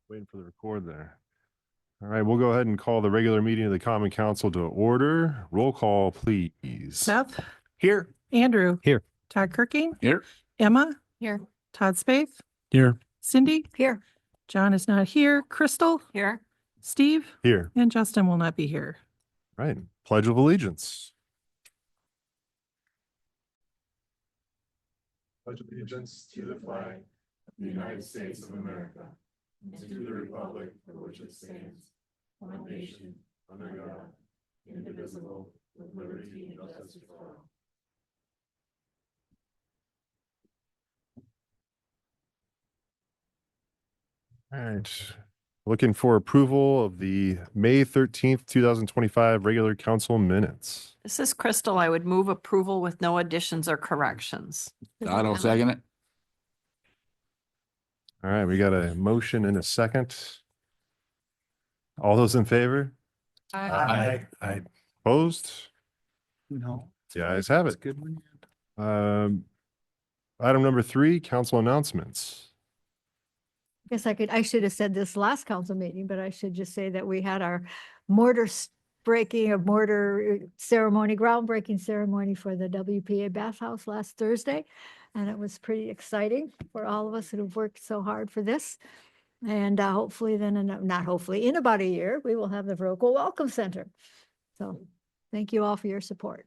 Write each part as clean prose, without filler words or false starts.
Waiting for the record there. All right, we'll go ahead and call the regular meeting of the Common Council to order. Roll call, please. Seth, Here. Andrew, Here. Todd Kirking, Here. Emma, Here. Todd Spaeth, Here. Cindy, Here. John is not here, Crystal, Here. Steve, Here. and Justin will not be here. Right. Pledge of Allegiance. Pledge allegiance to the flag of the United States of America and to the republic for which it stands, one nation, under God, indivisible, with liberty and justice for all. All right. Looking for approval of the May 13th, 2025 regular council minutes. This is Crystal. I would move approval with no additions or corrections. I don't second it. All right, we got a motion and a second. All those in favor? Aye. Aye. Opposed? No. The ayes have it. Good one. Item number 3, council announcements. I should have said this last council meeting, but I should just say that we had our mortar ceremony, groundbreaking ceremony for the WPA bathhouse last Thursday. And it was pretty exciting for all of us that have worked so hard for this. And hopefully not hopefully, in about a year, we will have the Viroqua Welcome Center. So thank you all for your support.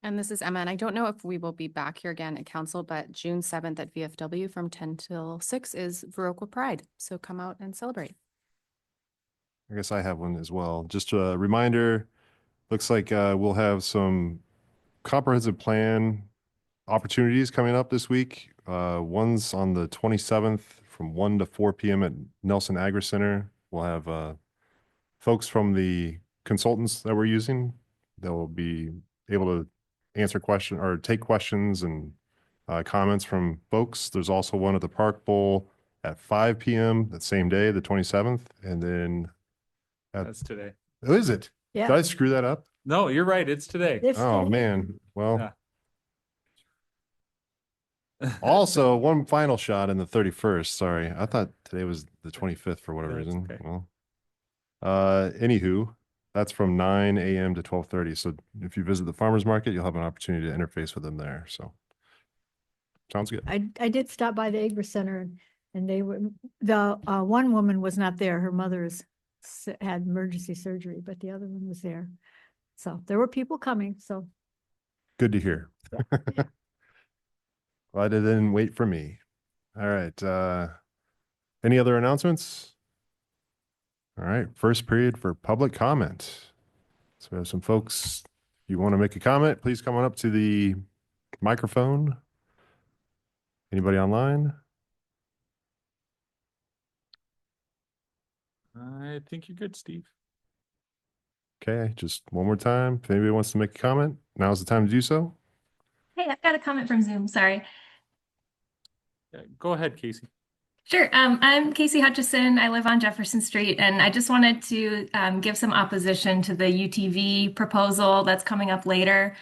And this is Emma, and I don't know if we will be back here again at council, but June 7th at VFW from 10 till 6 is Viroqua Pride. So come out and celebrate. I guess I have one as well. Just a reminder, looks like we'll have some comprehensive plan opportunities coming up this week. One's on the 27th from 1 to 4 p.m. at Nelson Agri Center. We'll have folks from the consultants that we're using that will be able to answer questions or take questions and comments from folks. There's also one at the Park Bowl at 5 p.m. that same day, the 27th. And then That's today. oh, is it? Yeah. Did I screw that up? No, you're right. It's today. This Oh, day. man. Well, Yeah. also one final shot in the 31st. Sorry. I thought today was the 25th for whatever That's reason. okay. Well, anywho, that's from 9 a.m. to 12:30. So if you visit the farmer's market, you'll have an opportunity to interface with them there. So sounds good. I did stop by the Agri Center and they were, the one woman was not there. Her had emergency surgery, but the other one was there. So there were people coming, so. Good to hear. Glad it didn't wait for me. All right. Any other announcements? All right. First period for public comment. So we have some folks, if you want to make a comment, please come on up to the microphone. Anybody online? I think you're good, Steve. Okay, just one more time. If anybody wants to make a comment, now's the time to do so. Hey, I've got a comment from Zoom. Sorry. Yeah, go ahead, Casey. Sure. I'm Casey Hutchison. I live on Jefferson Street, and I just wanted to give some opposition to the UTV proposal that's coming up later.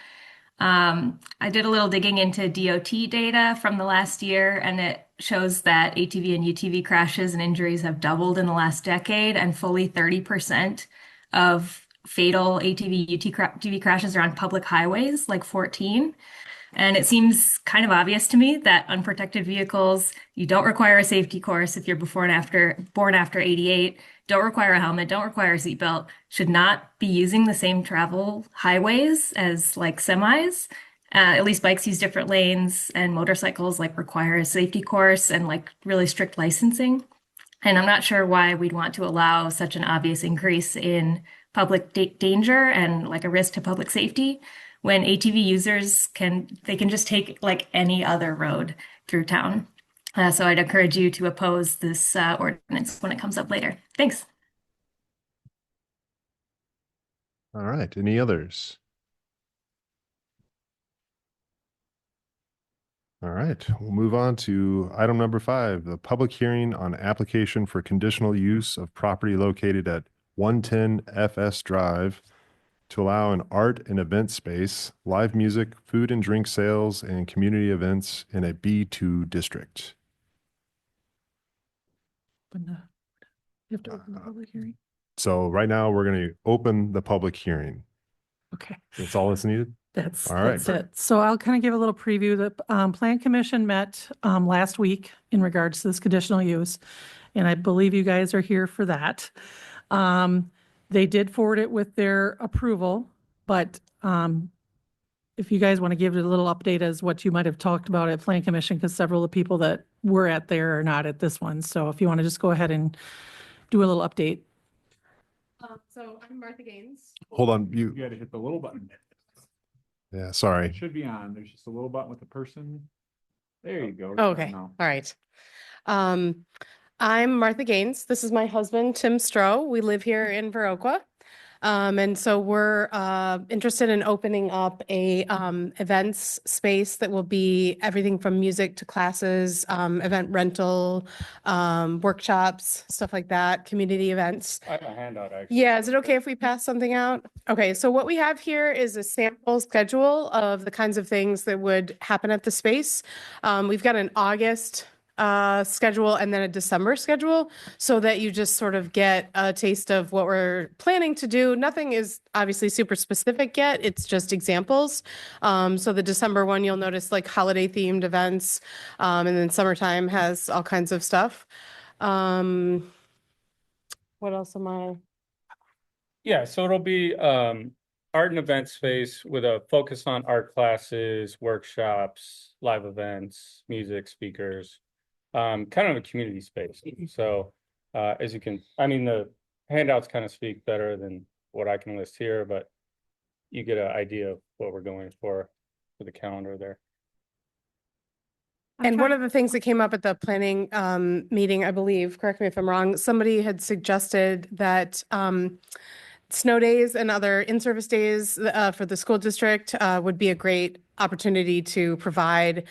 I did a little digging into DOT data from the last year, and it shows that ATV and UTV crashes and injuries have doubled in the last decade, and fully 30% of fatal ATV UTV crashes are on public highways, like 14. And it seems kind of obvious to me that unprotected vehicles, you don't require a safety course if you're born after 88, don't require a helmet, don't require a seatbelt, should not be using the same travel highways as like semis. At least bikes use different lanes, and motorcycles like require a safety course and like really strict licensing. And I'm not sure why we'd want to allow such an obvious increase in public danger and like a risk to public safety when ATV users can just take like any other road through town. So I'd encourage you to oppose this ordinance when it comes up later. Thanks. All right, any others? All right, we'll move on to item number 5, the public hearing on application for conditional use of property located at 110 FS Drive to allow an art and event space, live music, food and drink sales, and community events in a B2 district. open the, you have to open the public hearing? So right now, we're going to open the public hearing. Okay. That's all that's needed? That's, All right. that's it. So I'll kind of give a little preview. The Plan Commission met last week in regards to this conditional use, and I believe you guys are here for that. They did forward it with their approval, but if you guys want to give it a little update as what you might have talked about at Plan Commission, because several of the people that were at there are not at this one. So if you want to just go ahead and do a little update. So I'm Martha Gaines. Hold on, You gotta hit the little button. yeah, sorry. It should be on. There's just a little button with the person. There you go. Okay, No. all right. I'm Martha Gaines. This is my husband, Tim Stroh. We live here in Viroqua. And so we're interested in opening up a events space that will be everything from music to classes, event rental, workshops, stuff like that, community events. I have a handout actually. Yeah, is it okay if we pass something out? Okay, so what we have here is a sample schedule of the kinds of things that would happen at the space. We've got an August schedule and then a December schedule so that you just sort of get a taste of what we're planning to do. Nothing is obviously super specific yet. It's just examples. So the December one, you'll notice like holiday themed events. And then summertime has all kinds of stuff. What else am I? Yeah, so it'll be art and event space with a focus on art classes, workshops, live events, music, speakers, kind of a community space. So as you can, I mean, the handouts kind of speak better than what I can list here, but you get an idea of what we're going for the calendar there. And one of the things that came up at the planning meeting, I believe, correct me if I'm wrong, somebody had suggested that snow days and other in-service days for the school district would be a great opportunity to provide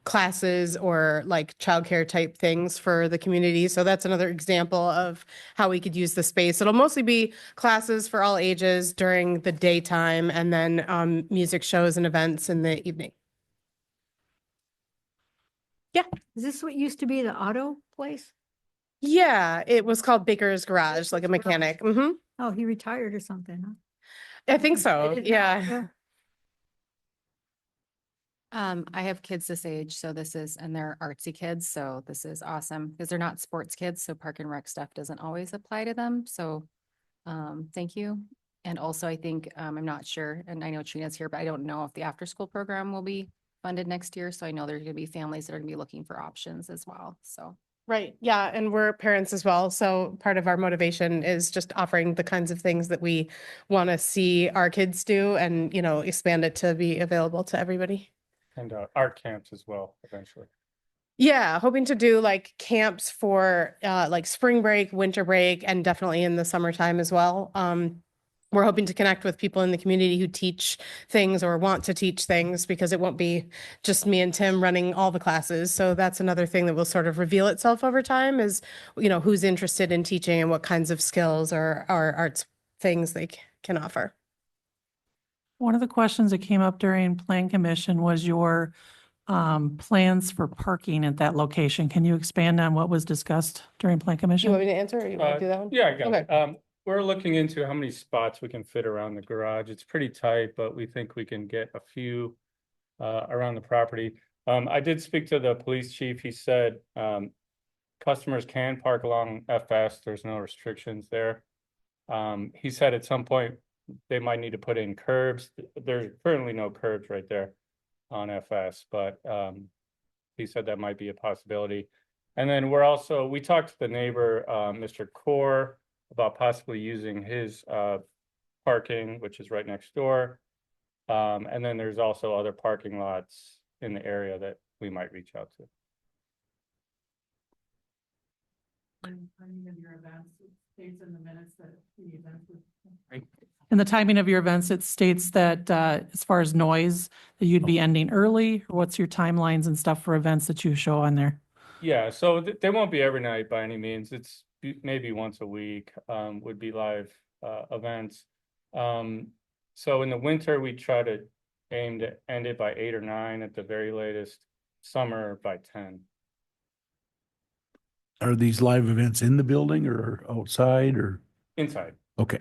classes or like childcare type things for the community. So that's another example of how we could use the space. It'll mostly be classes for all ages during the daytime and then music shows and events in the evening. Is this what used to be the auto place? Yeah, it was called Baker's Garage, like a Baker's Garage. mechanic. Hmm. Oh, he retired or something, huh? I think so. didn't know. Yeah. I have kids this age, so this is, and they're artsy kids, so this is awesome because they're not sports kids, so park and rec stuff doesn't always apply to them. So thank you. And also I think, I'm not sure, and I know Trina's here, but I don't know if the after school program will be funded next year. So I know there's gonna be families that are gonna be looking for options as well. So. Right. Yeah. And we're parents as well. So part of our motivation is just offering the kinds of things that we want to see our kids do and, you know, expand it to be available to everybody. And art camps as well, eventually. Yeah. Hoping to do like camps for like spring break, winter break, and definitely in the summertime as well. We're hoping to connect with people in the community who teach things or want to teach things because it won't be just me and Tim running all the classes. So that's another thing that will sort of reveal itself over time is, you know, who's interested in teaching and what kinds of skills or arts things they can offer. One of the questions that came up during Plan Commission was your plans for parking at that location. Can you expand on what was discussed during Plan Do you want Commission? me to answer or you want to do that one? Yeah, I got Okay. it. We're looking into how many spots we can fit around the garage. It's pretty tight, but we think we can get a few around the property. I did speak to the police chief. He said customers can park along FS. There's no restrictions there. He said at some point they might need to put in curbs. There's currently no curbs right there on FS, but he said that might be a possibility. And then we talked to the neighbor, Mr. Core, about possibly using his parking, which is right next door. And then there's also other parking lots in the area that we might reach out to. In the timing of your events, it states that as far as noise, that you'd be ending early. What's your timelines and stuff for events that you show on there? Yeah, so they won't be every night by any means. It's maybe once a week would be live events. So in the winter, we try to aim to end it by 8 or 9 at the very latest, summer by 10. Are these live events in the building or outside or? Inside. Okay.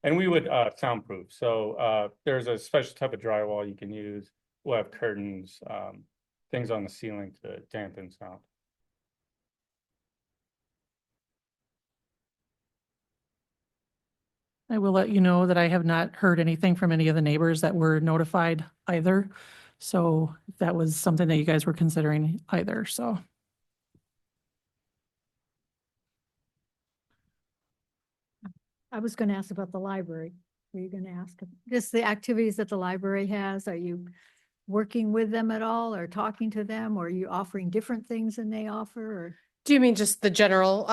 And we would soundproof. So there's a special type of drywall you can use. We'll have curtains, things on the ceiling to dampen sound. I will let you know that I have not heard anything from any of the neighbors that were notified either. So if that was something that you guys were considering either, so. I was going to ask about the library. Were you going to ask? Just the activities that the library has? Are you working with them at all or talking to them? Or are you offering different things than they offer or? Do you mean just the general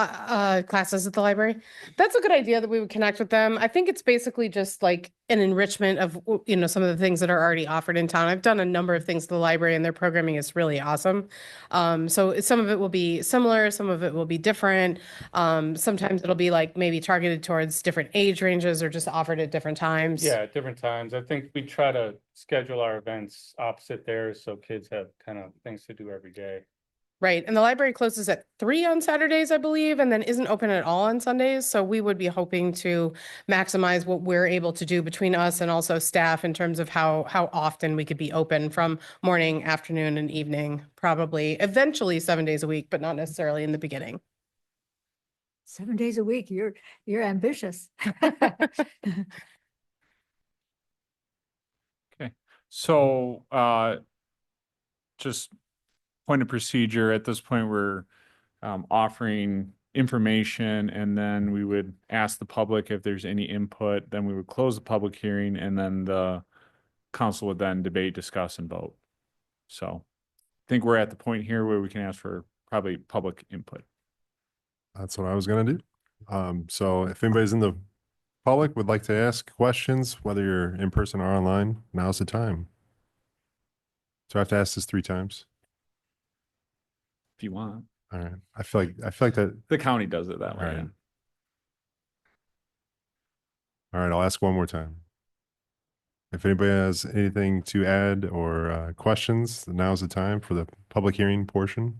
classes at the library? That's a good idea that we would connect with them. I think it's basically just like an enrichment of, you know, some of the things that are already offered in town. I've done a number of things at the library and their programming is really awesome. So some of it will be similar, some of it will be different. Sometimes it'll be like maybe targeted towards different age ranges or just offered at different times. Yeah, at different times. I think we try to schedule our events opposite theirs so kids have kind of things to do every day. Right. And the library closes at 3 on Saturdays, I believe, and then isn't open at all on Sundays. So we would be hoping to maximize what we're able to do between us and also staff in terms of how often we could be open from morning, afternoon, and evening, probably eventually 7 days a week, but not necessarily in the beginning. 7 days a week, you're ambitious. So, just point of procedure, at this point, we're offering information and then we would ask the public if there's any input, then we would close the public hearing and then the council would then debate, discuss, and vote. So I think we're at the point here where we can ask for probably public input. That's what I was gonna do. So if anybody's in the public would like to ask questions, whether you're in person or online, now's the time. So I have to ask this 3 times. If you want. All right. I feel like that. The county does it that way. All right. yeah. All right. I'll ask one more time. If anybody has anything to add or questions, now's the time for the public hearing portion.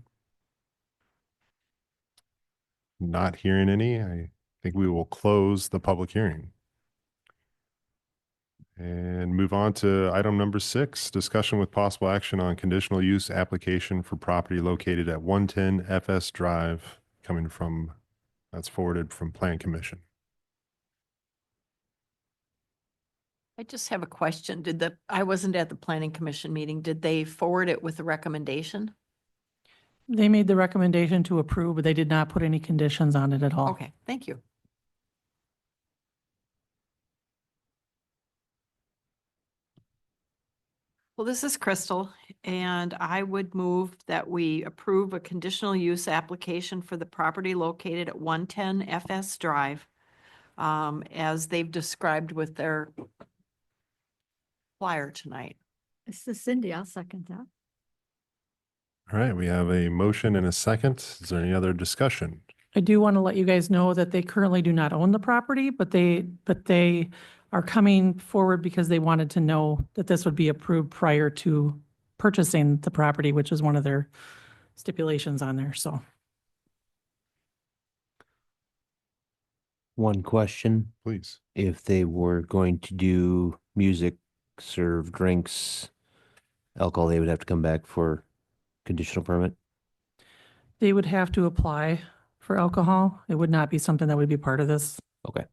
Not hearing any, I think we will close the public hearing. And move on to item number 6, discussion with possible action on conditional use application for property located at 110 FS Drive, that's forwarded from Plan Commission. I just have a question. I wasn't at the planning commission meeting. Did they forward it with a recommendation? They made the recommendation to approve, but they did not put any conditions on it at all. Okay, thank you. Well, this is Crystal, and I would move that we approve a conditional use application for the property located at 110 FS Drive, as they've described with their flyer tonight. This is Cindy. I'll second that. All right, we have a motion and a second. Is there any other discussion? I do want to let you guys know that they currently do not own the property, but they are coming forward because they wanted to know that this would be approved prior to purchasing the property, which is one of their stipulations on there, so. One question, Please. if they were going to do music, serve drinks, alcohol, they would have to come back for conditional permit? They would have to apply for alcohol. It would not be something that would be part of this. Okay.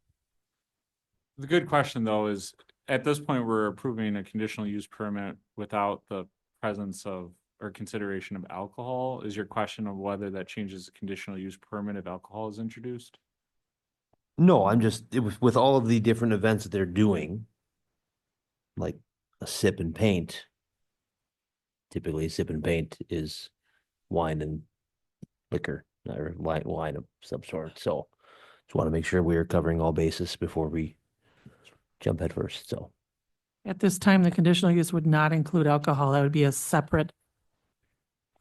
The good question though is, at this point, we're approving a conditional use permit without the presence of or consideration of alcohol. Is your question of whether that changes the conditional use permit if alcohol is introduced? No, it was with all of the different events that they're doing, like a sip and paint. Typically, sip and paint is wine and liquor, or wine of some sort. So just want to make sure we are covering all bases before we jump head first. So At this time, the conditional use would not include alcohol. That would be a separate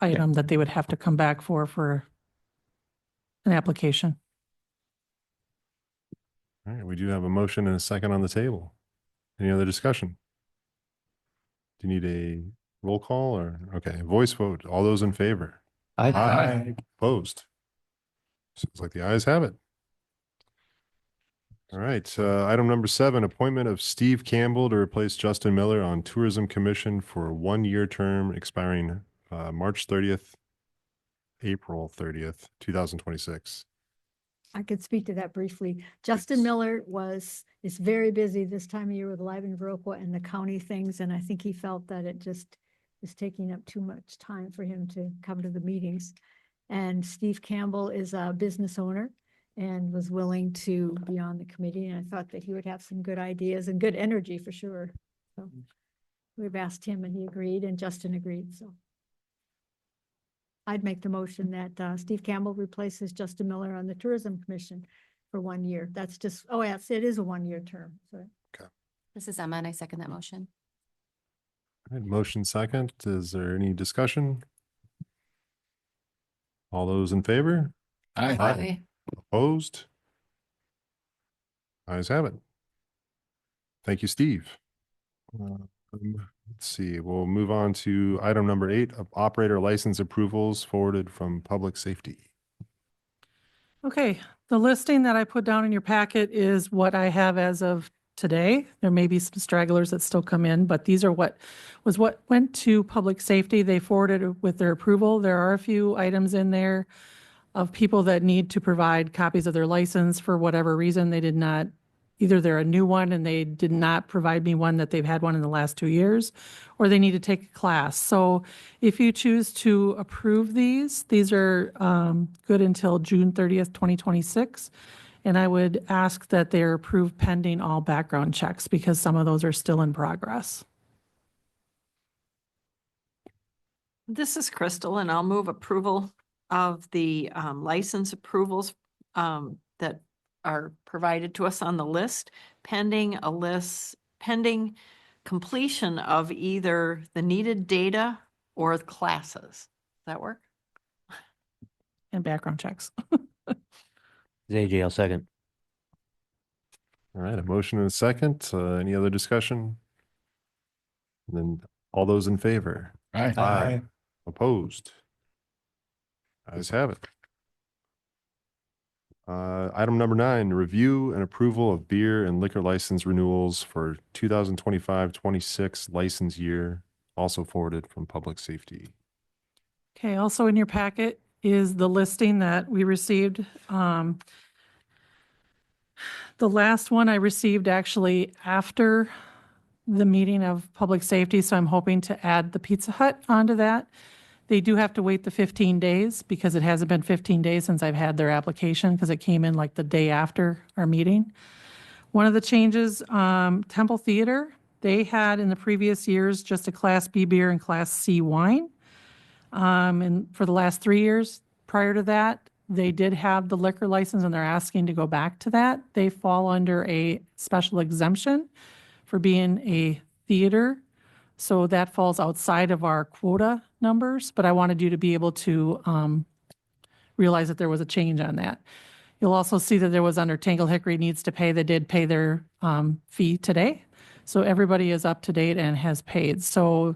item that they would have to come back for an application. All right, we do have a motion and a second on the table. Any other discussion? Do you need a roll call or, okay, voice vote? All those in favor? Aye. Opposed? Sounds like the ayes have it. All right, item number 7, appointment of Steve Campbell to replace Justin Miller on Tourism Commission for a 1-year term expiring March 30th, April 30th, 2026. I could speak to that briefly. Justin Miller is very busy this time of year with Live in Viroqua and the county things, and I think he felt that it just is taking up too much time for him to come to the meetings. And Steve Campbell is a business owner and was willing to be on the committee, and I thought that he would have some good ideas and good energy for sure. So we've asked him and he agreed, and Justin agreed, so. I'd make the motion that Steve Campbell replaces Justin Miller on the Tourism Commission for 1 year. That's just, oh, yes, it is a 1-year term. So This is Emma and I second that motion. All right, motion second. Is there any discussion? All those in favor? Aye. Opposed? Ayes have it. Thank you, Steve. Let's see, we'll move on to item number 8 of operator license approvals forwarded from Public Safety. Okay, the listing that I put down in your packet is what I have as of today. There may be some stragglers that still come in, but these are what went to Public Safety. They forwarded it with their approval. There are a few items in there of people that need to provide copies of their license for whatever reason. They did not, either they're a new one and they did not provide me one that they've had one in the last 2 years, or they need to take a class. So if you choose to approve these are good until June 30th, 2026. And I would ask that they're approved pending all background checks because some of those are still in progress. This is Crystal, and I'll move approval of the license approvals that are provided to us on the list, pending completion of either the needed data or the classes. Does that work? And background checks. AJ, I'll second. All right, a motion and a second. Any other discussion? And then all those in favor? Aye. Opposed? Ayes have it. Item number 9, review and approval of beer and liquor license renewals for 2025-26 license year, also forwarded from Public Safety. Okay, also in your packet is the listing that we received. The last one I received actually after the meeting of Public Safety, so I'm hoping to add the Pizza Hut onto that. They do have to wait the 15 days because it hasn't been 15 days since I've had their application because it came in like the day after our meeting. One of the changes, Temple Theater, they had in the previous years just a Class B beer and Class C wine. And for the last 3 years prior to that, they did have the liquor license and they're asking to go back to that. They fall under a special exemption for being a theater. So that falls outside of our quota numbers, but I wanted you to be able to realize that there was a change on that. You'll also see that there was under Tangle Hickory needs to pay. They did pay their fee today. So everybody is up to date and has paid. So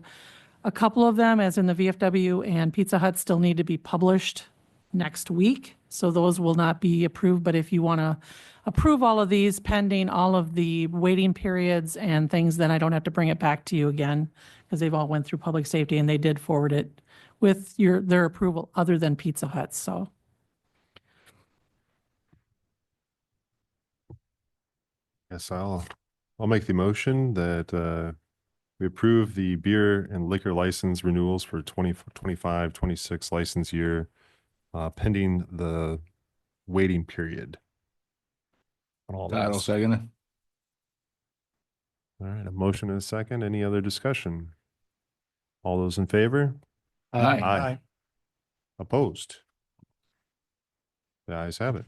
a couple of them, as in the VFW and Pizza Hut, still need to be published next week. So those will not be approved, but if you want to approve all of these pending all of the waiting periods and things, then I don't have to bring it back to you again because they've all went through Public Safety and they did forward it with their approval other than Pizza Hut. So Yes, I'll make the motion that we approve the beer and liquor license renewals for 2025-26 license year, pending the waiting period. On all I'll those. second it. All right, a motion and a second. Any other discussion? All those in favor? Aye. Opposed? The ayes have it.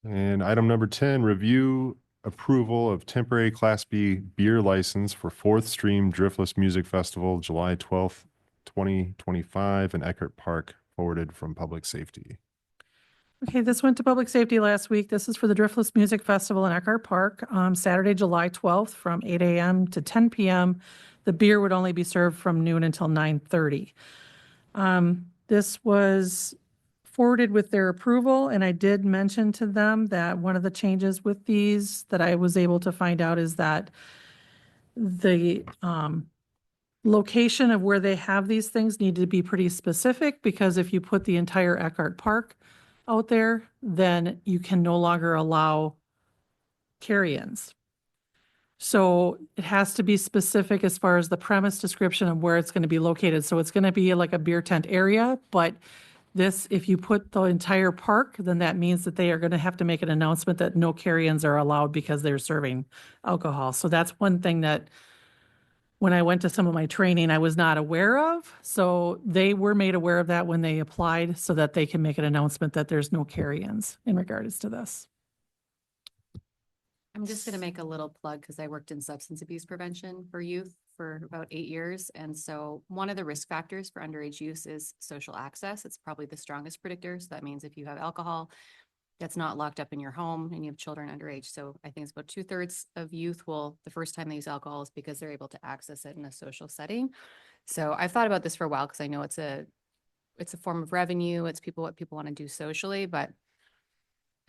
And item number 10, review approval of temporary Class B beer license for 4th Stream Driftless Music Festival, July 12th, 2025 in Eckert Park, forwarded from Public Safety. okay, this went to Public Safety last week. This is for the Driftless Music Festival in Eckhart Park, Saturday, July 12th from 8 a.m. to 10 p.m. The beer would only be served from noon until 9:30. This was forwarded with their approval, and I did mention to them that one of the changes with these that I was able to find out is that the location of where they have these things need to be pretty specific, because if you put the entire Eckhart Park out there, then you can no longer allow carry-ins. So it has to be specific as far as the premise description of where it's going to be located. So it's going to be like a beer tent area, but this, if you put the entire park, then that means that they are going to have to make an announcement that no carry-ins are allowed because they're serving alcohol. So that's one thing that when I went to some of my training, I was not aware of. So they were made aware of that when they applied so that they can make an announcement that there's no carry-ins in regards to this. I'm just gonna make a little plug because I worked in substance abuse prevention for youth for about 8 years. And so one of the risk factors for underage use is social access. It's probably the strongest predictor. So that means if you have alcohol that's not locked up in your home and you have children underage. So I think it's about 2/3 of youth will, the first time they use alcohol is because they're able to access it in a social setting. So I've thought about this for a while because I know it's a form of revenue. It's what people want to do socially, but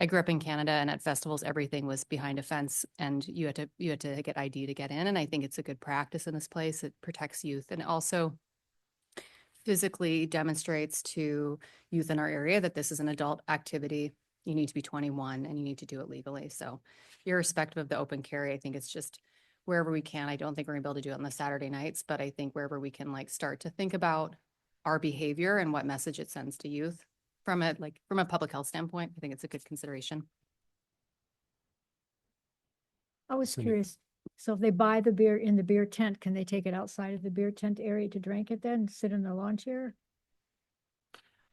I grew up in Canada, and at festivals, everything was behind a fence and you had to get ID to get in. And I think it's a good practice in this place. It protects youth and also physically demonstrates to youth in our area that this is an adult activity. You need to be 21 and you need to do it legally. So irrespective of the open carry, I think it's just wherever we can. I don't think we're gonna be able to do it on the Saturday nights, but I think wherever we can start to think about our behavior and what message it sends to youth from a public health standpoint, I think it's a good consideration. I was Cindy. curious, so if they buy the beer in the beer tent, can they take it outside of the beer tent area to drink it then, sit in the lawn chair?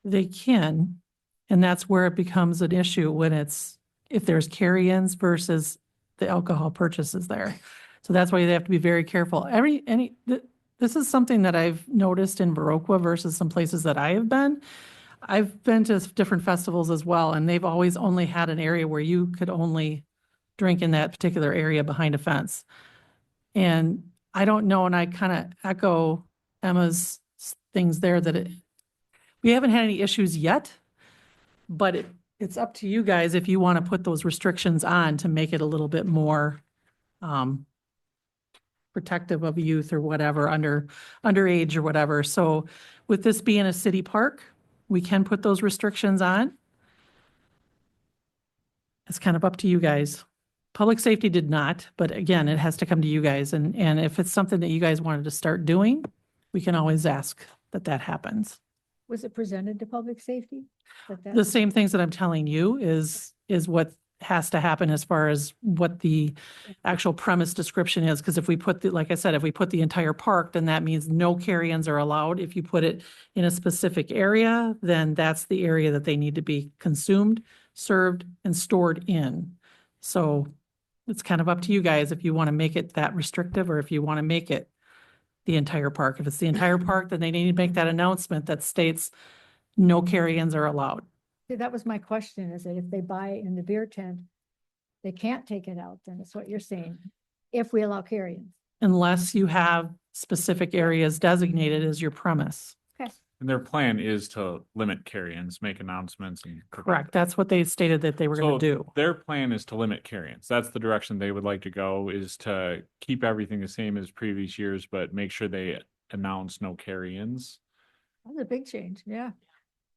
They can, and that's where it becomes an issue when if there's carry-ins versus the alcohol purchases there. So that's why they have to be very careful. This is something that I've noticed in Viroqua versus some places that I have been. I've been to different festivals as well, and they've always only had an area where you could only drink in that particular area behind a fence. And I don't know, and I kind of echo Emma's things there that we haven't had any issues yet, but it's up to you guys if you want to put those restrictions on to make it a little bit more protective of youth or whatever, underage or whatever. So with this being a city park, we can put those restrictions on. It's kind of up to you guys. Public safety did not, but again, it has to come to you guys. And if it's something that you guys wanted to start doing, we can always ask that happens. Was it presented to public safety? The same things that I'm telling you is what has to happen as far as what the actual premise description is. Because if we put like I said, if we put the entire park, then that means no carry-ins are allowed. If you put it in a specific area, then that's the area that they need to be consumed, served, and stored in. So it's kind of up to you guys if you want to make it that restrictive or if you want to make it the entire park. If it's the entire park, then they need to make that announcement that states no carry-ins are allowed. See, that was my question, is that if they buy it in the beer tent, they can't take it out, then it's what you're saying, if we allow carry-ins. Unless you have specific areas designated as your premise. Okay. And their plan is to limit carry-ins, make announcements and. prevent Correct. it. That's what they stated that they were going to So do. their plan is to limit carry-ins. That's the direction they would like to go, is to keep everything the same as previous years, but make sure they announce no carry-ins. That's a big change, yeah.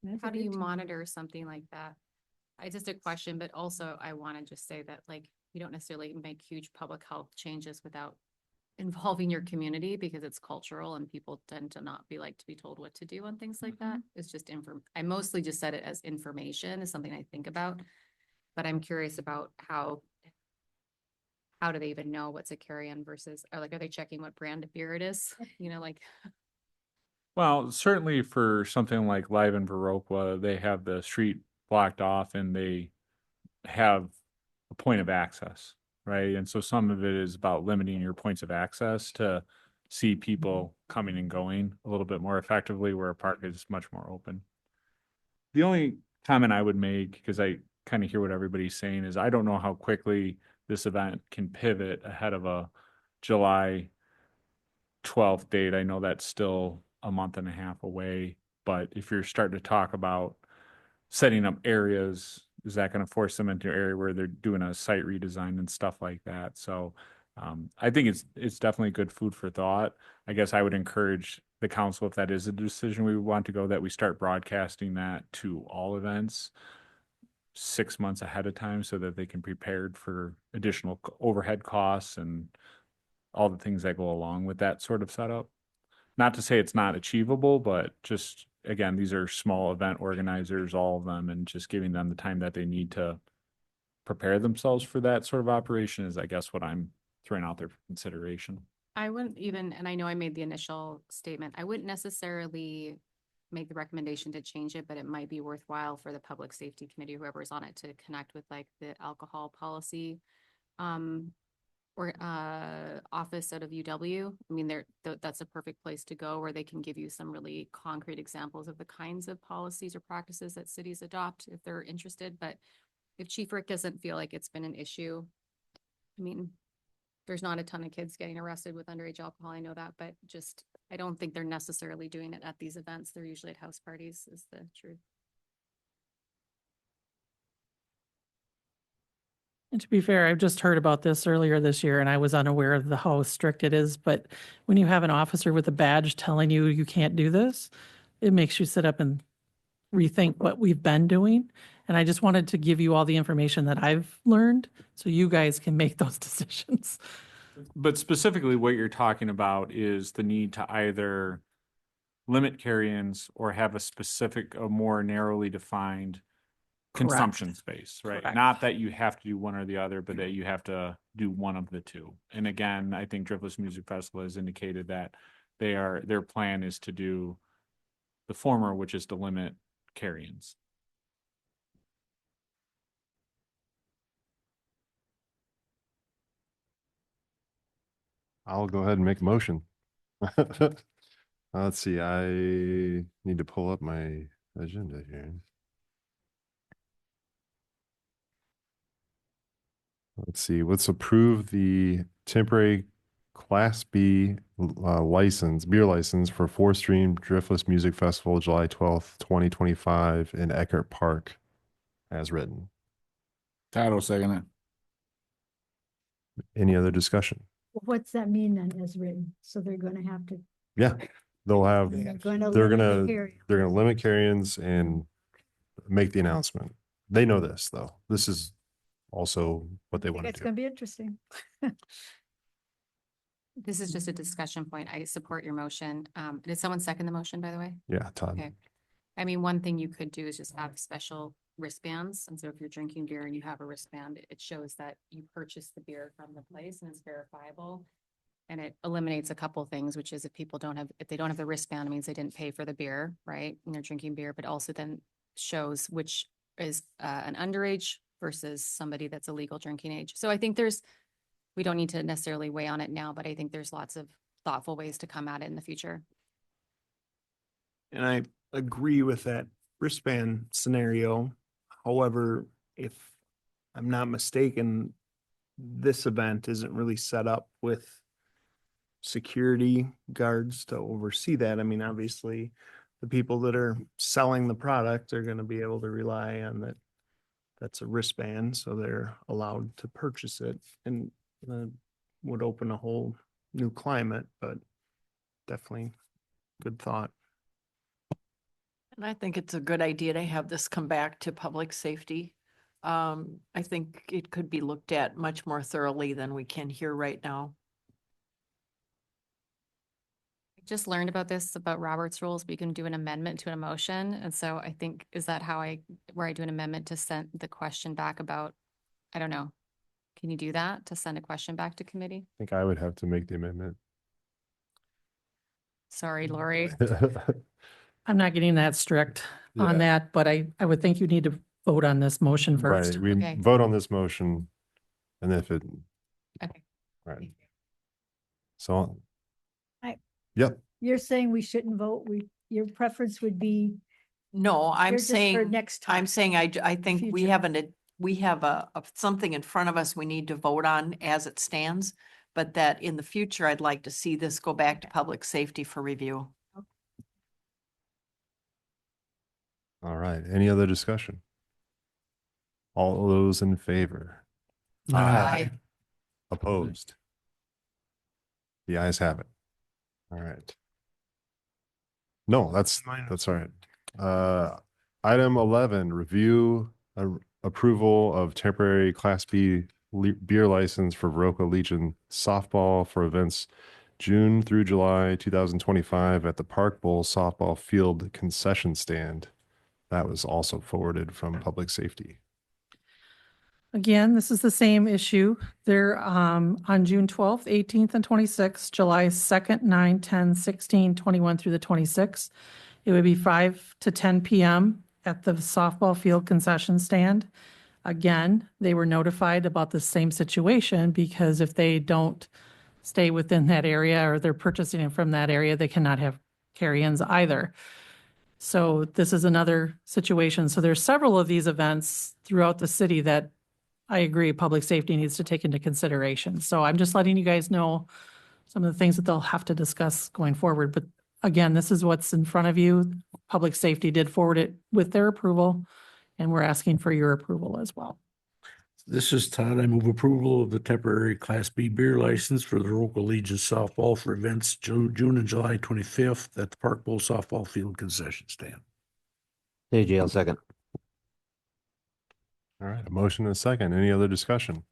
That's a How do big you change. monitor something like that? I just a question, but also I want to just say that you don't necessarily make huge public health changes without involving your community because it's cultural and people tend to not to be told what to do on things like that. It's just I mostly just said it as information is something I think about, but I'm curious about how do they even know what's a carry-on versus, or are they checking what brand of beer it is? Well, certainly for something like Live in Viroqua, they have the street blocked off and they have a point of access, right? And so some of it is about limiting your points of access to see people coming and going a little bit more effectively, where a park is much more open. The only comment I would make, because I kind of hear what everybody's saying, is I don't know how quickly this event can pivot ahead of a July 12th date. I know that's still a month and a half away, but if you're starting to talk about setting up areas, is that going to force them into an area where they're doing a site redesign and stuff like that? So I think it's definitely good food for thought. I guess I would encourage the council, if that is a decision we want to go, that we start broadcasting that to all events 6 months ahead of time so that they can prepared for additional overhead costs and all the things that go along with that sort of setup. Not to say it's not achievable, but just, again, these are small event organizers, all of them, and just giving them the time that they need to prepare themselves for that sort of operation is, I guess, what I'm throwing out there for consideration. I wouldn't even, and I know I made the initial statement, I wouldn't necessarily make the recommendation to change it, but it might be worthwhile for the public safety committee, whoever's on it, to connect with like the alcohol policy or office out of UW. I mean, that's a perfect place to go where they can give you some really concrete examples of the kinds of policies or practices that cities adopt if they're interested. But if Chief Rick doesn't feel like it's been an issue, I mean, there's not a ton of kids getting arrested with underage alcohol. I know that, but just, I don't think they're necessarily doing it at these events. They're usually at house parties, is the truth. And to be fair, I've just heard about this earlier this year and I was unaware of how strict it is. But when you have an officer with a badge telling you you can't do this, it makes you sit up and rethink what we've been doing. And I just wanted to give you all the information that I've learned so you guys can make those decisions. But specifically, what you're talking about is the need to either limit carry-ins or have a specific, a more narrowly defined Correct. consumption space, right? Correct. Not that you have to do one or the other, but that you have to do one of the two. And again, I think Driftless Music Festival has indicated that their plan is to do the former, which is to limit carry-ins. I'll go ahead and make a motion. Let's see, I need to pull up my agenda here. Let's see, let's approve the temporary Class B license, beer license for Fourth Stream Driftless Music Festival, July 12th, 2025 in Eckert Park as written. Title second it. Any other discussion? What's that mean then as written? So they're going to have to. Yeah, they'll have, they're gonna they're limit the gonna, carry. they're gonna limit carry-ins and make the announcement. They know this, though. This is also what they I think want to it's do. going to be interesting. This is just a discussion point. I support your motion. Did someone second the motion, by the way? Yeah, Todd. Okay. I mean, one thing you could do is just have special wristbands. And so if you're drinking beer and you have a wristband, it shows that you purchased the beer from the place and it's verifiable. And it eliminates a couple things, which is if they don't have the wristband, it means they didn't pay for the beer, right? And they're drinking beer, but also then shows which is an underage versus somebody that's a legal drinking age. So I think we don't need to necessarily weigh on it now, but I think there's lots of thoughtful ways to come at it in the future. And I agree with that wristband scenario. However, if I'm not mistaken, this event isn't really set up with security guards to oversee that. I mean, obviously, the people that are selling the product are going to be able to rely on that. That's a wristband, so they're allowed to purchase it, and would open a whole new climate, but definitely good thought. And I think it's a good idea to have this come back to public safety. I think it could be looked at much more thoroughly than we can here right now. I just learned about this, about Robert's rules, but you can do an amendment to an motion. And so I think, is that where I do an amendment to send the question back about, I don't know. Can you do that to send a question back to committee? I think I would have to make the amendment. Sorry, Lori. I'm not getting that strict Yeah. on that, but I would think you need to vote on this motion first. Right, we Okay. vote on this motion, and if it, Okay. right, so. I- Yep, You're saying we shouldn't vote. Your preference would be. No, I'm You're just for saying, next time. I'm saying, I think we Future. have something in front of us we need to vote on as it stands. But that in the future, I'd like to see this go back to public safety for review. All right. Any other discussion? All those in favor? Aye. Opposed? The ayes have it. All right. No, that's all right. Item 11, review approval of temporary Class B beer license for Viroqua Legion softball for events June through July 2025 at the Park Bowl softball field concession stand. That was also forwarded from Public Safety. Again, this is the same issue. They're on June 12th, 18th, and 26th, July 2nd, 9, 10, 16, 21 through the 26th. It would be 5 to 10 p.m. at the softball field concession stand. Again, they were notified about the same situation because if they don't stay within that area or they're purchasing it from that area, they cannot have carry-ins either. So this is another situation. So there's several of these events throughout the city that I agree, public safety needs to take into consideration. So I'm just letting you guys know some of the things that they'll have to discuss going forward. But again, this is what's in front of you. Public safety did forward it with their approval, and we're asking for your approval as well. This is Todd. I move approval of the temporary Class B beer license for the Viroqua Legion softball for events June and July 25th at the Park Bowl softball field concession stand. AJ, I'll second. All right, a motion and a second. Any other discussion?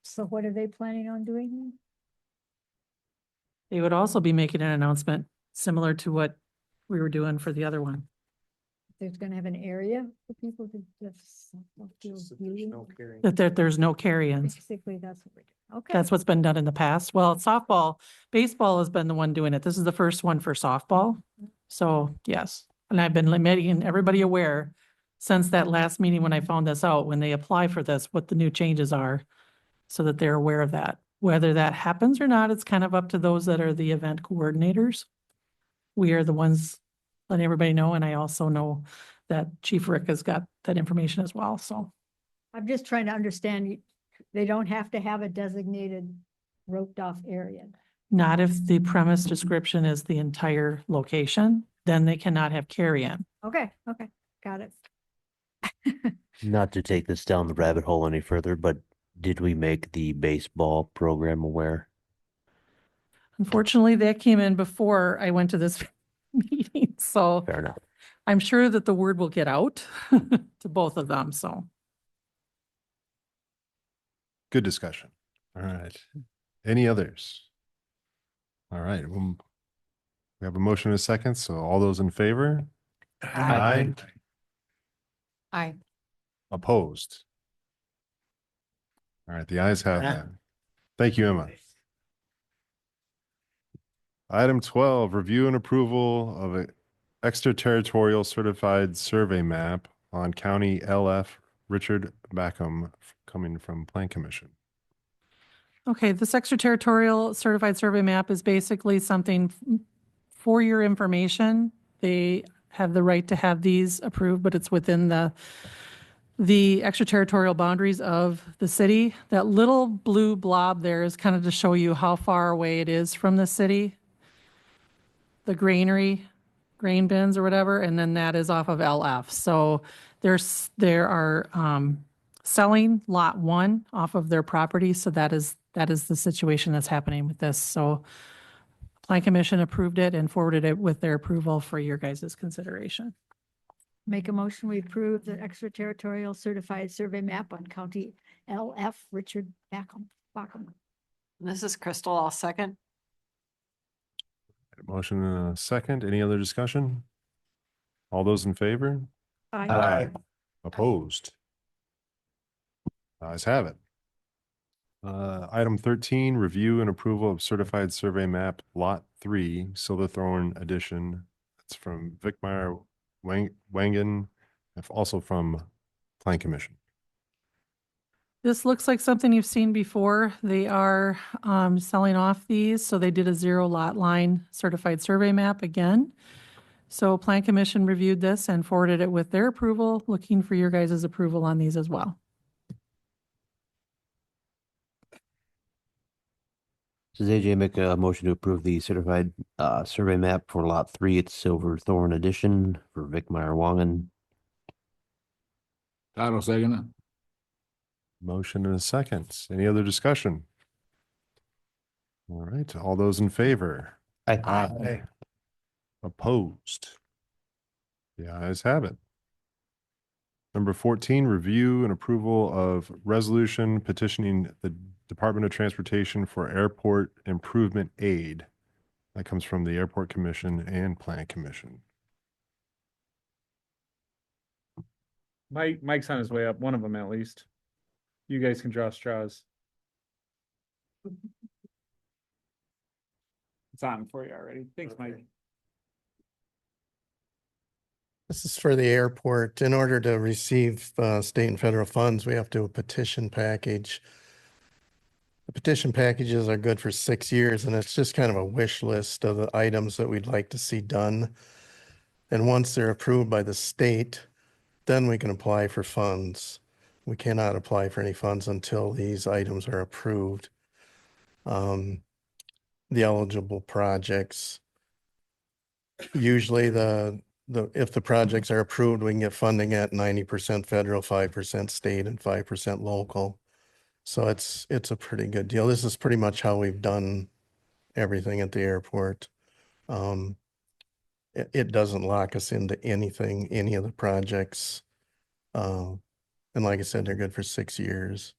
So what are they planning on doing? They would also be making an announcement similar to what we were doing for the other one. There's gonna have an area for people to just. That there's no carry-ins. Basically, that's what we're doing. Okay. That's what's been done in the past. Well, softball, baseball has been the one doing it. This is the first one for softball. So yes, and I've been making everybody aware since that last meeting when I found this out, when they apply for this, what the new changes are, so that they're aware of that. Whether that happens or not, it's kind of up to those that are the event coordinators. We are the ones letting everybody know, and I also know that Chief Rick has got that information as well, so. I'm just trying to understand, they don't have to have a designated roped off area. Not if the premise description is the entire location, then they cannot have carry-in. Okay, got it. Not to take this down the rabbit hole any further, but did we make the baseball program aware? Unfortunately, that came in before I went to this meeting, so Fair enough. I'm sure that the word will get out to both of them, so. Good discussion. All right. Any others? All right. We have a motion and a second. So all those in favor? Aye. Aye. Opposed? All right. The ayes have that. Thank you, Emma. Item 12, review and approval of an extraterritorial certified survey map on County LF Richard Backham coming from Plan Commission. Okay, this extraterritorial certified survey map is basically something for your information. They have the right to have these approved, but it's within the extraterritorial boundaries of the city. That little blue blob there is kind of to show you how far away it is from the city. The grain bins or whatever, and then that is off of LF. So there are selling lot 1 off of their property. So that is the situation that's happening with this. So Plan Commission approved it and forwarded it with their approval for your guys' consideration. Make a motion, we approve the extraterritorial certified survey map on County LF Richard Backham. This is Crystal. I'll second. Motion and a second. Any other discussion? All those in favor? Aye. Opposed? Ayes have it. Item 13, review and approval of certified survey map Lot 3, Silverthorne Edition. That's from Vickmeyer Wangen, also from Plan Commission. This looks like something you've seen before. They are selling off these, so they did a 0 lot line certified survey map again. So Plan Commission reviewed this and forwarded it with their approval, looking for your guys' approval on these as well. Does AJ make a motion to approve the certified survey map for Lot 3 at Silverthorne Edition for Vickmeyer Wangen Todd will second it. Motion and a second. Any other discussion? All right, all those in favor? Aye. Opposed? The ayes have it. Number 14, review and approval of resolution petitioning the Department of Transportation for airport improvement aid. That comes from the Airport Commission and Plan Commission. Mike's on his way up, one of them at least. You guys can draw straws. It's on for you already. Thanks, Mike. This is for the airport. In order to receive state and federal funds, we have to do a petition package. The petition packages are good for 6 years, and it's just kind of a wish list of the items that we'd like to see done. And once they're approved by the state, then we can apply for funds. We cannot apply for any funds until these items are approved. The eligible projects, usually if the projects are approved, we can get funding at 90% federal, 5% state, and 5% local. So it's a pretty good deal. This is pretty much how we've done everything at the airport. It doesn't lock us into anything, any of the projects. And like I said, they're good for 6 years.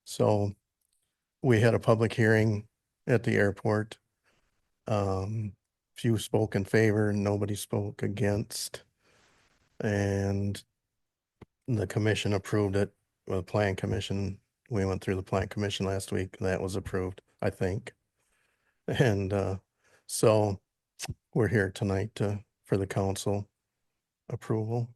So we had a public hearing at the airport. Few spoke in favor, nobody spoke against. And the commission approved it. Well, the plan commission, we went through the plan commission last week, and that was approved, I think. And so we're here tonight for the council approval.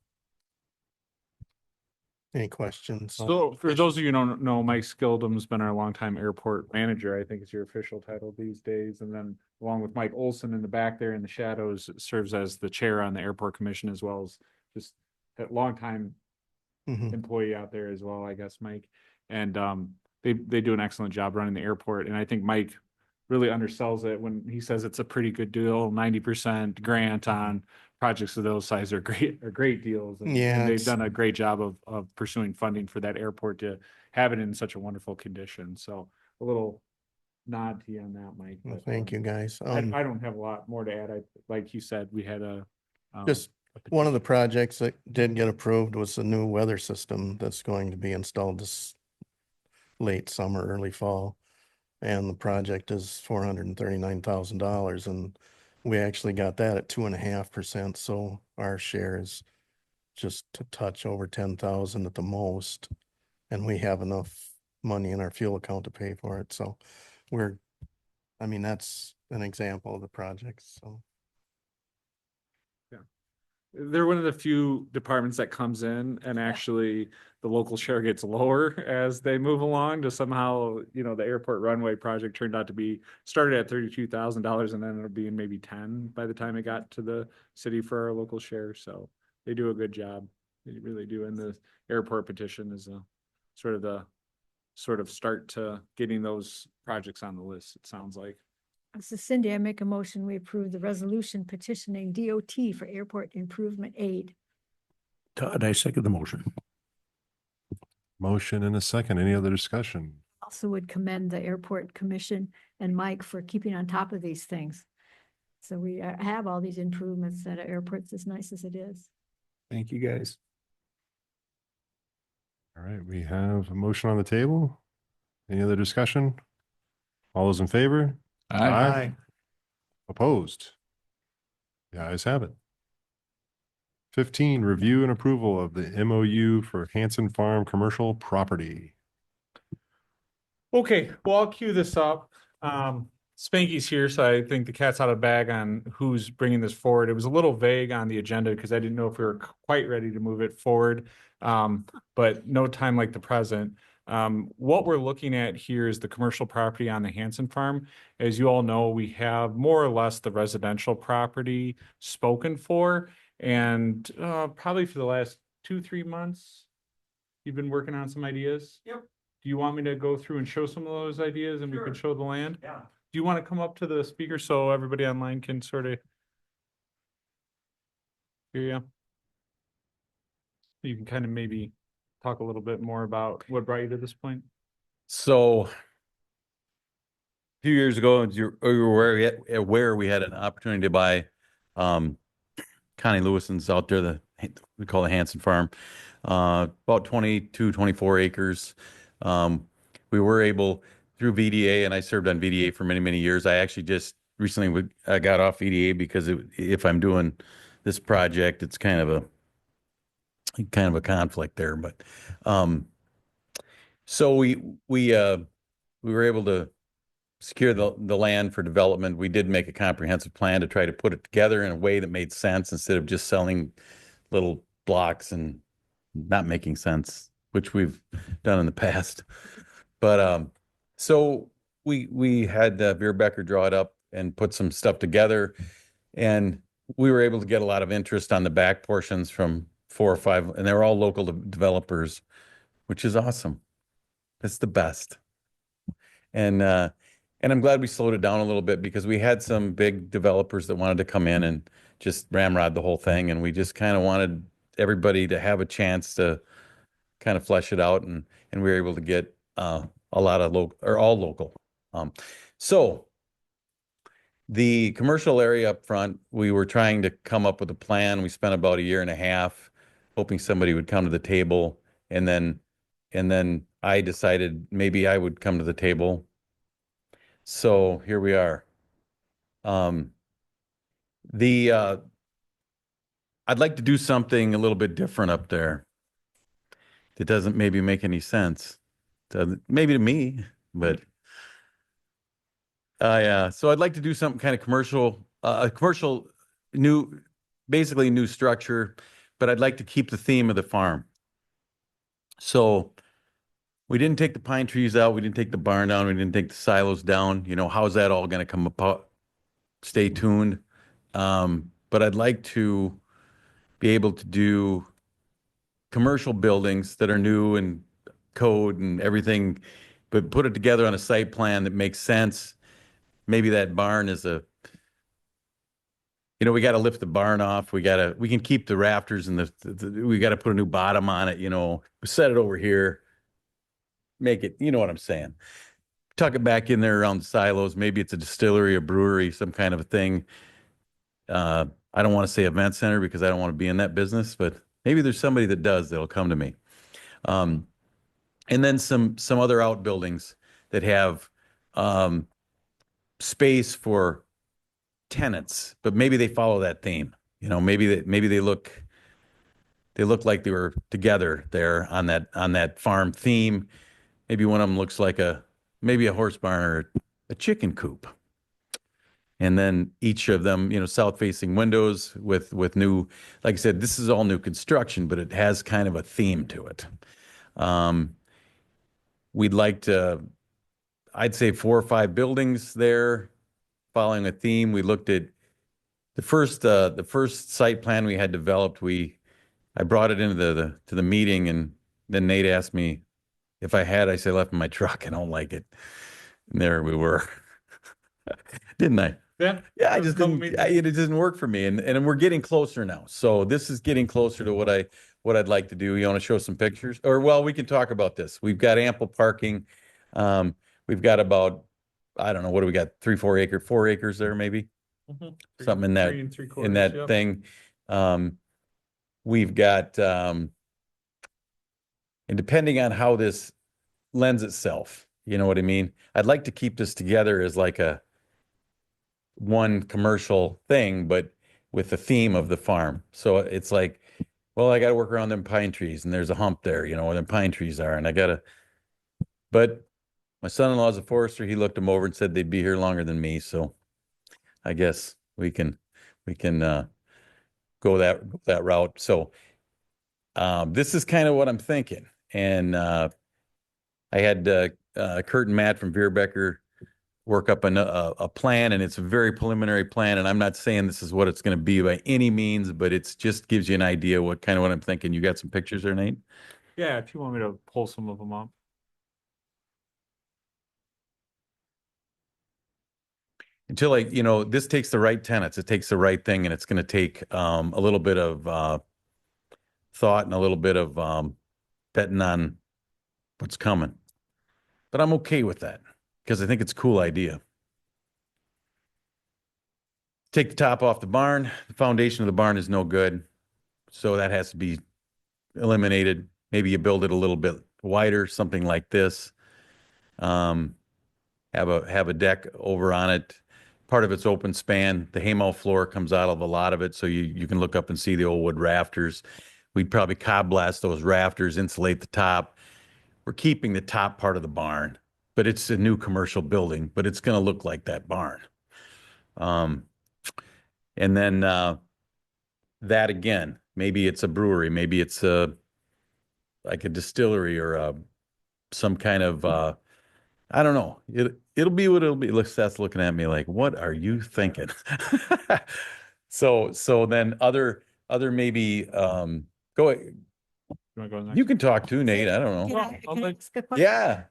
Any questions? So for those of you who don't know, Mike Skildum's been our longtime airport manager, I think is your official title these days. And then along with Mike Olson in the back there in the shadows, serves as the chair on the airport commission, as well as just a longtime employee out there as well, I guess, Mike. And they do an excellent job running the airport. And I think Mike really undersells it when he says it's a pretty good deal, 90% grant on projects of those size are great deals. And they've done a great job of pursuing funding for that airport to have it in such a wonderful condition. So a little nod to you on that, Mike. Well, But, thank you, guys. I don't have a lot more to add. Like you said, we had Just one of the projects that did get approved was the new weather system that's going to be installed this late summer, early fall. And the project is $439,000, and we actually got that at 2.5%. So our share is just to touch over 10,000 at the most. And we have enough money in our fuel account to pay for it. So that's an example of the projects. So. They're one of the few departments that comes in and actually the local share gets lower as they move along to somehow, the airport runway project turned out to be started at $32,000 and then it'll be in maybe 10 by the time it got to the city for our local share. So they do a good job. They really do. And the airport petition is a sort of start to getting those projects on the list, it sounds like. This is Cindy. I make a motion, we approve the resolution petitioning DOT for airport improvement aid. Todd, I second the motion. Motion and a second. Any other discussion? Also would commend the airport commission and Mike for keeping on top of these things. So we have all these improvements at airports as nice as it is. Thank you, guys. All right, we have a motion on the table. Any other discussion? All those in favor? Aye. Opposed? The ayes have it. 15, review and approval of the MOU for Hanson Farm commercial property. Okay, well, I'll cue this up. Spanky's here, so I think the cat's out of the bag on who's bringing this forward. It was a little vague on the agenda because I didn't know if we were quite ready to move it forward. But no time like the present. What we're looking at here is the commercial property on the Hanson Farm. As you all know, we have more or less the residential property spoken for. And probably for the last 2-3 months, you've been working on some ideas? Yep. Do you want me to go through and show some of those ideas and we can show the land? Yeah. Do you want to come up to the speaker so everybody online can sort of hear you? You can kind of maybe talk a little bit more about what brought you to this point? So a few years ago, you're aware we had an opportunity to buy Connie Lewison's out there, we call the Hanson Farm, about 22, 24 acres. We were able through VDA, and I served on VDA for many, many years. I actually just recently I got off VDA because if I'm doing this project, it's kind of a conflict there. But so we were able to secure the land for development. We did make a comprehensive plan to try to put it together in a way that made sense instead of just selling little blocks and not making sense, which we've done in the past. But so we had Veer Becker draw it up and put some stuff together, and we were able to get a lot of interest on the back portions from 4 or 5, and they were all local developers, which is awesome. It's the best. And I'm glad we slowed it down a little bit because we had some big developers that wanted to come in and just ramrod the whole thing. And we just kind of wanted everybody to have a chance to kind of flesh it out. And we were able to get a lot of local, or all local. So the commercial area up front, we were trying to come up with a plan. We spent about 1.5 years hoping somebody would come to the table. And then I decided maybe I would come to the table. So here we are. I'd like to do something a little bit different up there. That doesn't maybe make any sense. Maybe to me, but yeah. So I'd like to do something kind of commercial, basically new structure, but I'd like to keep the theme of the farm. So we didn't take the pine trees out. We didn't take the barn down. We didn't take the silos down. You know, how's that all going to come about? Stay tuned. But I'd like to be able to do commercial buildings that are new and code and everything, but put it together on a site plan that makes sense. Maybe that barn is we got to lift the barn off. We can keep the rafters and we got to put a new bottom on it, set it over here. Make it, you know what I'm saying? Tuck it back in there around the silos. Maybe it's a distillery, a brewery, some kind of a thing. I don't want to say event center because I don't want to be in that business, but maybe there's somebody that does that'll come to me. And then some other outbuildings that have space for tenants, but maybe they follow that theme. Maybe they look like they were together there on that farm theme. Maybe one of them looks like maybe a horse barn or a chicken coop. And then each of them, south-facing windows with new, like I said, this is all new construction, but it has kind of a theme to it. We'd like to, I'd say 4 or 5 buildings there following a theme. We looked at the first site plan we had developed. I brought it into the meeting, and then Nate asked me if I left in my truck. I don't like it. And there we were. Didn't I? Yeah. Yeah, I just didn't, it didn't work for me. And we're getting closer now. So this is getting closer to what I'd like to do. You want to show some pictures? Or, well, we can talk about this. We've got ample parking. We've got about, I don't know, what do we got? 4 acres there, maybe? Something in that, 3 3/4, in that yep. thing. We've got, and depending on how this lends itself, you know what I mean? I'd like to keep this together as like one commercial thing, but with the theme of the farm. So it's like, well, I got to work around them pine trees, and there's a hump there, where them pine trees are, and but my son-in-law is a forester. He looked them over and said they'd be here longer than me. So I guess we can go that route. So this is kind of what I'm thinking. And I had Kurt and Matt from Veer Becker work up a plan, and it's a very preliminary plan. And I'm not saying this is what it's going to be by any means, but it's just gives you an idea what I'm thinking. You got some pictures there, Nate? Yeah, if you want me to pull some of them up. Until this takes the right tenants, it takes the right thing, and it's going to take a little bit of thought and a little bit of betting on what's coming. But I'm okay with that because I think it's a cool idea. Take the top off the barn. The foundation of the barn is no good. So that has to be eliminated. Maybe you build it a little bit wider, something like this. Have a deck over on it. Part of it's open span. The haymow floor comes out of a lot of it, so you can look up and see the old wood rafters. We'd probably cob blast those rafters, insulate the top. We're keeping the top part of the barn, but it's a new commercial building, but it's going to look like that barn. And then that again, maybe it's a brewery, maybe it's like a distillery or some kind of I don't know. It'll be what it'll be. Look, Seth's looking at me like, what are you thinking? So then other maybe go ahead. You wanna go next? You can talk too, Nate. I don't Can know. I- I'll can I let- ask a question? Yeah.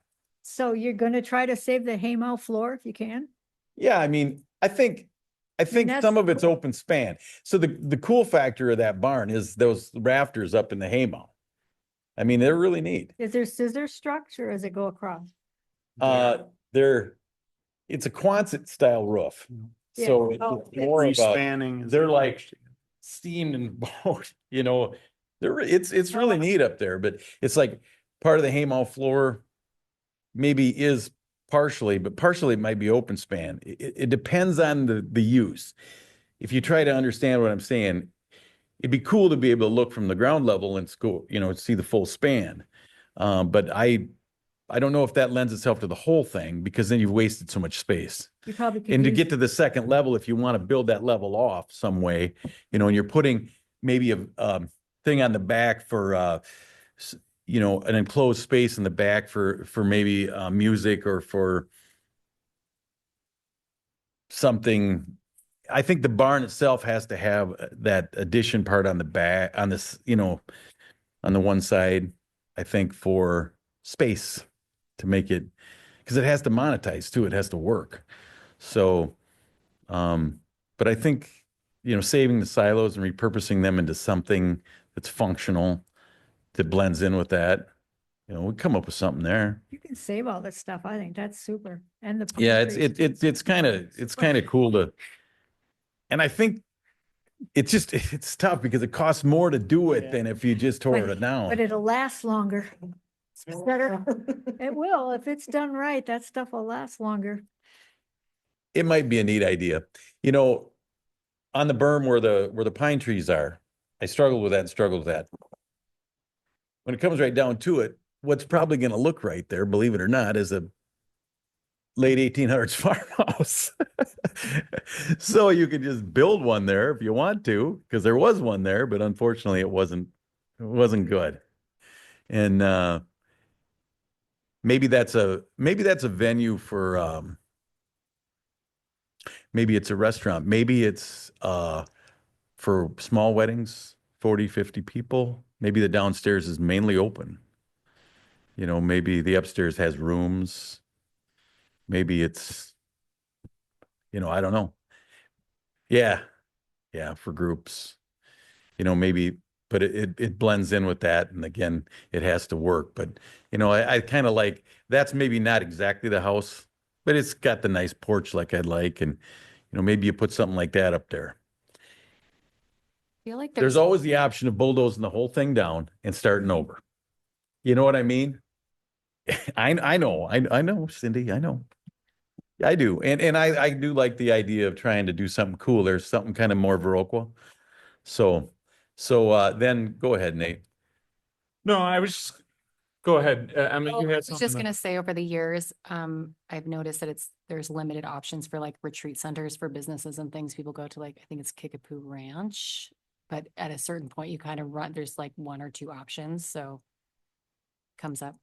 So you're gonna try to save the haymow floor if you can? Yeah, I mean, I think that's some of it's open span. So the cool factor of that barn is those rafters up in the haymow. I mean, they're really neat. Is there scissor structure or does it go across? It's a Quonset style roof. Yeah. So it's Oh, okay. more of a, Respanning. they're like steamed and boat, it's really neat up there, but it's like part of the haymow floor maybe is partially, but partially it might be open span. It depends on the use. If you try to understand what I'm saying, it'd be cool to be able to look from the ground level and go, see the full span. But I don't know if that lends itself to the whole thing because then you've wasted so much space. You probably could And to use- get to the second level, if you want to build that level off some way, and you're putting maybe a thing on the back for, an enclosed space in the back for maybe music or for something. I think the barn itself has to have that addition part on the back, on this, on the one side, I think for space to make it, because it has to monetize too. It has to work. So, but I think, saving the silos and repurposing them into something that's functional, that blends in with that, we come up with something there. You can save all this stuff. I think that's super. And the. Yeah, pine trees. it's kind of cool to, and I think it's tough because it costs more to do it than if you just tore But- it down. But it'll last longer. It's better. It will. If it's done right, that stuff will last longer. It might be a neat idea. On the berm where the pine trees are, I struggled with that. When it comes right down to it, what's probably going to look right there, believe it or not, is a late 1800s farmhouse. So you could just build one there if you want to, because there was one there, but unfortunately it wasn't good. And maybe that's a venue for maybe it's a restaurant, maybe it's for small weddings, 40, 50 people. Maybe the downstairs is mainly open. Maybe the upstairs has rooms. Maybe it's, I don't know. Yeah. Yeah. For groups, maybe, but it blends in with that. And again, it has to work, but I kind of like, that's maybe not exactly the house, but it's got the nice porch like I'd like. And, maybe you put something like that up there. I feel like There's always the option of bulldozing the whole thing down and starting over. You know what I mean? I know, Cindy, I know. I do. And I do like the idea of trying to do something cool. There's something kind of more Viroqua. So then go ahead, Nate. No, I was just, go ahead. I mean, Oh, you I had was just something. gonna say over the years, I've noticed that there's limited options for like retreat centers for businesses and things. People go to I think it's Kickapoo Ranch, but at a certain point you kind of there's like one or two options, so comes up.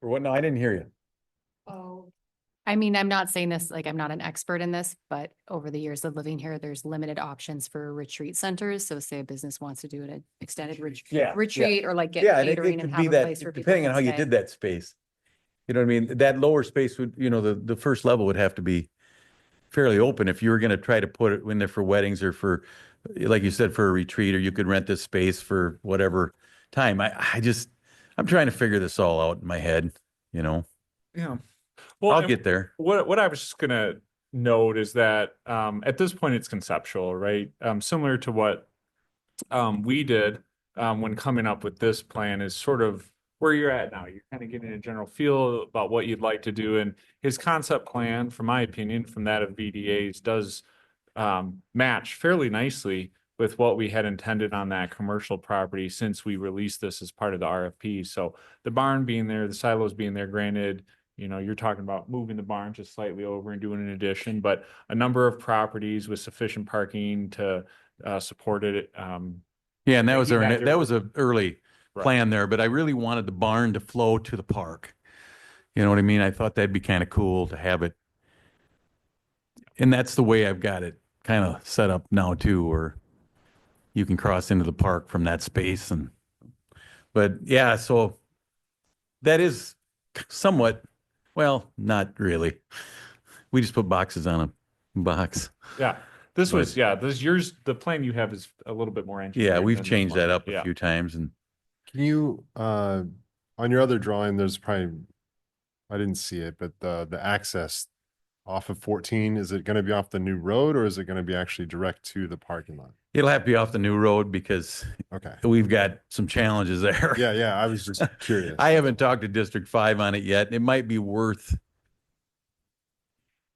For what? No, I didn't hear you. Oh. I mean, I'm not saying this, I'm not an expert in this, but over the years of living here, there's limited options for retreat centers. So say a business wants to do an extended retreat or get Yeah, and it catering and could have be a that, place where people depending on can how you stay. did that space. You know what I mean? That lower space would, the first level would have to be fairly open if you were going to try to put it in there for weddings or for, like you said, for a retreat, or you could rent this space for whatever, time. I'm trying to figure this all out in my head, you know. Yeah. Well, I'll and get there. what I was just gonna note is that at this point it's conceptual, right? Similar to what we did when coming up with this plan is sort of where you're at now. You're kind of getting a general feel about what you'd like to do. And his concept plan, from my opinion, from that of VDA's, does match fairly nicely with what we had intended on that commercial property since we released this as part of the RFP. So the barn being there, the silos being there, granted, you know, you're talking about moving the barn just slightly over and doing an addition, but a number of properties with sufficient parking to support it. Yeah, and that was he had to- that was a early Right. plan there, but I really wanted the barn to flow to the park. You know what I mean? I thought that'd be kind of cool to have it. And that's the way I've got it kind of set up now too, where you can cross into the park from that space. But yeah, so that is somewhat, well, not really. We just put boxes on a box. Yeah, this yours, the plan you have is a little bit more Yeah, engineered we've than this changed that one. up a Yeah. few times and Can you, on your other drawing, there's probably, I didn't see it, but the access off of 14, is it going to be off the new road or is it going to be actually direct to the parking lot? it'll have to be off the new road because Okay. we've got some challenges there. Yeah, yeah, I was just curious. I haven't talked to District 5 on it yet. It might be worth,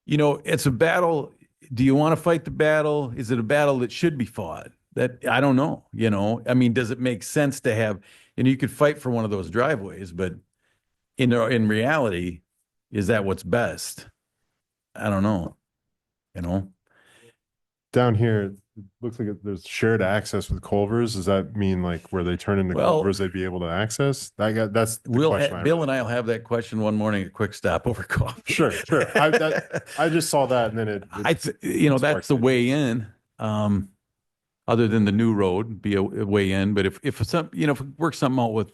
you know, it's a battle. Do you want to fight the battle? Is it a battle that should be fought? That I don't know, you know. I mean, does it make sense to have, and you could fight for one of those driveways, but in reality, is that what's best? I don't know, you know. Down here, it looks like there's shared access with Culvers. Does that mean like where they turn into Well- Culvers, they'd be able to access? That's the We'll question I Bill and I will have that question one morning at Quick Stop over coffee. Sure, sure. I just saw that and then You know, sparked that's the it. way in. Other than the new road be a way in, but if some, you know, if we work something out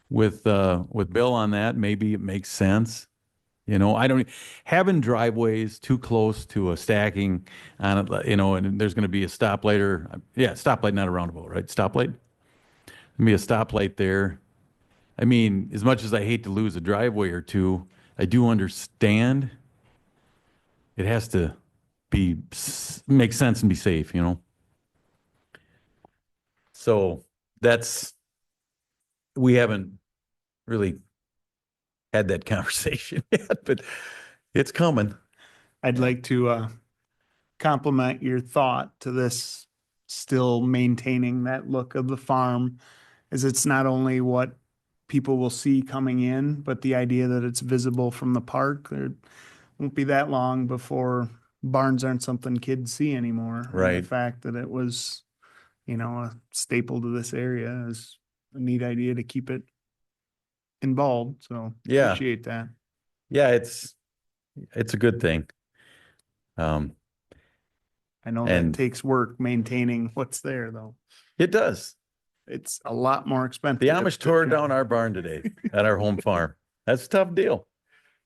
with Bill on that, maybe it makes sense. You know, I don't having driveways too close to a stacking on it, you know, and there's going to be a stoplight stoplight, not a roundabout, right? Stoplight. There'll be a stoplight there. I mean, as much as I hate to lose a driveway or two, I do understand it has to make sense and be safe, you know? So we haven't really had that conversation yet, but it's coming. I'd like to compliment your thought to this, still maintaining that look of the farm, as it's not only what people will see coming in, but the idea that it's visible from the park. There won't be that long before barns aren't something kids see anymore. And Right. the fact that it was, you know, a staple to this area is a neat idea to keep it involved. So Yeah. appreciate that. Yeah, it's a good thing. I know And- that takes work maintaining what's there, though. It does. It's a lot more expensive. The Amish tore down our barn today at our home farm. That's a tough deal.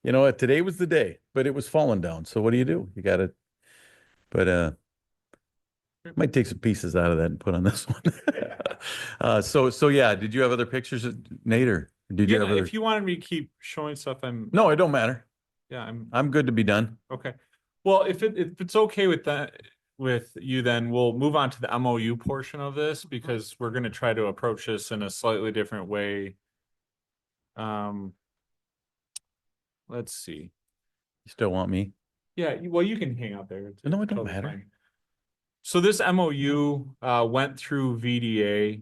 You know, today was the day, but it was falling down. So what do? You got to, but might take some pieces out of that and put on this one. So yeah, did you have other pictures, Nate, or did you Yeah, have other? if you wanted me to keep showing stuff, No, it don't matter. yeah, I'm good to be done. okay. Well, if it's okay with that, with you, then we'll move on to the MOU portion of this because we're going to try to approach this in a slightly different way. Let's see. You still want me? Yeah, well, you can hang out there. It's No, it don't totally matter. fine. So this MOU went through VDA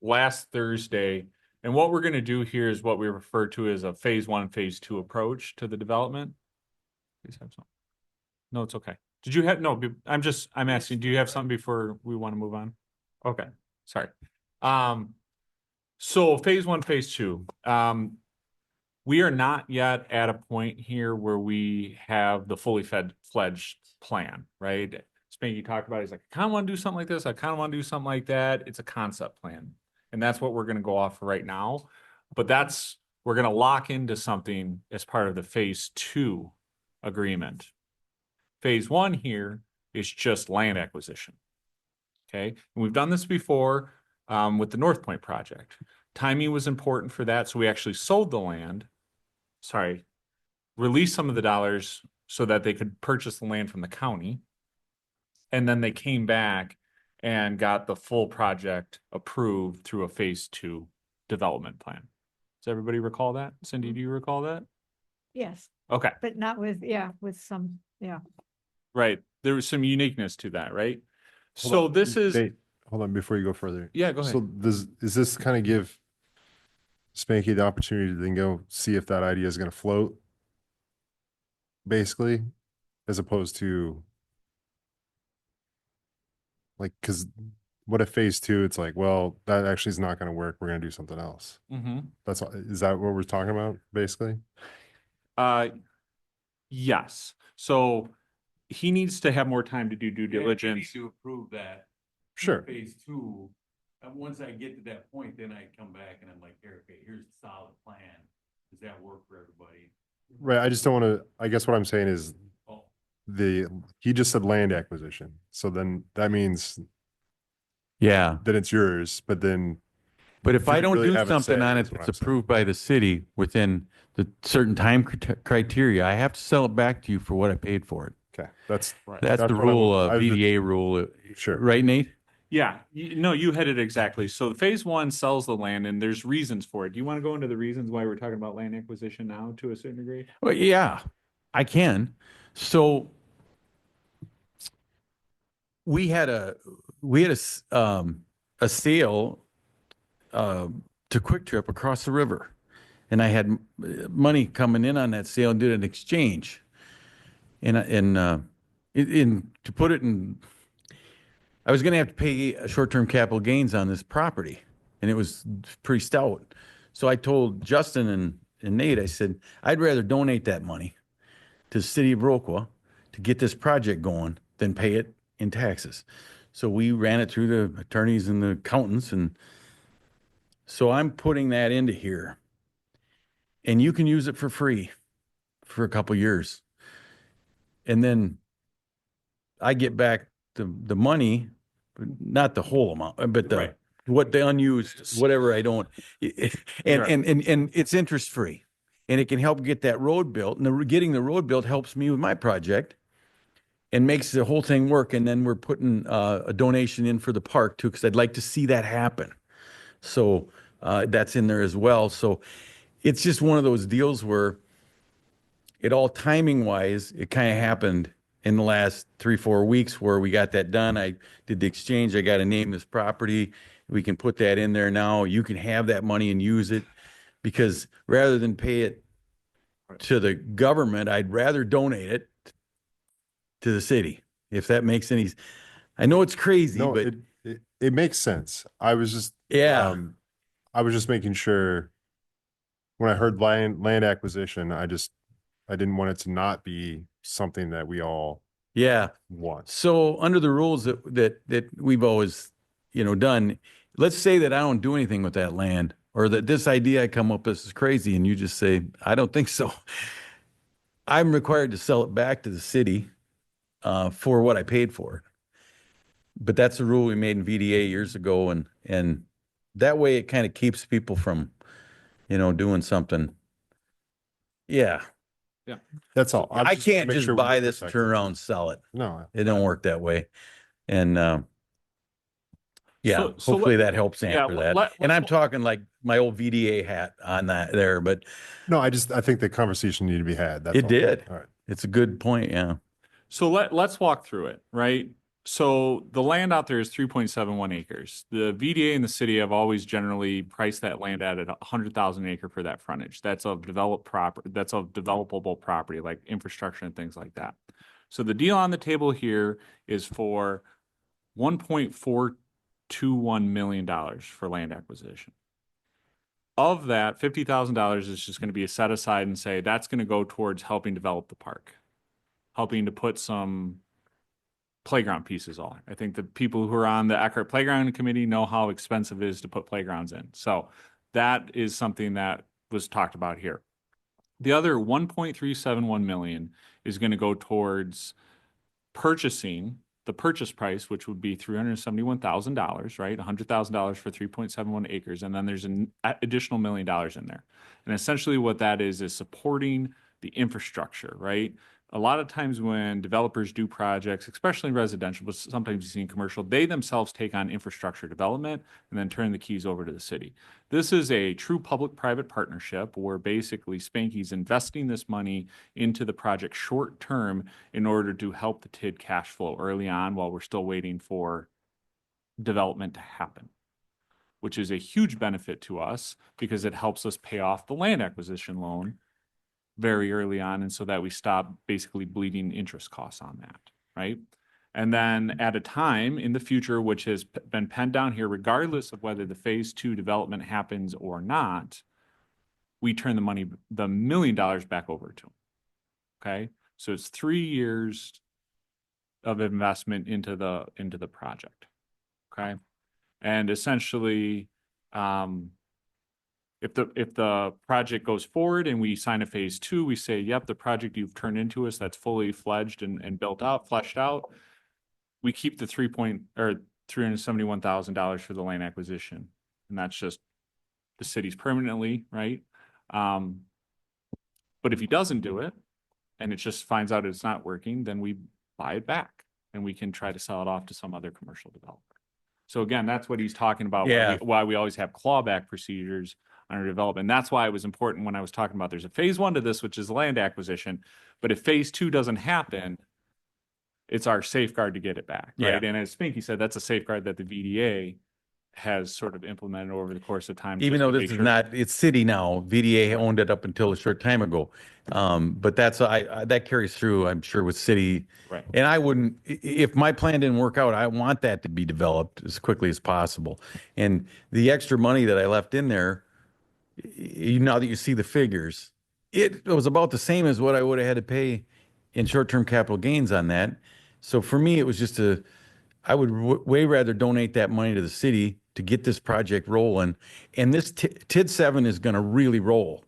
last Thursday. And what we're going to do here is what we refer to as a phase 1, phase 2 approach to the development. Please have some. No, it's okay. Did you have, no, I'm asking, do you have something before we want to move on? Okay, sorry. So phase 1, phase 2. We are not yet at a point here where we have the fully fledged plan, right? Spanky talked about it. He's like, I kind of want to do something like this. I kind of want to do something like that. It's a concept plan. And that's what we're going to go off for right now. But we're going to lock into something as part of the phase 2 agreement. Phase 1 here is just land acquisition. Okay. And we've done this before. with the North Point project. Timing was important for that, so we actually sold the land. Sorry, released some of the dollars so that they could purchase the land from the county. And then they came back and got the full project approved through a phase 2 development plan. Does everybody recall that? Cindy, do you recall that? Yes, Okay, but not with, with some, right. There was some uniqueness to that, right? Hold So on, this is, Nate, hold on before you go further. yeah, go So ahead. does this kind of give Spanky the opportunity to then go see if that idea is going to float? Basically, as opposed to like, because what if phase 2, it's like, well, that actually is not going to work. We're going to do something else. That's is that what we're talking about, basically? Yes. So he needs to have more time to do due diligence. To approve that. Sure. Phase 2, and once I get to that point, then I come back and I'm like, here, okay, here's the solid plan. Does that work for everybody? Right. I just don't want to, I guess what I'm saying is Oh, he just said land acquisition. So then that means yeah. that it's yours, but then But if You I don't really do have a something say, on is it what that's I'm saying. approved by the city within the certain time criteria, I have to sell it back to you for what I paid for it. okay, that's That's the what I'm- rule, I was just- VDA rule. Sure. Right, Nate? Yeah, no, you hit it exactly. So phase 1 sells the land and there's reasons for it. Do you want to go into the reasons why we're talking about land acquisition now to a certain degree? Well, yeah, I can. So we had a sale to Quick Trip across the river, and I had money coming in on that sale and did an exchange. And to put it in, I was going to have to pay short-term capital gains on this property, and it was pretty stout. So I told Justin and Nate, I said, I'd rather donate that money to the city of Viroqua to get this project going than pay it in taxes. So we ran it through the attorneys and the accountants, and so I'm putting that into here. And you can use it for free for a couple years. And then I get back the money, but not the whole amount, but Right. what the unused, whatever I don't, and it's interest free, and it can help get that road built. And getting the road built helps me with my project, and makes the whole thing work. And then we're putting a donation in for the park too, because I'd like to see that happen. So that's in there as well. So it's just one of those deals where it all timing wise, it kind of happened in the last 3-4 weeks where we got that done. I did the exchange. I got to name this property. We can put that in there now. You can have that money and use it, because rather than pay it to the government, I'd rather donate it to the city. If that makes any, I know it's crazy, No, but it makes sense. I was just yeah, I was just making sure when I heard land acquisition, I didn't want it to not be something that we all yeah. want. So under the rules that we've always, done, let's say that I don't do anything with that land, or that this idea I come up with is crazy, and you just say, I don't think so. I'm required to sell it back to the city for what I paid for it. But that's a rule we made in VDA years ago, and that way it kind of keeps people from, doing something. Yeah. That's all. I can't just sure buy we're this and protected. turn around and sell it. No, It don't work that way. And yeah, So hopefully let- that helps yeah, answer let- that. And let's- I'm talking like my old VDA hat on that there, but no, I think the conversation needed to be had. That's it all. did. All right. It's a good point. Yeah. So let's walk through it, right? So the land out there is 3.71 acres. The VDA and the city have always generally priced that land at 100,000 acre for that frontage. That's of developed property. That's of developable property, like infrastructure and things like that. So the deal on the table here is for $1.421 million for land acquisition. Of that, $50,000 is just going to be set aside and say that's going to go towards helping develop the park, helping to put some playground pieces on. I think the people who are on the Eckhart Playground Committee know how expensive it is to put playgrounds in. So that is something that was talked about here. The other 1.371 million is going to go towards purchasing the purchase price, which would be $371,000, right? $100,000 for 3.71 acres. And then there's an additional $1 million in there. And essentially what that is supporting the infrastructure, right? A lot of times when developers do projects, especially in residential, but sometimes you see in commercial, they themselves take on infrastructure development and then turn the keys over to the city. This is a true public-private partnership where basically Spanky's investing this money into the project short term in order to help the TID cash flow early on while we're still waiting for development to happen, which is a huge benefit to us because it helps us pay off the land acquisition loan very early on, and so that we stop basically bleeding interest costs on that, right? And then at a time in the future, which has been penned down here, regardless of whether the phase 2 development happens or not, we turn the money, the $1 million back over to them. Okay, so it's 3 years of investment into the project. Okay, and essentially, if the project goes forward and we sign a phase 2, we say, yep, the project you've turned into us that's fully fledged and built out, fleshed out. We keep the $371,000 for the land acquisition. And that's just the city's permanently, right? But if he doesn't do it and it just finds out it's not working, then we buy it back and we can try to sell it off to some other commercial developer. So again, that's what he's talking about. Yeah. Why we always have clawback procedures under development. That's why it was important when I was talking about there's a phase 1 to this, which is land acquisition. But if phase 2 doesn't happen, it's our safeguard to get it back. Right. Yeah. And as Spinky said, that's a safeguard that the VDA has sort of implemented over the course of time. Even just though to this make is sure- not, it's city now, VDA owned it up until a short time ago. But that's, that carries through, I'm sure, with city. Right. And I wouldn't, if my plan didn't work out, I want that to be developed as quickly as possible. And the extra money that I left in there, now that you see the figures, it was about the same as what I would have had to pay in short-term capital gains on that. So for me, it was just I would way rather donate that money to the city to get this project rolling. And this TID 7 is going to really roll.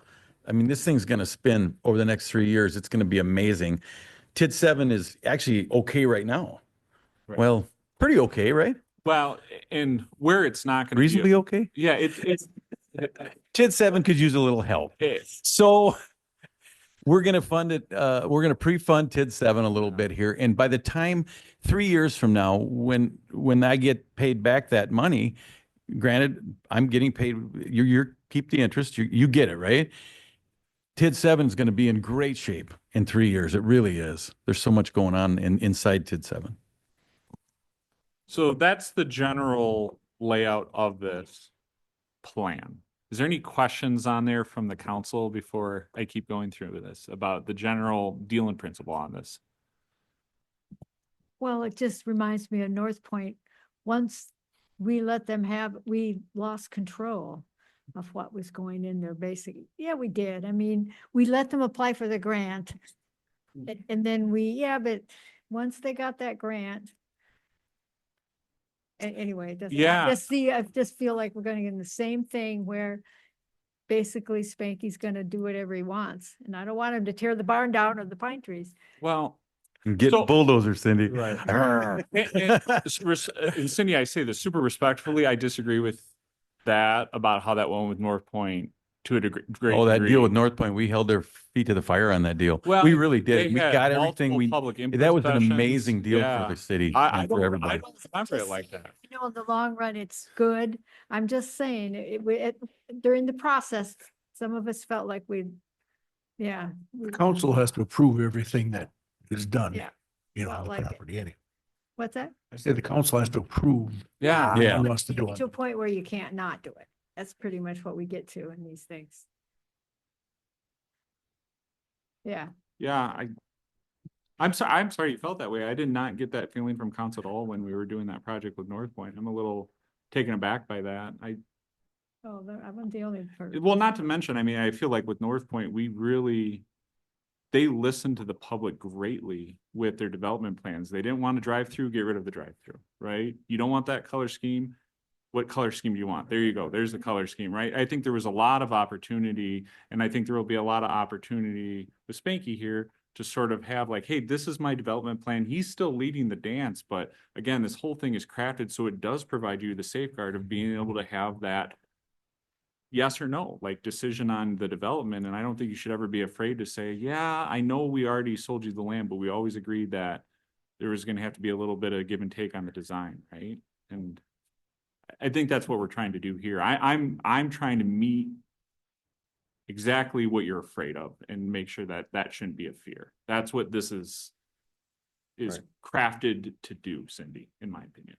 I mean, this thing's going to spin over the next 3 years. It's going to be amazing. TID 7 is actually okay right now. Right. Well, pretty okay, right? Well, and where it's not going to Reasonably okay. Yeah, it's TID 7 could use a little help. it's So we're going to fund it. We're going to pre-fund TID 7 a little bit here. And by the time 3 years from now, when I get paid back that money, granted, I'm getting paid, you're keep the interest, you get it, right? TID 7 is going to be in great shape in 3 years. It really is. There's so much going on inside TID 7. So that's the general layout of this plan. Is there any questions on there from the council before I keep going through with this about the general deal and principle on this? Well, it just reminds me of North Point. Once we let them we lost control of what was going in there, basically. Yeah, we did. I mean, we let them apply for the grant. And then but once they got that grant. Anyway, it doesn't. Yeah. I just feel like we're gonna get in the same thing where basically Spanky's gonna do whatever he wants. And I don't want him to tear the barn down or the pine trees. Well, Get So- bulldozer, Cindy. Right. And Cindy, I say this super respectfully. I disagree with that about how that went with North Point to a great degree. Oh, that deal with North Point, we held their feet to the fire on that deal. Well, We really they did. We had got everything multiple we, public input that was an sessions. amazing deal Yeah. for the city I and for don't everybody. remember it like that. You know, in the long run, it's good. I'm just saying, during the process, some of us felt like yeah. Council has to approve everything that is done. Yeah. You know, Felt on the like it. property anyway. What's that? I said the council has to approve. Yeah. Yeah. Who wants to do To it. a point where you can't not do it. That's pretty much what we get to in these things. Yeah. Yeah, I'm sorry you felt that way. I did not get that feeling from council at all when we were doing that project with North Point. I'm a little taken aback by that. Oh, I wasn't the only person. Well, not to mention, I mean, I feel like with North Point, they listened to the public greatly with their development plans. They didn't want to drive through, get rid of the drive through, right? You don't want that color scheme. What color scheme do you want? There you go. There's the color scheme, right? I think there was a lot of opportunity, and I think there will be a lot of opportunity with Spanky here to sort of have like, hey, this is my development plan. He's still leading the dance, but again, this whole thing is crafted so it does provide you the safeguard of being able to have that yes or no, like decision on the development. And I don't think you should ever be afraid to say, yeah, I know we already sold you the land, but we always agreed that there was going to have to be a little bit of give and take on the design, right? And I think that's what we're trying to do here. I'm trying to meet exactly what you're afraid of and make sure that that shouldn't be a fear. That's what this is Right. crafted to do, Cindy, in my opinion.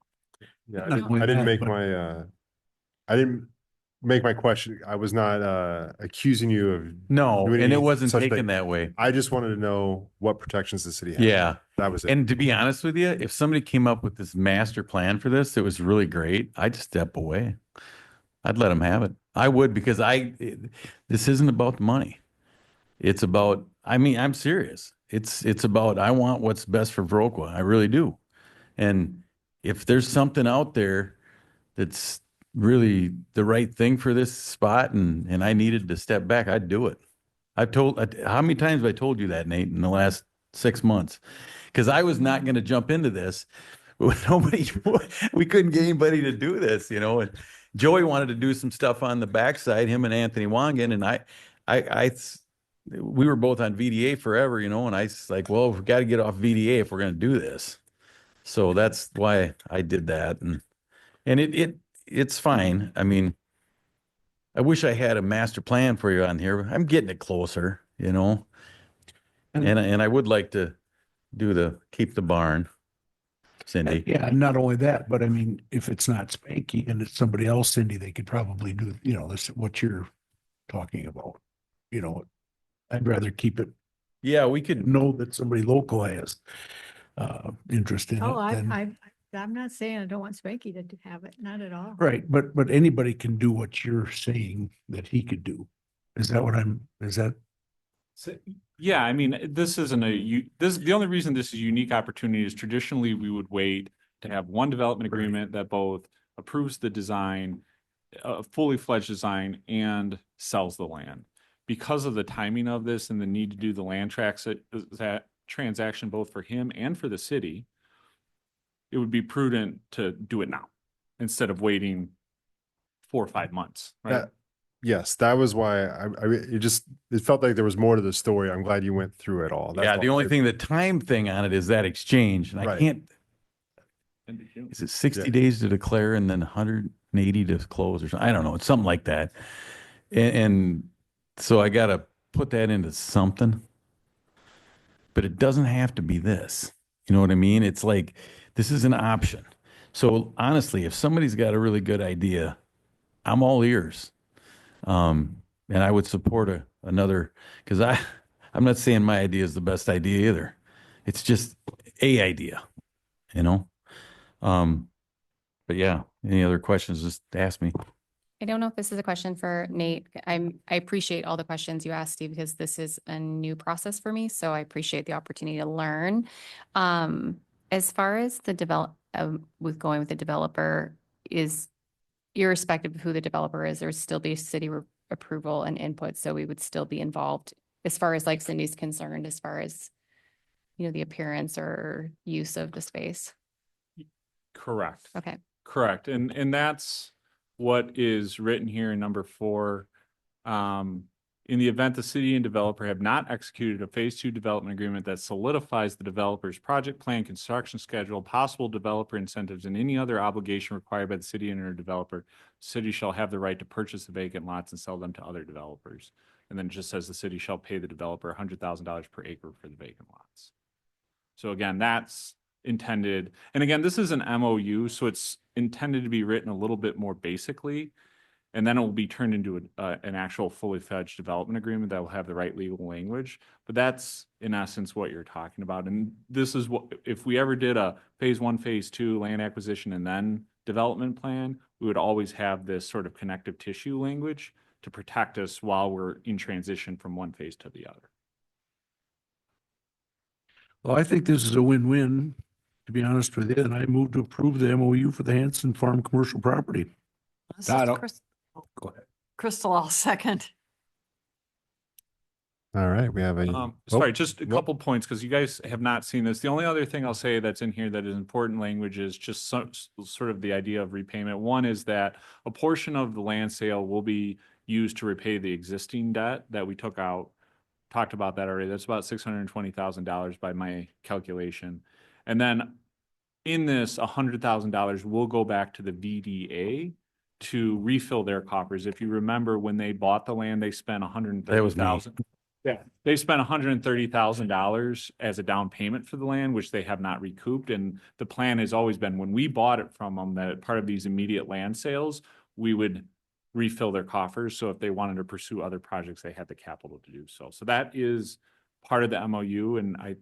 Yeah, Not only I didn't that, make but- my, I didn't make my question. I was not, accusing you of. No, doing and it any wasn't such taken thing. that way. I just wanted to know what protections the city has. Yeah. That was it. And to be honest with you, if somebody came up with this master plan for this, it was really great. I'd step away. I'd let them have it. I would, because this isn't about the money. It's about, I mean, I'm serious. It's about, I want what's best for Viroqua. I really do. And if there's something out there that's really the right thing for this spot and I needed to step back, I'd do it. How many times have I told you that, Nate, in the last 6 months? Because I was not going to jump into this. We couldn't get anybody to do this, you know. And Joey wanted to do some stuff on the backside, him and Anthony Wangan, and we were both on VDA forever, you know. And I was like, well, we've got to get off VDA if we're going to do this. So that's why I did that, and it's fine. I mean, I wish I had a master plan for you on here. I'm getting it closer, you know. And I would like to keep the barn, Cindy. Yeah, and not only that, but I mean, if it's not Spanky and it's somebody else, Cindy, they could probably do, you know, this, what you're talking about. You know, I'd rather keep it, Yeah, we could. know that somebody local has interest in Oh, it. then- I'm not saying I don't want Spanky to have it, not at all. Right, but anybody can do what you're saying that he could do. Is that? Yeah, I mean, this isn't the only reason this is a unique opportunity is traditionally we would wait to have one development Right. agreement that both approves the design, a fully fledged design, and sells the land. Because of the timing of this and the need to do the land that transaction both for him and for the city, it would be prudent to do it now instead of waiting 4 or 5 months, right? Yes, that was why it felt like there was more to the story. I'm glad you went through it all. That's Yeah, the all. only thing, the time thing on it is that exchange, and I Right. can't. Is it 60 Yeah. days to declare and then 180 to close or something? I don't know. It's something like that. And so I got to put that into something. But it doesn't have to be this. You know what I mean? It's like, this is an option. So honestly, if somebody's got a really good idea, I'm all ears. And I would support another, because I'm not saying my idea is the best idea either. It's just a idea, you know? But yeah, any other questions, just ask me. I don't know if this is a question for Nate. I appreciate all the questions you asked, Steve, because this is a new process for me. So I appreciate the opportunity to learn. As far as the with going with the developer is irrespective of who the developer is, there would still be city approval and input. So we would still be involved as far as like Cindy's concerned, as far as, you know, the appearance or use of the space. Correct. Okay. Correct. And that's what is written here in number 4. In the event the city and developer have not executed a phase 2 development agreement that solidifies the developer's project plan, construction schedule, possible developer incentives, and any other obligation required by the city and or developer, city shall have the right to purchase the vacant lots and sell them to other developers. And then it just says the city shall pay the developer $100,000 per acre for the vacant lots. So again, that's intended. And again, this is an MOU, so it's intended to be written a little bit more basically. And then it will be turned into an actual fully fledged development agreement that will have the right legal language. But that's in essence what you're talking about. And this is what, if we ever did a phase 1, phase 2 land acquisition and then development plan, we would always have this sort of connective tissue language to protect us while we're in transition from one phase to the other. Well, I think this is a win-win, to be honest with you, and I move to approve the MOU for the Hanson Farm commercial property. This is Todd, Chris- Go ahead. Crystal, I'll second. All right, we have a. Sorry, oh, just a nope. couple points, because you guys have not seen this. The only other thing I'll say that's in here that is important language is just sort of the idea of repayment. One is that a portion of the land sale will be used to repay the existing debt that we took out. Talked about that already. That's about $620,000 by my calculation. And then in this, $100,000 will go back to the VDA to refill their coffers. If you remember, when they bought the land, they spent That was me. $130,000. Yeah, they spent $130,000 as a down payment for the land, which they have not recouped. And the plan has always been, when we bought it from them, that part of these immediate land sales, we would refill their coffers. So if they wanted to pursue other projects, they had the capital to do so. So that is part of the MOU, and I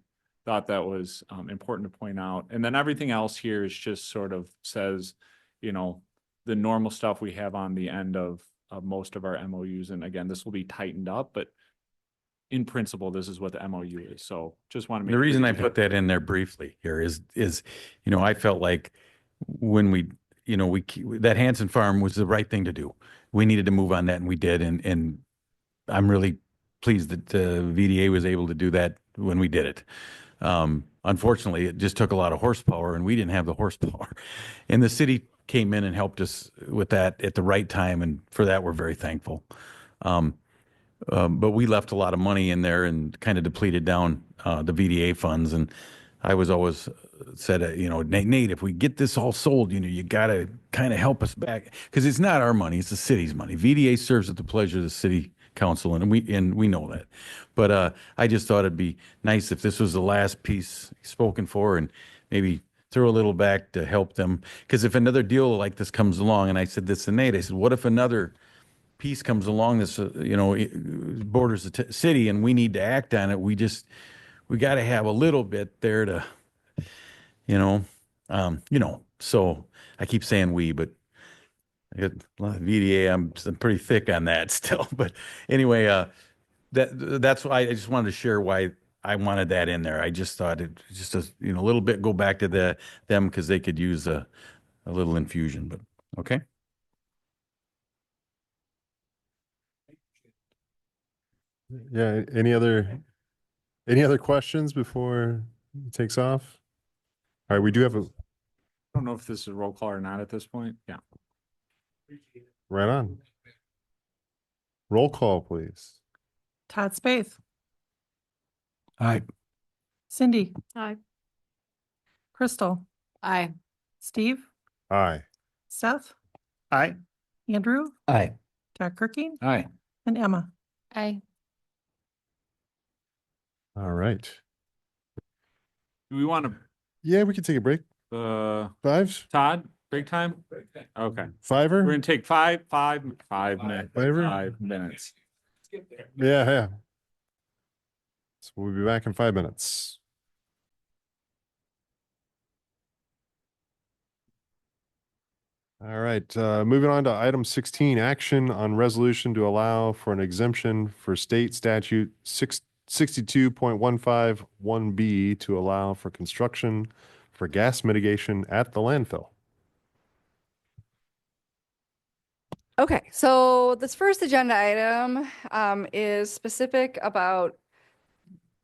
thought that was important to point out. And then everything else here is just sort of says, you know, the normal stuff we have on the end of most of our MOUs. And again, this will be tightened up, but in principle, this is what the MOU is. So just want to make. The reason sure I you- put that in there briefly here is, you know, I felt like when we, you know, that Hanson Farm was the right thing to do. We needed to move on that, and we did. And I'm really pleased that VDA was able to do that when we did it. Unfortunately, it just took a lot of horsepower, and we didn't have the horsepower. And the city came in and helped us with that at the right time, and for that, we're very thankful. But we left a lot of money in there and kind of depleted down the VDA funds. And I was always said, you know, Nate, if we get this all sold, you know, you got to kind of help us back, because it's not our money, it's the city's money. VDA serves at the pleasure of the city council, and we know that. But I just thought it'd be nice if this was the last piece spoken for, and maybe throw a little back to help them. Because if another deal like this comes along, and I said this to Nate, I said, what if another piece comes along this, you know, borders the city, and we need to act on it? We got to have a little bit there to, you know, so I keep saying we, but I got a lot of VDA. I'm pretty thick on that still. But anyway, that's why I just wanted to share why I wanted that in there. I just thought it just a, you know, a little bit go back to them, because they could use a little infusion. But okay. Yeah, any other questions before it takes off? All right, we do have a, I don't know if this is a roll call or not at this point. Yeah. right on. Roll call, please. Todd Spaeth, Aye. Cindy, Aye. Crystal, Aye. Steve, Aye. Seth, Aye. Andrew, Aye. Jack Kirking, Aye. and Emma. Aye. All right. Do we want Yeah, we can take a break. to, Five? Todd, break time? Okay. Fiver? We're gonna take five minutes. Fiver? 5 minutes. Yeah. So we'll be back in 5 minutes. All right, moving on to item 16, action on resolution to allow for an exemption for state statute 62.151B to allow for construction for gas mitigation at the landfill. Okay, so this first agenda item is specific about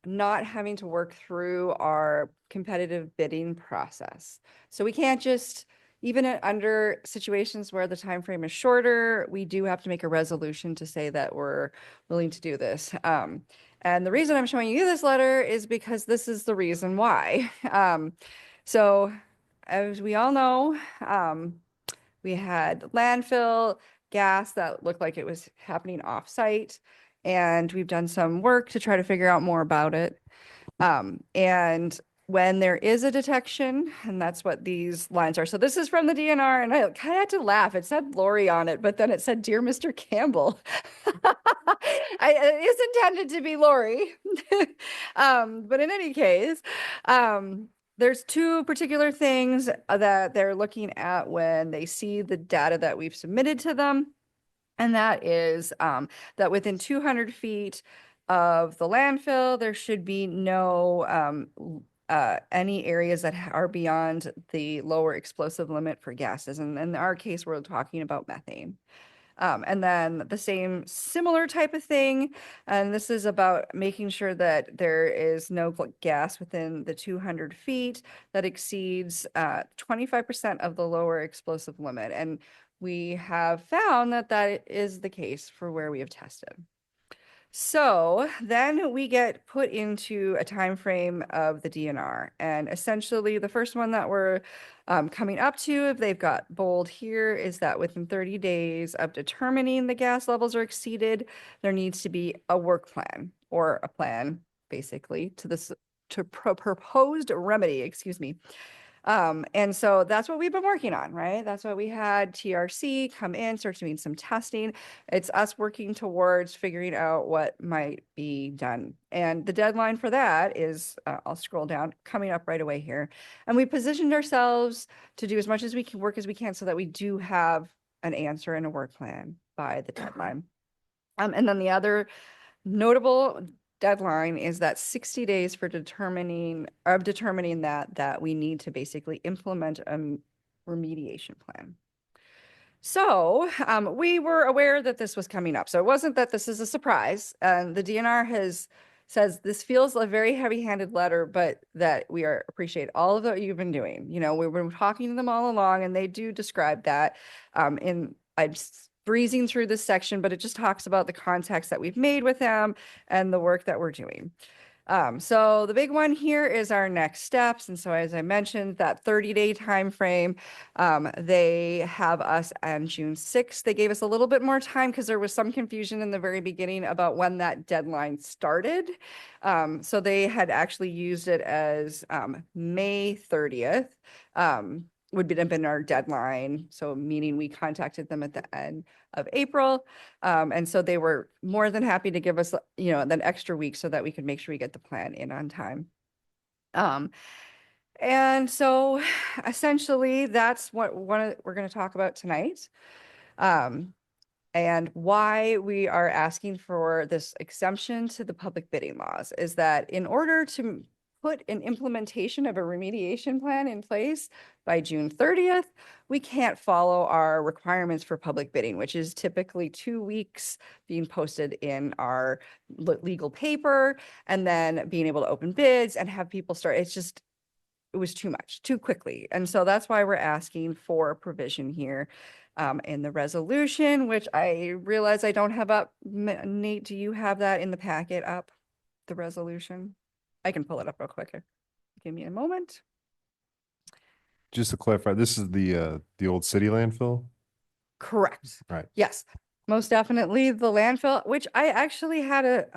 not having to work through our competitive bidding process. So we can't just, even under situations where the time frame is shorter, we do have to make a resolution to say that we're willing to do this. And the reason I'm showing you this letter is because this is the reason why. So as we all know, we had landfill gas that looked like it was happening off-site, and we've done some work to try to figure out more about it. And when there is a detection, and that's what these lines are. So this is from the DNR, and I kind of had to laugh. It said Lori on it, but then it said, "Dear Mr. Campbell." It is intended to be Lori. But in any case, there's two particular things that they're looking at when they see the data that we've submitted to them. And that is that within 200 feet of the landfill, there should be no any areas that are beyond the lower explosive limit for gases. And in our case, we're talking about methane. And then the same similar type of thing. And this is about making sure that there is no gas within the 200 feet that exceeds 25% of the lower explosive limit. And we have found that that is the case for where we have tested. So then we get put into a time frame of the DNR, and essentially the first one that we're coming up to, if they've got bold here, is that within 30 days of determining the gas levels are exceeded, there needs to be a work plan or a plan, basically, to this proposed remedy. Excuse me. And so that's what we've been working on, right? That's what we had TRC come in, start doing some testing. It's us working towards figuring out what might be done. And the deadline for that is, I'll scroll down, coming up right away here. And we positioned ourselves to do as much as we can, work as we can, so that we do have an answer and a work plan by the deadline. And then the other notable deadline is that 60 days for determining that we need to basically implement a remediation plan. So we were aware that this was coming up. So it wasn't that this is a surprise. And the DNR says this feels a very heavy-handed letter, but that we appreciate all of what you've been doing. You know, we've been talking to them all along, and they do describe that. I'm breezing through this section, but it just talks about the contacts that we've made with them and the work that we're doing. So the big one here is our next steps. And so, as I mentioned, that 30-day time frame, they have us on June 6th. They gave us a little bit more time because there was some confusion in the very beginning about when that deadline started. So they had actually used it as May 30th. Would have been our deadline. So meaning we contacted them at the end of April. And so they were more than happy to give us, you know, an extra week so that we could make sure we get the plan in on time. And so essentially that's what we're going to talk about tonight. And why we are asking for this exemption to the public bidding laws is that in order to put an implementation of a remediation plan in place by June 30th, we can't follow our requirements for public bidding, which is typically 2 weeks being posted in our legal paper and then being able to open bids and have people start. It was too much, too quickly. And so that's why we're asking for a provision here in the resolution, which I realize I don't have up. Nate, do you have that in the packet up, the resolution? I can pull it up real quick. Give me a moment. Just to clarify, this is the old city landfill? Correct. Right. Yes, most definitely the landfill, which I actually had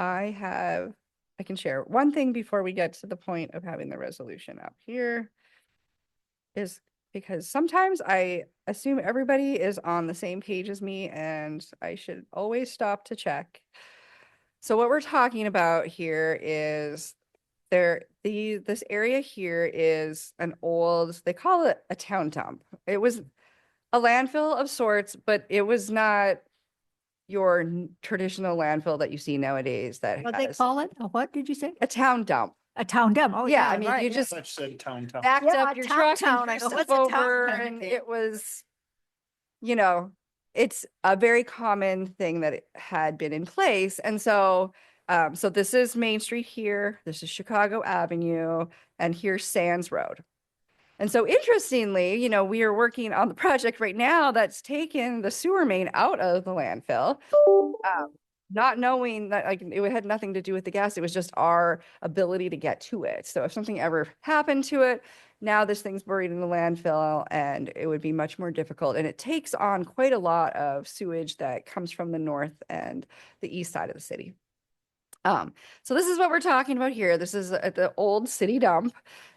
I can share one thing before we get to the point of having the resolution up here, is because sometimes I assume everybody is on the same page as me and I should always stop to check. So what we're talking about here is this area here is an old, they call it a town dump. It was a landfill of sorts, but it was not your traditional landfill that you see nowadays that What they has call it? What did you say? a town dump. A town dump. Oh, Yeah, yeah. I mean, right, you yeah. just Such said town. backed Yeah, up a your town truck town. and I go, drove what's a town over, kind of and thing? it was, you know, it's a very common thing that it had been in place. And so, so this is Main Street here, this is Chicago Avenue, and here's Sands Road. And so interestingly, you know, we are working on the project right now that's taken the sewer main out of the landfill. Not knowing that like it had nothing to do with the gas, it was just our ability to get to it. So if something ever happened to it, now this thing's buried in the landfill and it would be much more difficult. And it takes on quite a lot of sewage that comes from the north and the east side of the city. So this is what we're talking about here. This is at the old city dump.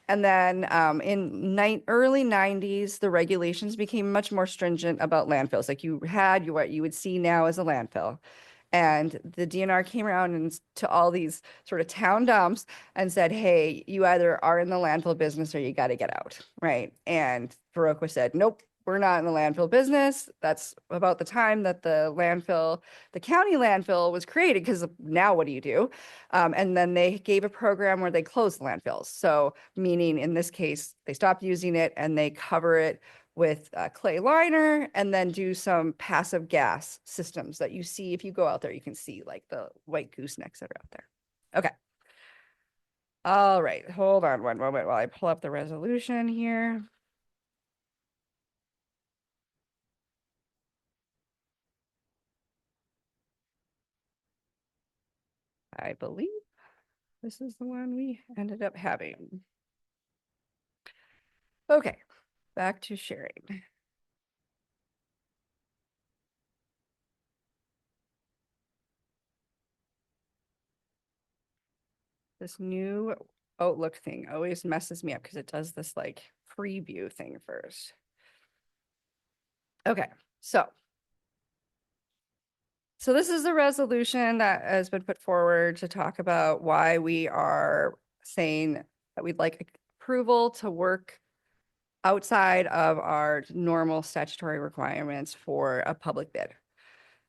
And then in early 90s, the regulations became much more stringent about landfills. Like you had what you would see now as a landfill. And the DNR came around and to all these sort of town dumps and said, hey, you either are in the landfill business or you got to get out, right? And Viroqua said, nope, we're not in the landfill business. That's about the time that the county landfill was created, because now what do you do? And then they gave a program where they closed the landfills. So meaning in this case, they stopped using it and they cover it with clay liner and then do some passive gas systems that you see. If you go out there, you can see like the white goosenecks that are out there. Okay. All right, hold on one moment while I pull up the resolution here. I believe this is the one we ended up having. Okay, back to sharing. This new Outlook thing always messes me up because it does this like preview thing first. Okay, so this is the resolution that has been put forward to talk about why we are saying that we'd like approval to work outside of our normal statutory requirements for a public bid.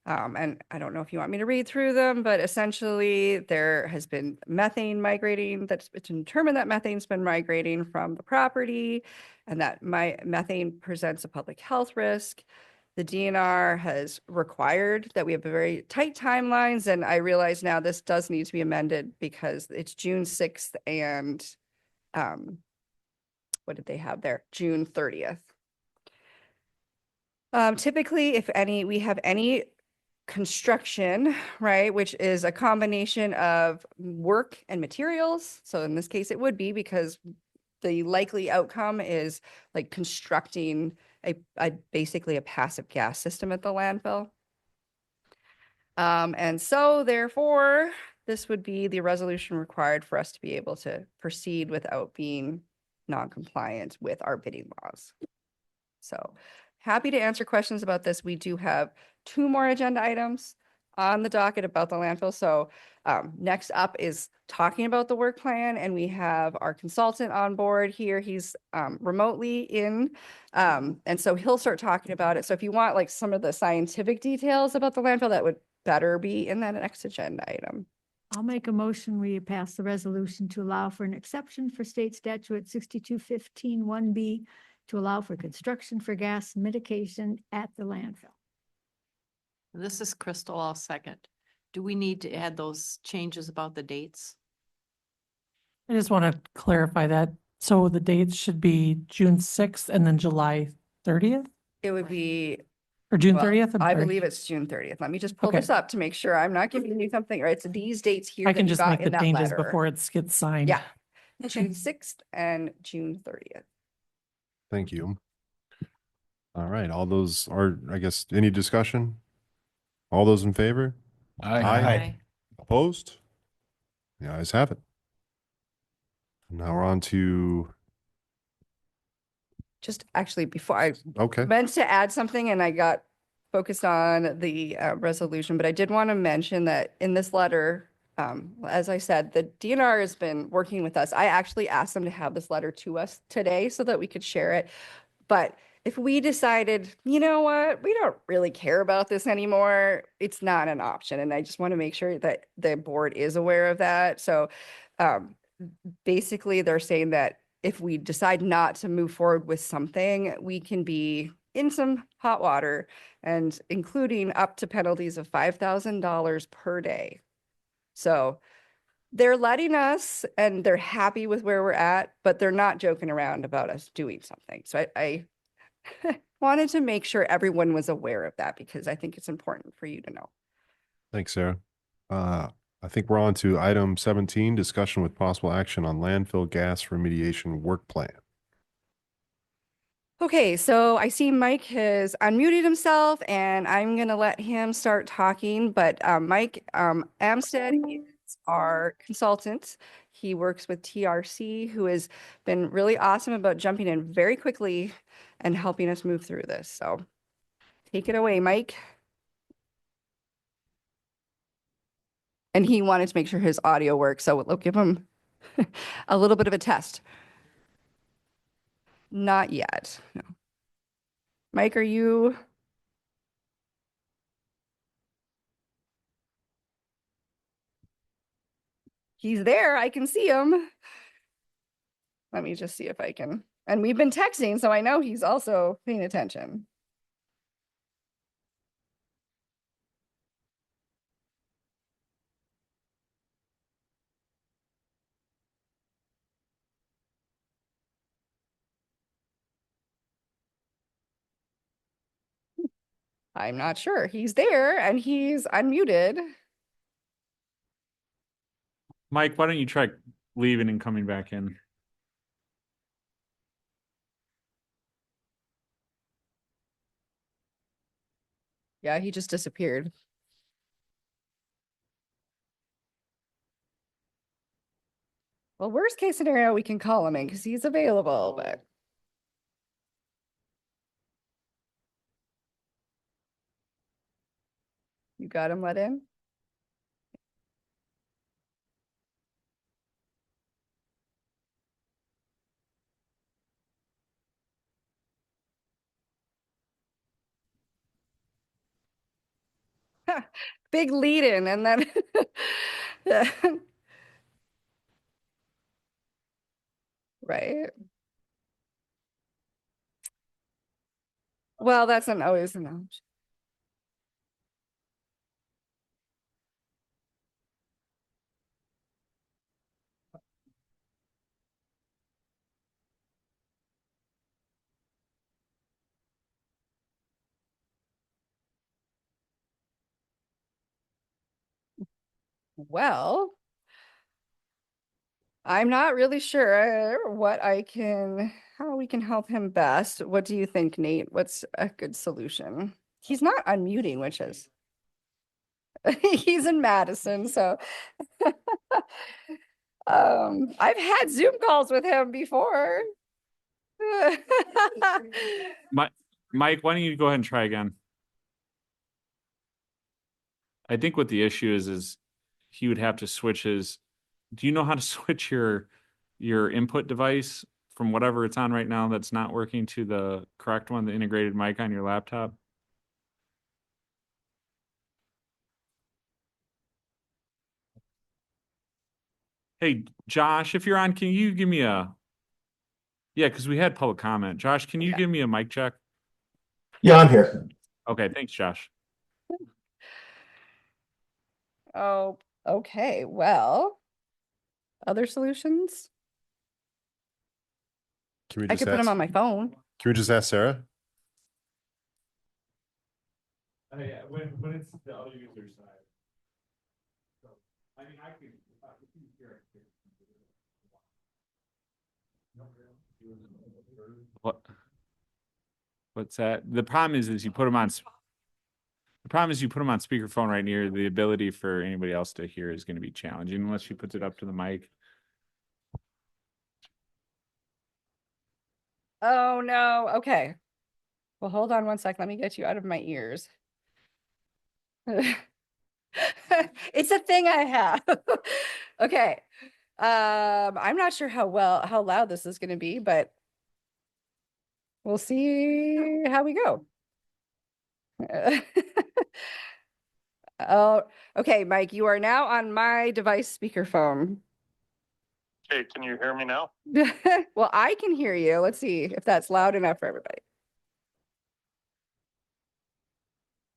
And I don't know if you want me to read through them, but essentially there has been methane migrating. That's it's been determined that methane's been migrating from the property and that methane presents a public health risk. The DNR has required that we have very tight timelines. And I realize now this does need to be amended because it's June 6th and what did they have there? June 30th. Typically, if we have any construction, right, which is a combination of work and materials. So in this case, it would be because the likely outcome is like constructing basically a passive gas system at the landfill. And so therefore, this would be the resolution required for us to be able to proceed without being non-compliant with our bidding laws. So happy to answer questions about this. We do have 2 more agenda items on the docket about the landfill. So next up is talking about the work plan, and we have our consultant on board here. He's remotely in, and so he'll start talking about it. So if you want like some of the scientific details about the landfill, that would better be in that next agenda item. I'll make a motion, we pass the resolution to allow for an exception for state statute 6215(1)(b) to allow for construction for gas mitigation at the landfill. This is Crystal, I'll second. Do we need to add those changes about the dates? I just want to clarify that. So the dates should be June 6th and then July 30th It would be, or June well, 30th? I'm I sorry. believe it's June 30th. Let me just pull Okay. this up to make sure I'm not giving you something, right? So these dates here I that can you just got make in the that changes letter. before it gets signed. Yeah, June 6th and June 30th. Thank you. All right, all those are, I guess, any discussion? All those in favor? Aye. Opposed? The ayes have it. Now we're on to, Just actually before I okay, meant to add something and I got focused on the resolution, but I did want to mention that in this letter, as I said, the DNR has been working with us. I actually asked them to have this letter to us today so that we could share it. But if we decided, you know what, we don't really care about this anymore, it's not an option. And I just want to make sure that the board is aware of that. So basically, they're saying that if we decide not to move forward with something, we can be in some hot water, and including up to penalties of $5,000 per day. So they're letting us, and they're happy with where we're at, but they're not joking around about us doing something. So I wanted to make sure everyone was aware of that because I think it's important for you to know. thanks, Sarah. I think we're on to item 17, discussion with possible action on landfill gas remediation work plan. Okay, so I see Mike has unmuted himself and I'm going to let him start talking, but Mike Amstead is our consultant. He works with TRC, who has been really awesome about jumping in very quickly and helping us move through this. So take it away, Mike. And he wanted to make sure his audio works, so we'll give him a little bit of a test. Not yet, no. Mike, are you? He's there, I can see him. Let me just see if I can And we've been texting, so I know he's also paying attention. I'm not sure. He's there and he's unmuted. Mike, why don't you try leaving and coming back in? Yeah, he just disappeared. Well, worst case scenario, we can call him in because he's available, but. You got him let in? Big lead in and then. Yeah. Right. Well, that's not always an option. Well, I'm not really sure how we can help him best. What do you think, Nate? What's a good solution? He's not unmuting, which is he's in Madison, so I've had Zoom calls with him before. Mike, why don't you go ahead and try again? I think what the issue is he would have to switch his. Do you know how to switch your input device from whatever it's on right now that's not working to the correct one, the integrated mic on your laptop? Hey, Josh, if you're on, can you give me a. Yeah, because we had public comment. Josh, can you give me a mic check? Yeah, I'm here. Okay, thanks, Josh. Oh, okay. Well, other solutions? Can we I just could put him ask, on my phone. can we just ask Sarah? Yeah, when it's the other user side. So, I mean, I can hear it. What's that? The problem is you put them on. The problem is you put them on speakerphone right near. The ability for anybody else to hear is going to be challenging unless she puts it up to the mic. Oh no. Okay. Well, hold on one sec. Let me get you out of my ears. It's a thing I have. Okay. I'm not sure how loud this is going to be, but we'll see how we go. Oh, okay, Mike, you are now on my device speakerphone. Okay, can you hear me now? Well, I can hear you. Let's see if that's loud enough for everybody.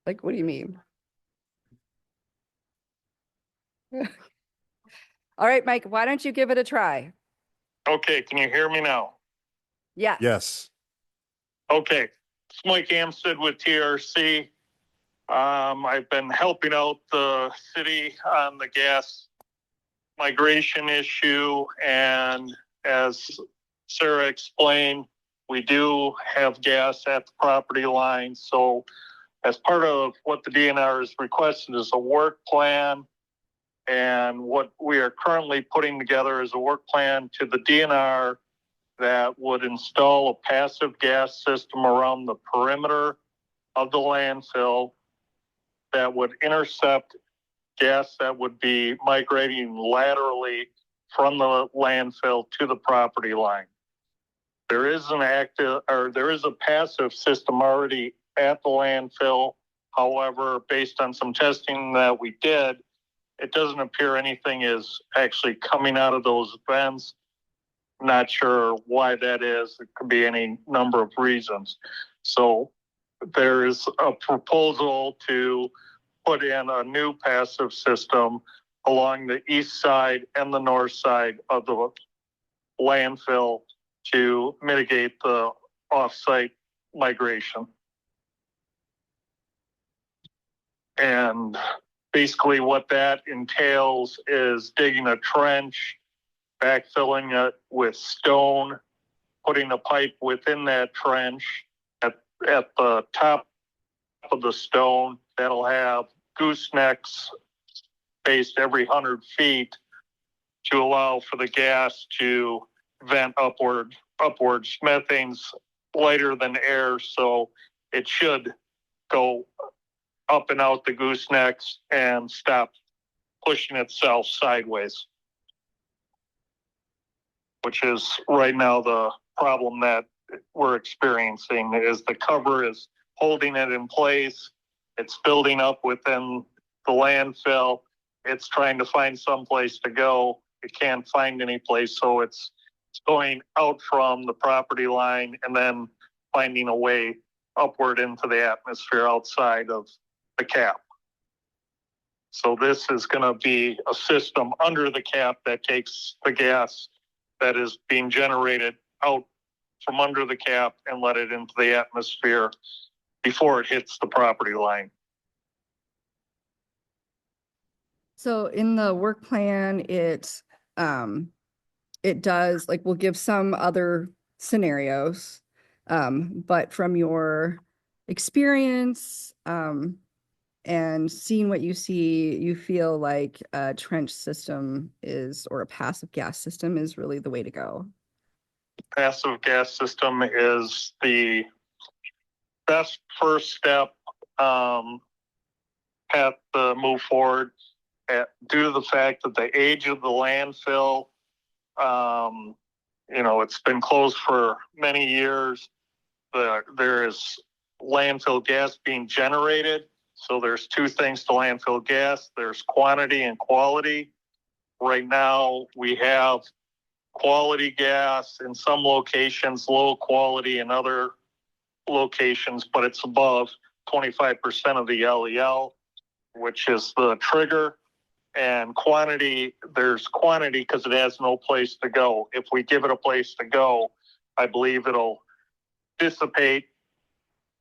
Like, what do you mean? All right, Mike, why don't you give it a try? Okay, can you hear me now? Yes. Yes. Okay, it's Mike Amstead with TRC. I've been helping out the city on the gas migration issue, and as Sarah explained, we do have gas at the property line. So as part of what the DNR is requesting is a work plan, and what we are currently putting together is a work plan to the DNR that would install a passive gas system around the perimeter of the landfill that would intercept gas that would be migrating laterally from the landfill to the property line. There is a passive system already at the landfill. However, based on some testing that we did, it doesn't appear anything is actually coming out of those vents Not sure why that is. It could be any number of reasons. So there is a proposal to put in a new passive system along the east side and the north side of the landfill to mitigate the off-site migration. And basically what that entails is digging a trench, backfilling it with stone, putting a pipe within that trench at the top of the stone that'll have goosenecks spaced every 100 feet to allow for the gas to vent upward. Methane's lighter than air, so it should go up and out the goosenecks and stop pushing itself sideways, which is right now the problem that we're experiencing is the cover is holding it in place. It's building up within the landfill. It's trying to find some place to go. It can't find any place, so it's going out from the property line and then finding a way upward into the atmosphere outside of the cap. So this is going to be a system under the cap that takes the gas that is being generated out from under the cap and let it into the atmosphere before it hits the property line. So in the work plan, it does, like, we'll give some other scenarios, but from your experience, and seeing what you see, you feel like a trench system or a passive gas system is really the way to go. Passive gas system is the best first step path to move forward due to the fact that the age of the landfill, it's been closed for many years. There is landfill gas being generated. So there's two things to landfill gas. There's quantity and quality. Right now we have quality gas in some locations, low quality in other locations, but it's above 25% of the LEL, which is the trigger. And quantity, there's quantity because it has no place to go. If we give it a place to go, I believe it'll dissipate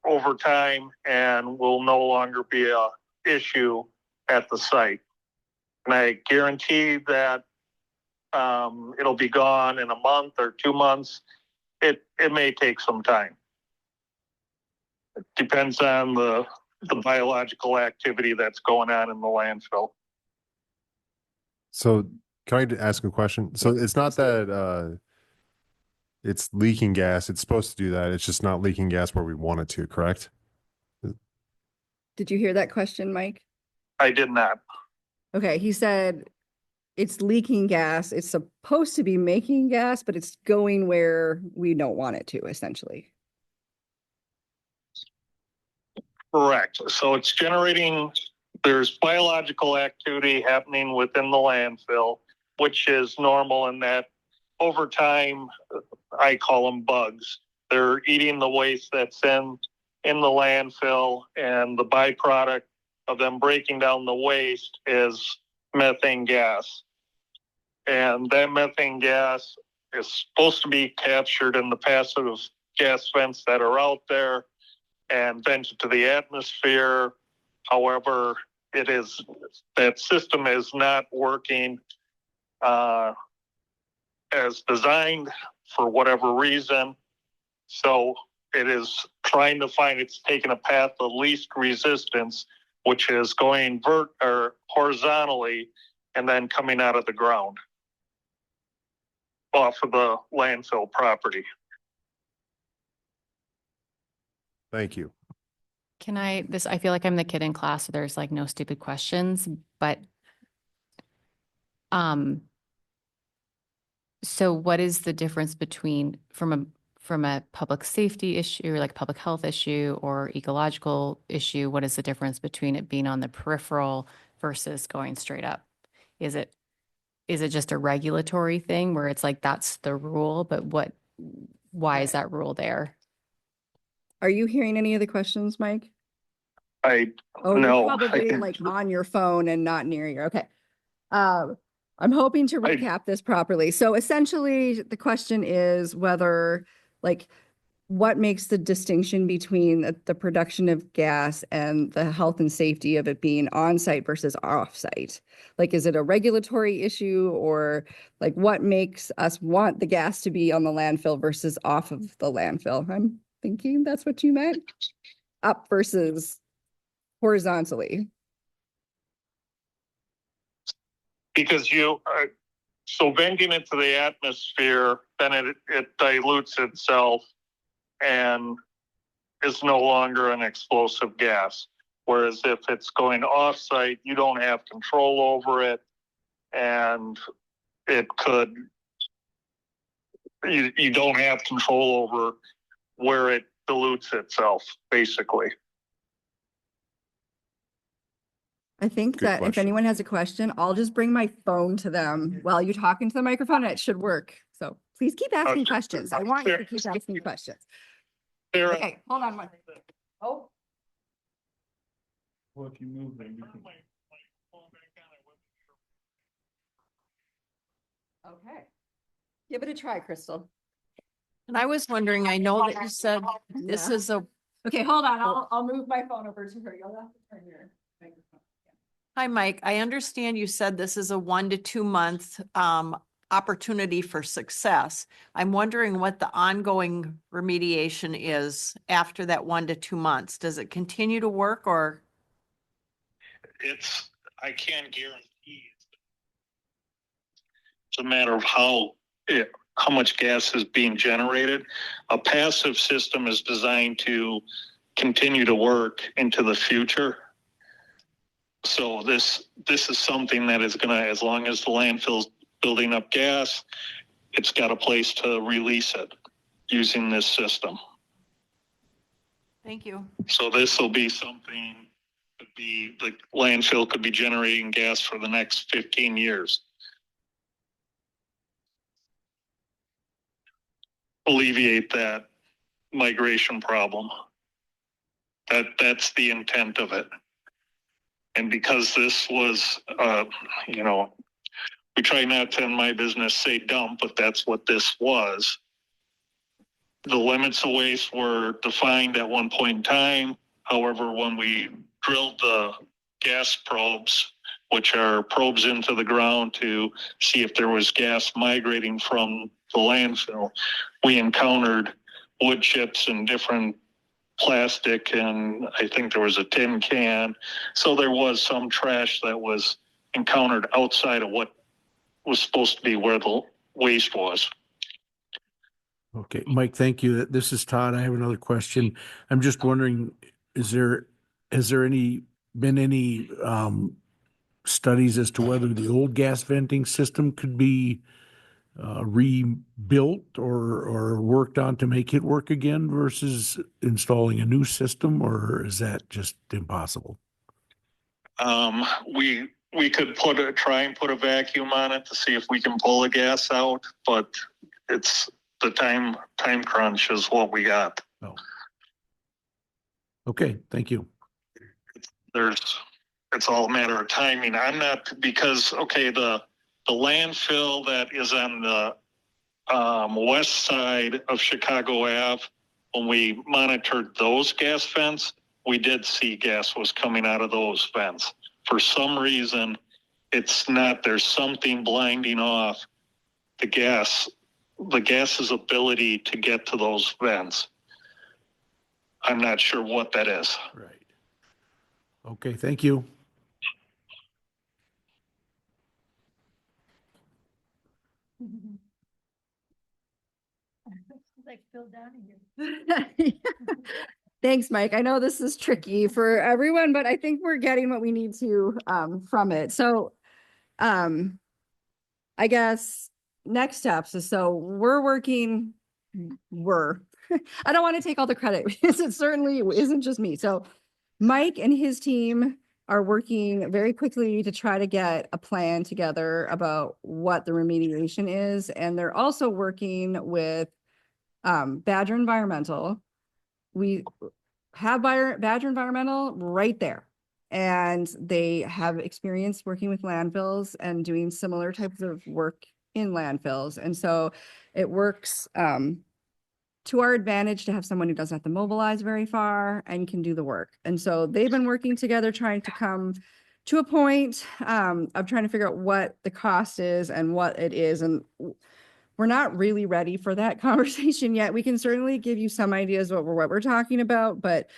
over time and will no longer be a issue at the site. And I guarantee that it'll be gone in a month or 2 months. It may take some time. It depends on the biological activity that's going on in the landfill. So can I ask a question? So it's not that it's leaking gas. It's supposed to do that. It's just not leaking gas where we want it to, correct? Did you hear that question, Mike? I did not. Okay, he said it's leaking gas. It's supposed to be making gas, but it's going where we don't want it to, essentially. Correct. So it's generating, there's biological activity happening within the landfill, which is normal in that over time, I call them bugs. They're eating the waste that's in the landfill, and the byproduct of them breaking down the waste is methane gas. And that methane gas is supposed to be captured in the passive gas vents that are out there and vented to the atmosphere. However, that system is not working as designed for whatever reason. So it is trying to find, it's taking a path of least resistance, which is going horizontally and then coming out of the ground off of the landfill property. Thank you. I feel like I'm the kid in class, so there's like no stupid questions, but so what is the difference between from a public safety issue, or like public health issue or ecological issue? What is the difference between it being on the peripheral versus going straight up? Is it is it just a regulatory thing where it's like, that's the rule, but why is that rule there? Are you hearing any of the questions, Mike? I, Oh, you're no, probably like on your phone and not near you. Okay. I'm hoping to recap this properly. So essentially, the question is whether, like, what makes the distinction between the production of gas and the health and safety of it being on-site versus off-site? Like, is it a regulatory issue, or like what makes us want the gas to be on the landfill versus off of the landfill? I'm thinking that's what you meant. Up versus horizontally. because so venting into the atmosphere, then it dilutes itself and is no longer an explosive gas. Whereas if it's going off-site, you don't have control over it, and you don't have control over where it dilutes itself, basically. I think Good that if question. anyone has a question, I'll just bring my phone to them while you talk into the microphone, and it should work. So please keep asking questions. I want you to keep asking questions. Sarah, Okay, hold on one. Oh, Well, if you move, maybe you can. okay. Give it a try, Crystal. And I was wondering, I know that you said this Yeah. is a, Okay, hold on. I'll move my phone over to her. You'll have to turn your microphone. hi, Mike. I understand you said this is a 1 to 2 month opportunity for success. I'm wondering what the ongoing remediation is after that 1 to 2 months. Does it continue to work, or? I can't guarantee. It's a matter of how much gas is being generated. A passive system is designed to continue to work into the future. So this is something that is gonna, as long as the landfill's building up gas, it's got a place to release it using this system. Thank you. So this will be something, the landfill could be generating gas for the next 15 years. Alleviate that migration problem. That's the intent of it. And because this was, we try not to, in my business, say dump, but that's what this was. The limits of waste were defined at one point in time. However, when we drilled the gas probes, which are probes into the ground to see if there was gas migrating from the landfill, we encountered wood chips and different plastic, and I think there was a tin can. So there was some trash that was encountered outside of what was supposed to be where the waste was. Okay, Mike, thank you. This is Todd. I have another question. I'm just wondering, has there been any studies as to whether the old gas venting system could be rebuilt or worked on to make it work again versus installing a new system, or is that just impossible? We could try and put a vacuum on it to see if we can pull the gas out, but it's the time crunch is what we got. Oh. Okay, thank you. It's all a matter of timing. Because the landfill that is on the west side of Chicago Ave, when we monitored those gas vents, we did see gas was coming out of those vents. For some reason, there's something blinding off the gas's ability to get to those vents. I'm not sure what that is. Right. Okay, thank you. Like Phil Donahue. Thanks, Mike. I know this is tricky for everyone, but I think we're getting what we need to from it. So I guess next steps is, so I don't want to take all the credit because it certainly isn't just me. So Mike and his team are working very quickly to try to get a plan together about what the remediation is. And they're also working with Badger Environmental. We have Badger Environmental right there. And they have experience working with landfills and doing similar types of work in landfills. And so it works to our advantage to have someone who doesn't have to mobilize very far and can do the work. And so they've been working together, trying to come to a point of trying to figure out what the cost is and what it is. And we're not really ready for that conversation yet. We can certainly give you some ideas what we're talking about, but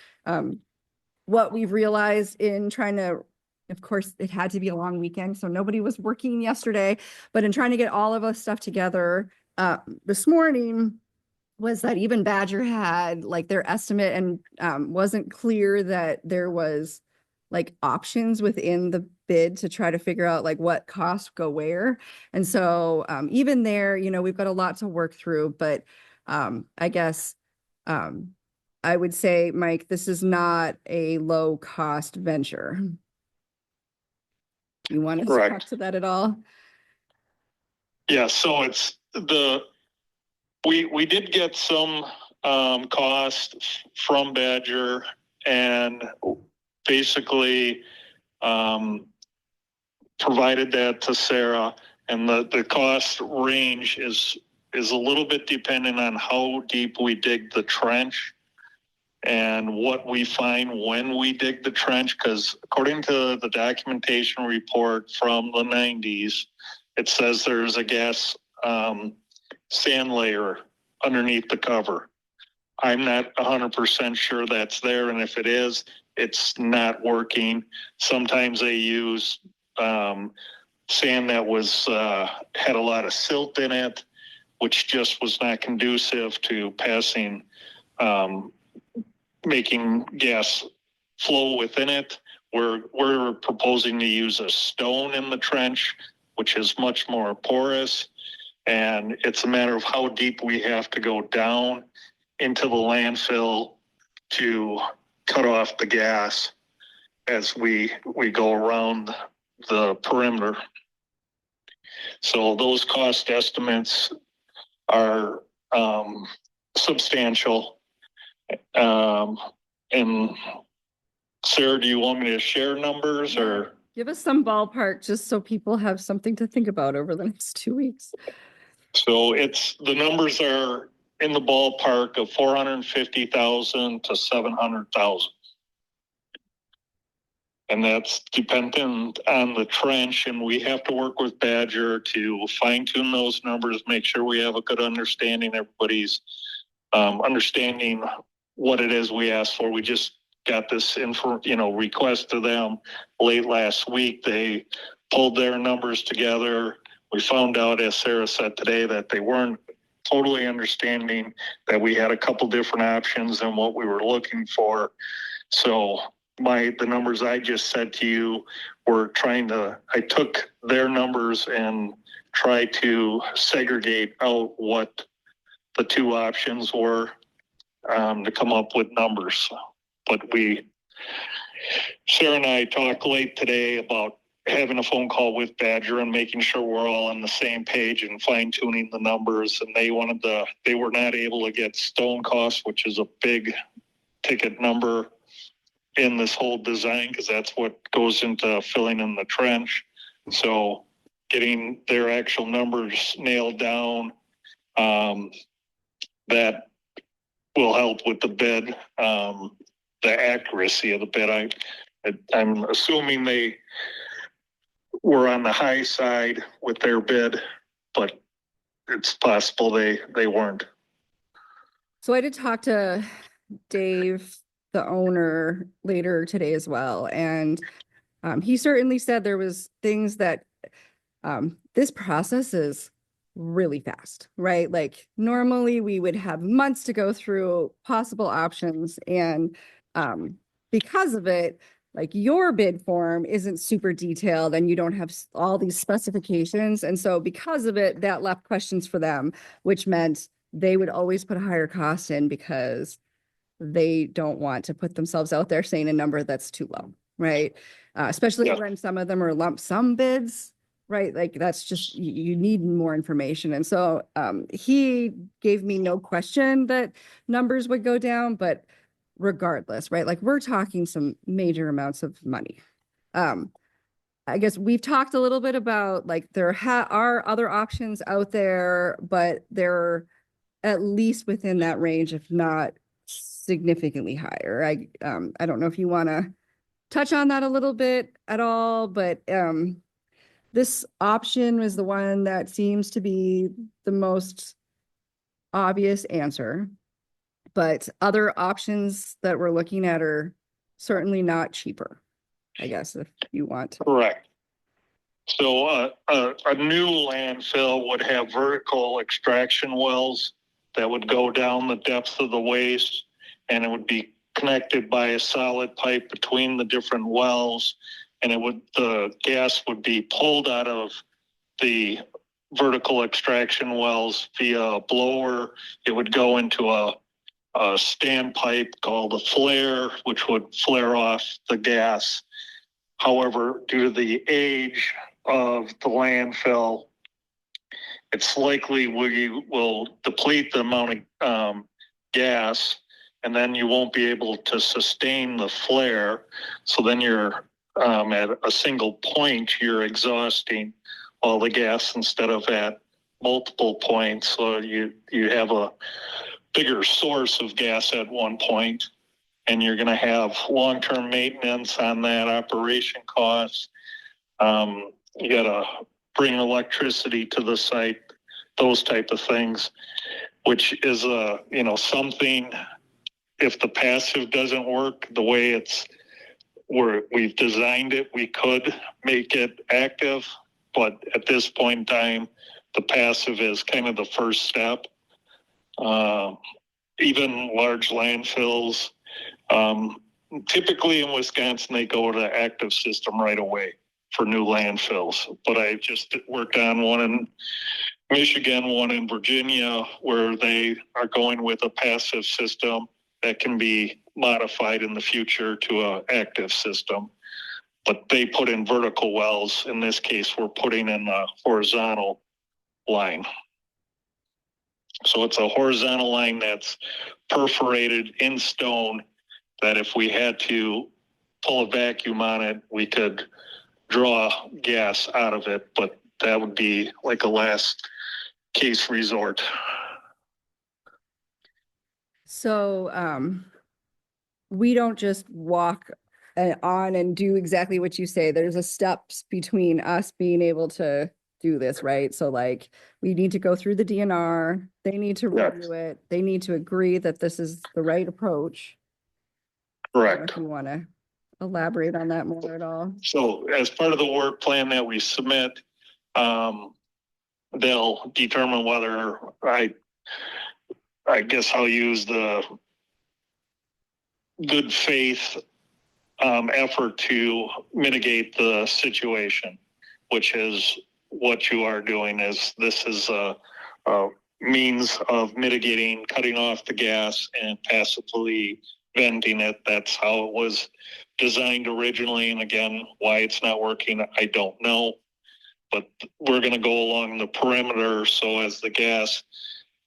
what we've realized in trying to, of course, it had to be a long weekend, so nobody was working yesterday, but in trying to get all of us stuff together this morning, was that even Badger had like their estimate and wasn't clear that there was like options within the bid to try to figure out like what costs go where. And so even there, you know, we've got a lot to work through, but I guess I would say, Mike, this is not a low cost venture. You want to talk Correct. to that at all? Yeah, so it's we did get some cost from Badger and basically provided that to Sarah, and the cost range is a little bit dependent on how deep we dig the trench and what we find when we dig the trench, because according to the documentation report from the 90s, it says there's a gas sand layer underneath the cover. I'm not 100% sure that's there, and if it is, it's not working. Sometimes they use sand that was had a lot of silt in it, which just was not conducive to passing, making gas flow within it. We're proposing to use a stone in the trench, which is much more porous. And it's a matter of how deep we have to go down into the landfill to cut off the gas as we go around the perimeter. So those cost estimates are substantial. And Sarah, do you want me to share numbers or? Give us some ballpark just so people have something to think about over the next 2 weeks. So the numbers are in the ballpark of 450,000 to 700,000. And that's dependent on the trench, and we have to work with Badger to fine tune those numbers, make sure we have a good understanding, everybody's understanding what it is we asked for. We just got this request to them late last week. They pulled their numbers together. We found out, as Sarah said today, that they weren't totally understanding that we had a couple different options and what we were looking for. So the numbers I just said to you were I took their numbers and tried to segregate out what the two options were to come up with numbers. But Sarah and I talked late today about having a phone call with Badger and making sure we're all on the same page and fine tuning the numbers. And they were not able to get stone costs, which is a big ticket number in this whole design, because that's what goes into filling in the trench. So getting their actual numbers nailed down, that will help with the bid, the accuracy of the bid. I'm assuming they were on the high side with their bid, but it's possible they weren't. So I did talk to Dave, the owner, later today as well. And he certainly said there was things that this process is really fast, right? Like normally we would have months to go through possible options. And because of it, like your bid form isn't super detailed and you don't have all these specifications. And so because of it, that left questions for them, which meant they would always put a higher cost in because they don't want to put themselves out there saying a number that's too low, right? Especially Yeah. when some of them are lump sum bids, right? Like that's just, you need more information. And so he gave me no question that numbers would go down, but regardless, right? Like we're talking some major amounts of money. I guess we've talked a little bit about like there are other options out there, but they're at least within that range, if not significantly higher. I don't know if you want to touch on that a little bit at all, but this option was the one that seems to be the most obvious answer. But other options that we're looking at are certainly not cheaper, I guess, if you want to. Correct. So a new landfill would have vertical extraction wells that would go down the depth of the waste, and it would be connected by a solid pipe between the different wells, and the gas would be pulled out of the vertical extraction wells via a blower. It would go into a standpipe called a flare, which would flare off the gas. However, due to the age of the landfill, it's likely we will deplete the amount of gas, and then you won't be able to sustain the flare. So then you're at a single point, you're exhausting all the gas instead of at multiple points. So you have a bigger source of gas at one point, and you're going to have long-term maintenance on that, operation costs. You got to bring electricity to the site, those type of things, which is something. If the passive doesn't work the way we've designed it, we could make it active, but at this point in time, the passive is kind of the first step. Even large landfills, typically in Wisconsin, they go to active system right away for new landfills. But I just worked on one in Michigan, one in Virginia, where they are going with a passive system that can be modified in the future to an active system. But they put in vertical wells. In this case, we're putting in a horizontal line. So it's a horizontal line that's perforated in stone that if we had to pull a vacuum on it, we could draw gas out of it, but that would be like a last case resort. So we don't just walk on and do exactly what you say. There's a steps between us being able to do this, right? So like we need to go through the DNR, they need to review it, they need to agree that this is the right approach. Correct. If you want to elaborate on that more at all. So as part of the work plan that we submit, they'll determine whether I guess I'll use the good faith effort to mitigate the situation, which is what you are doing. Is this is a means of mitigating, cutting off the gas and passively venting it. That's how it was designed originally. And again, why it's not working, I don't know. But we're going to go along the perimeter. So as the gas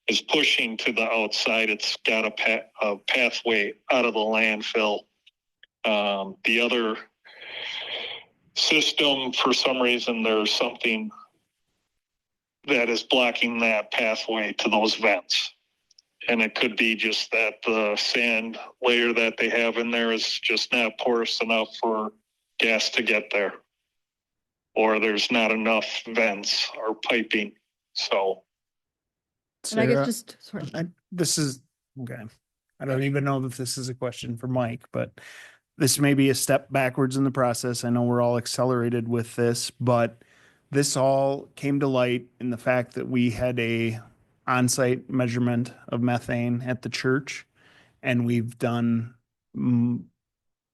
is pushing to the outside, it's got a pathway out of the landfill. The other system, for some reason, there's something that is blocking that pathway to those vents. And it could be just that the sand layer that they have in there is just not porous enough for gas to get there. Or there's not enough vents or piping. So. And I guess just, sorry. This is, okay. I don't even know if this is a question for Mike, but this may be a step backwards in the process. I know we're all accelerated with this, but this all came to light in the fact that we had a on-site measurement of methane at the church, and we've done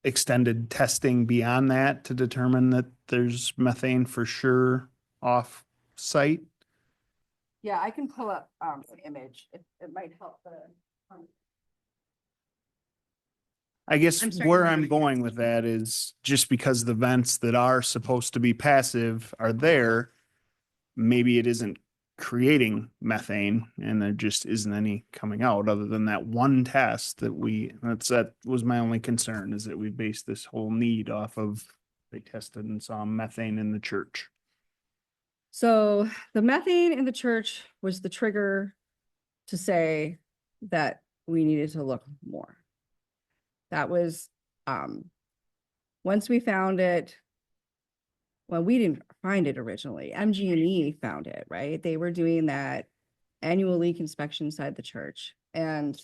extended testing beyond that to determine that there's methane for sure off site. Yeah, I can pull up an image. It might help the. I guess I'm starting where to I'm understand. going with that is just because the vents that are supposed to be passive are there, maybe it isn't creating methane and there just isn't any coming out other than that one test that was my only concern, is that we based this whole need off of they tested and saw methane in the church. So the methane in the church was the trigger to say that we needed to look more. That was, once we found it, well, we didn't find it originally. MG&E found it, right? They were doing that annual leak inspection inside the church. And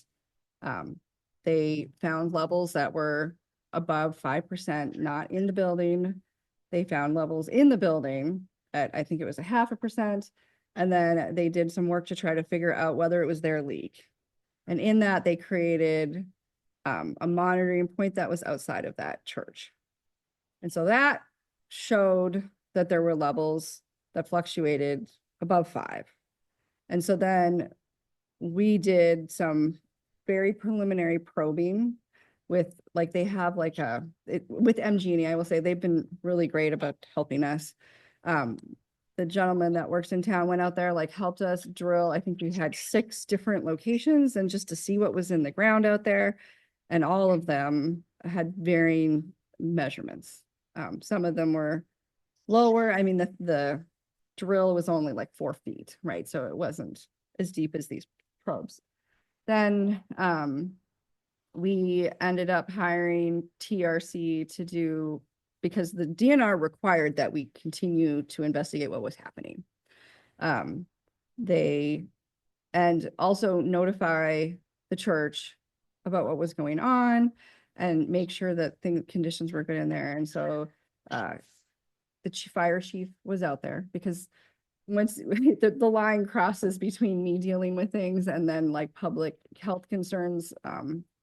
they found levels that were above 5%, not in the building. They found levels in the building at, I think it was 0.5%. And then they did some work to try to figure out whether it was their leak. And in that, they created a monitoring point that was outside of that church. And so that showed that there were levels that fluctuated above 5. And so then we did some very preliminary probing with, like, they have like with MG&E, I will say they've been really great about helping us. The gentleman that works in town went out there, like, helped us drill. I think we had 6 different locations, and just to see what was in the ground out there. And all of them had varying measurements. Some of them were lower. I mean, the drill was only like 4 feet, right? So it wasn't as deep as these probes. Then we ended up hiring TRC to do, because the DNR required that we continue to investigate what was happening. And also notify the church about what was going on and make sure that conditions were good in there. And so the fire chief was out there, because once the line crosses between me dealing with things and then like public health concerns,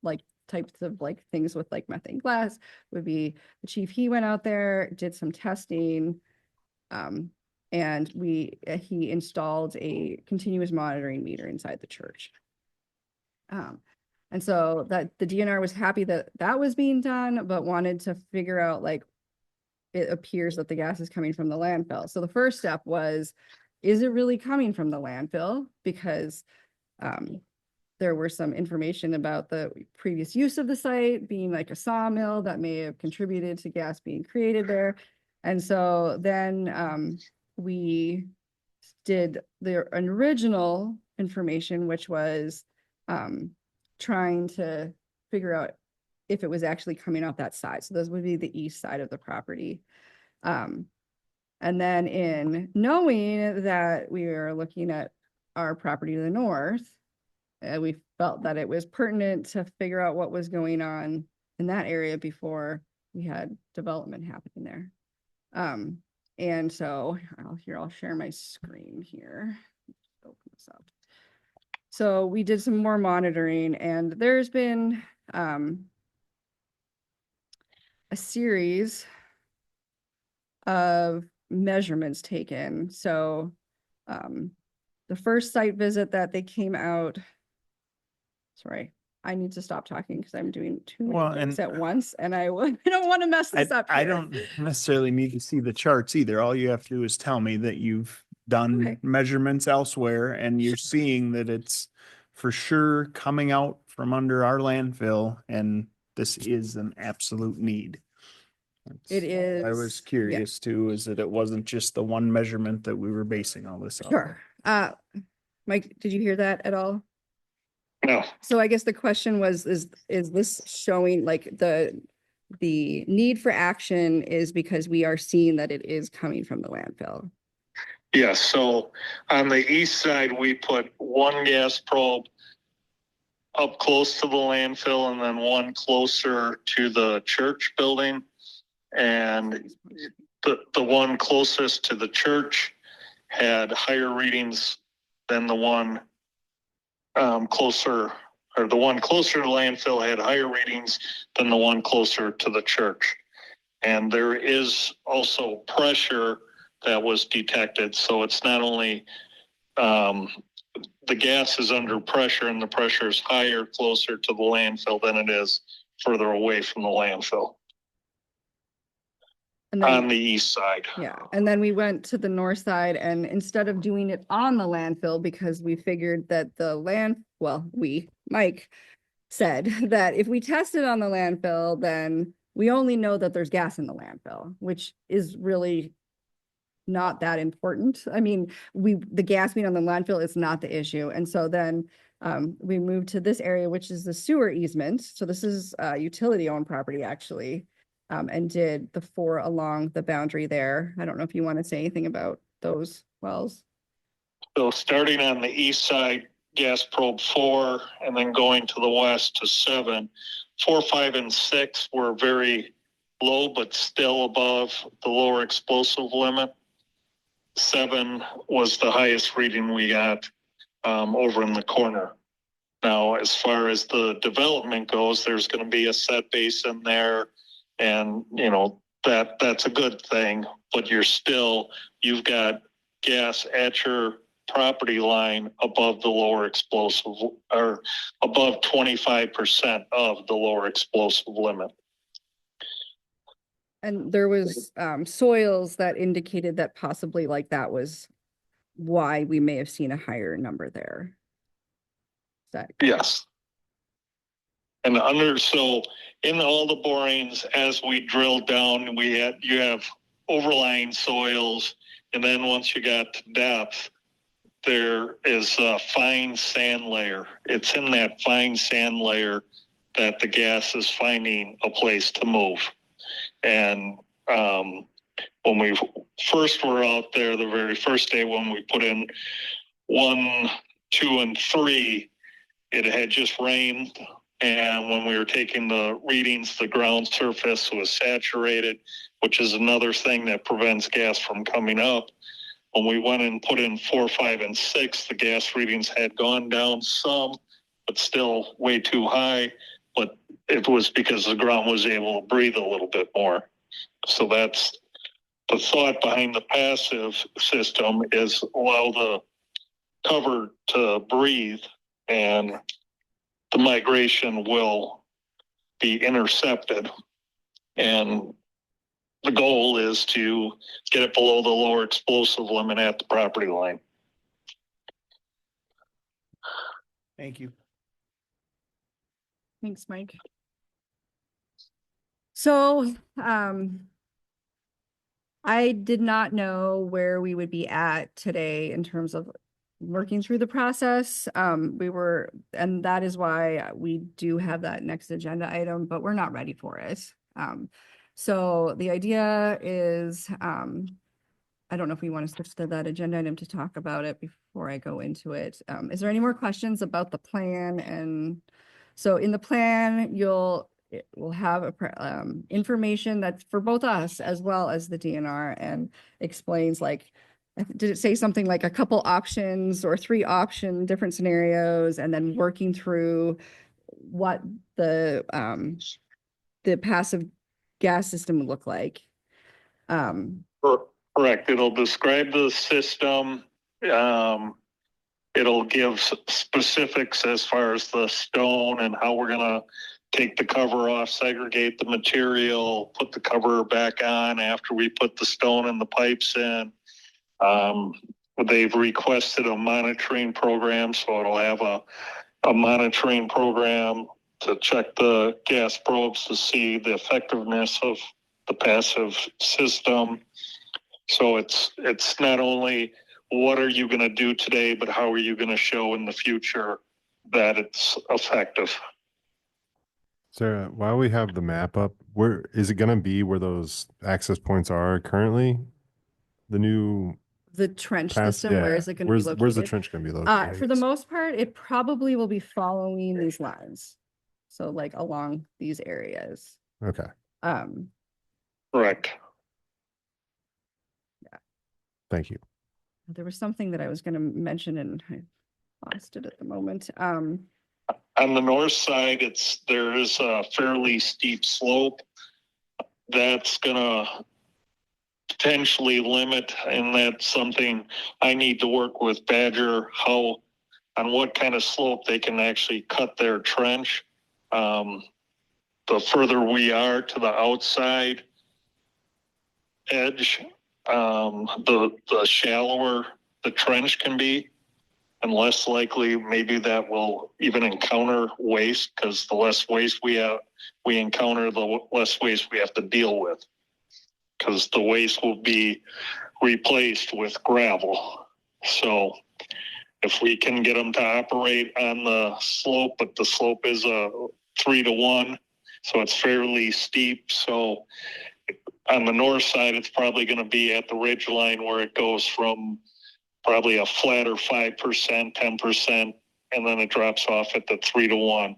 like types of like things with like methane gas, would be the chief. He went out there, did some testing, and he installed a continuous monitoring meter inside the church. And so that the DNR was happy that that was being done, but wanted to figure out, like, it appears that the gas is coming from the landfill. So the first step was, is it really coming from the landfill? Because there were some information about the previous use of the site being like a sawmill that may have contributed to gas being created there. And so then we did the original information, which was trying to figure out if it was actually coming off that side. So those would be the east side of the property. And then in knowing that we were looking at our property to the north, we felt that it was pertinent to figure out what was going on in that area before we had development happening there. And so I'll share my screen here. Open this up. So we did some more monitoring, and there's been a series of measurements taken. So the first site visit that they came out, sorry, I need to stop talking because I'm doing too many things at once, and I don't want to mess this up I here. don't necessarily need to see the charts either. All you have to do is tell me that you've done measurements elsewhere and you're seeing that it's for sure coming out from under our landfill, and this is an absolute need. It is. I was curious too, is that it wasn't just the one measurement that we were basing all this on. Sure. Mike, did you hear that at all? No. So I guess the question was, is this showing, like, the need for action is because we are seeing that it is coming from the landfill? Yes, so on the east side, we put one gas probe up close to the landfill and then one closer to the church building. And the one closest to the church had higher readings than the one closer to the landfill had higher readings than the one closer to the church. And there is also pressure that was detected. So it's not only the gas is under pressure, and the pressure is higher closer to the landfill than it is further away from the landfill And on then, the east side. yeah, and then we went to the north side and instead of doing it on the landfill, because we figured that Mike said that if we test it on the landfill, then we only know that there's gas in the landfill, which is really not that important. I mean, the gas being on the landfill is not the issue. And so then we moved to this area, which is the sewer easement. So this is utility owned property actually, and did the 4 along the boundary there. I don't know if you want to say anything about those wells. So starting on the east side, gas probe 4, and then going to the west to 7, 4, 5, and 6 were very low, but still above the lower explosive limit. 7 was the highest reading we got over in the corner. Now, as far as the development goes, there's going to be a set basin there, and you know that's a good thing. But you've got gas at your property line above the lower explosive, or above 25% of the lower explosive limit. And there was soils that indicated that possibly like that was why we may have seen a higher number there. Yes. And so in all the borings, as we drilled down, you have overlying soils, and then once you got to depth, there is a fine sand layer. It's in that fine sand layer that the gas is finding a place to move. And when we first were out there, the very first day when we put in 1, 2, and 3, it had just rained. And when we were taking the readings, the ground surface was saturated, which is another thing that prevents gas from coming up. When we went and put in 4, 5, and 6, the gas readings had gone down some, but still way too high. But it was because the ground was able to breathe a little bit more. So that's the thought behind the passive system, is allow the cover to breathe, and the migration will be intercepted. And the goal is to get it below the lower explosive limit at the property line. Thank you. Thanks, Mike. So, I did not know where we would be at today in terms of working through the process. And that is why we do have that next agenda item, but we're not ready for it. So the idea is, I don't know if we want to switch to that agenda item to talk about it before I go into it. Is there any more questions about the plan? And so in the plan, we'll have information that's for both us as well as the DNR, and explains, like, did it say something like a couple options or 3 different scenarios, and then working through what the passive gas system would look like? Correct. It'll describe the system. It'll give specifics as far as the stone and how we're going to take the cover off, segregate the material, put the cover back on after we put the stone and the pipes in. They've requested a monitoring program, so it'll have a monitoring program to check the gas probes to see the effectiveness of the passive system. So it's not only what are you going to do today, but how are you going to show in the future that it's effective. Sarah, while we have the map up, where is it going to be, where those access points are currently? The trench system, where is it going to be located? Where's the trench going to be located? For the most part, it probably will be following these lines. So like along these areas. Okay. Correct. Yeah. Thank you. There was something that I was going to mention and I lost it at the moment. On the north side, there is a fairly steep slope that's going to potentially limit, and that's something I need to work with Badger, on what kind of slope they can actually cut their trench. the further we are to the outside edge, the shallower the trench can be, and less likely maybe that will even encounter waste, because the less waste we encounter, the less waste we have to deal with, because the waste will be replaced with gravel. So if we can get them to operate on the slope, but the slope is a 3-to-1, so it's fairly steep. So on the north side, it's probably going to be at the ridge line where it goes from probably a flatter 5%, 10%, and then it drops off at the 3-to-1.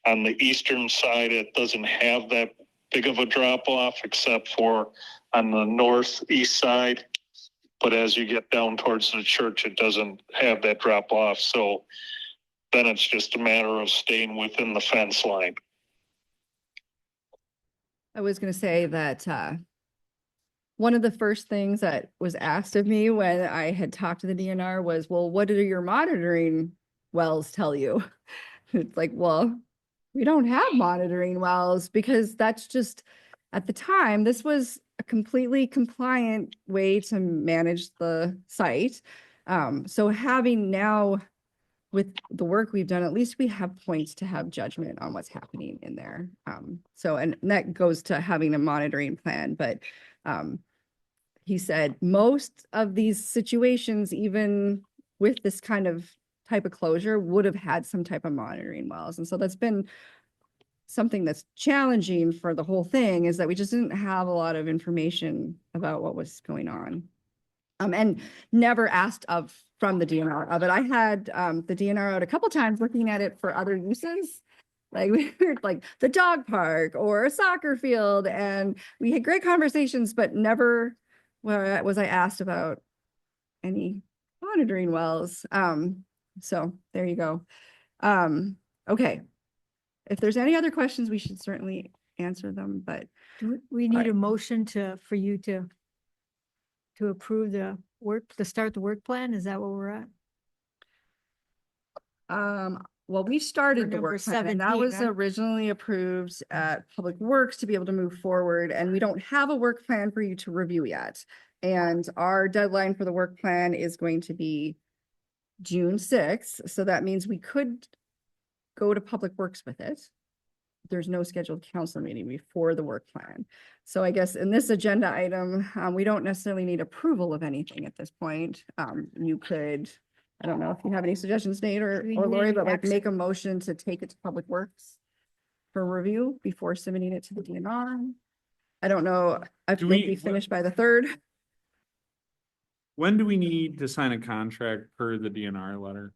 On the eastern side, it doesn't have that big of a drop off, except for on the northeast side. But as you get down towards the church, it doesn't have that drop off. So then it's just a matter of staying within the fence line. I was going to say that one of the first things that was asked of me when I had talked to the DNR was, well, what do your monitoring wells tell you? It's like, well, we don't have monitoring wells, because that's just, at the time, this was a completely compliant way to manage the site. So having now, with the work we've done, at least we have points to have judgment on what's happening in there. So, and that goes to having a monitoring plan, but he said most of these situations, even with this kind of type of closure, would have had some type of monitoring wells. And so that's been something that's challenging for the whole thing, is that we just didn't have a lot of information about what was going on. And never asked from the DNR of it. I had the DNR out a couple times looking at it for other uses. Like we were like the dog park or a soccer field, and we had great conversations, but never was I asked about any monitoring wells. So there you go. Okay. If there's any other questions, we should certainly answer them, but Do we need Right. a motion for you to approve the work, to start the work plan? Is that where we're at? well, we started the number work plan, and that 17, was right? originally approved at Public Works to be able to move forward, and we don't have a work plan for you to review yet. And our deadline for the work plan is going to be June 6th, so that means we could go to Public Works with it. There's no scheduled council meeting before the work plan. So I guess in this agenda item, we don't necessarily need approval of anything at this point. You could, I don't know if you have any suggestions, Nate or Do we or need Lori, any but like action? make a motion to take it to Public Works for review before submitting it to the DNR. I don't know, I Do think we- we finished by the 3rd. When do we need to sign a contract per the DNR letter?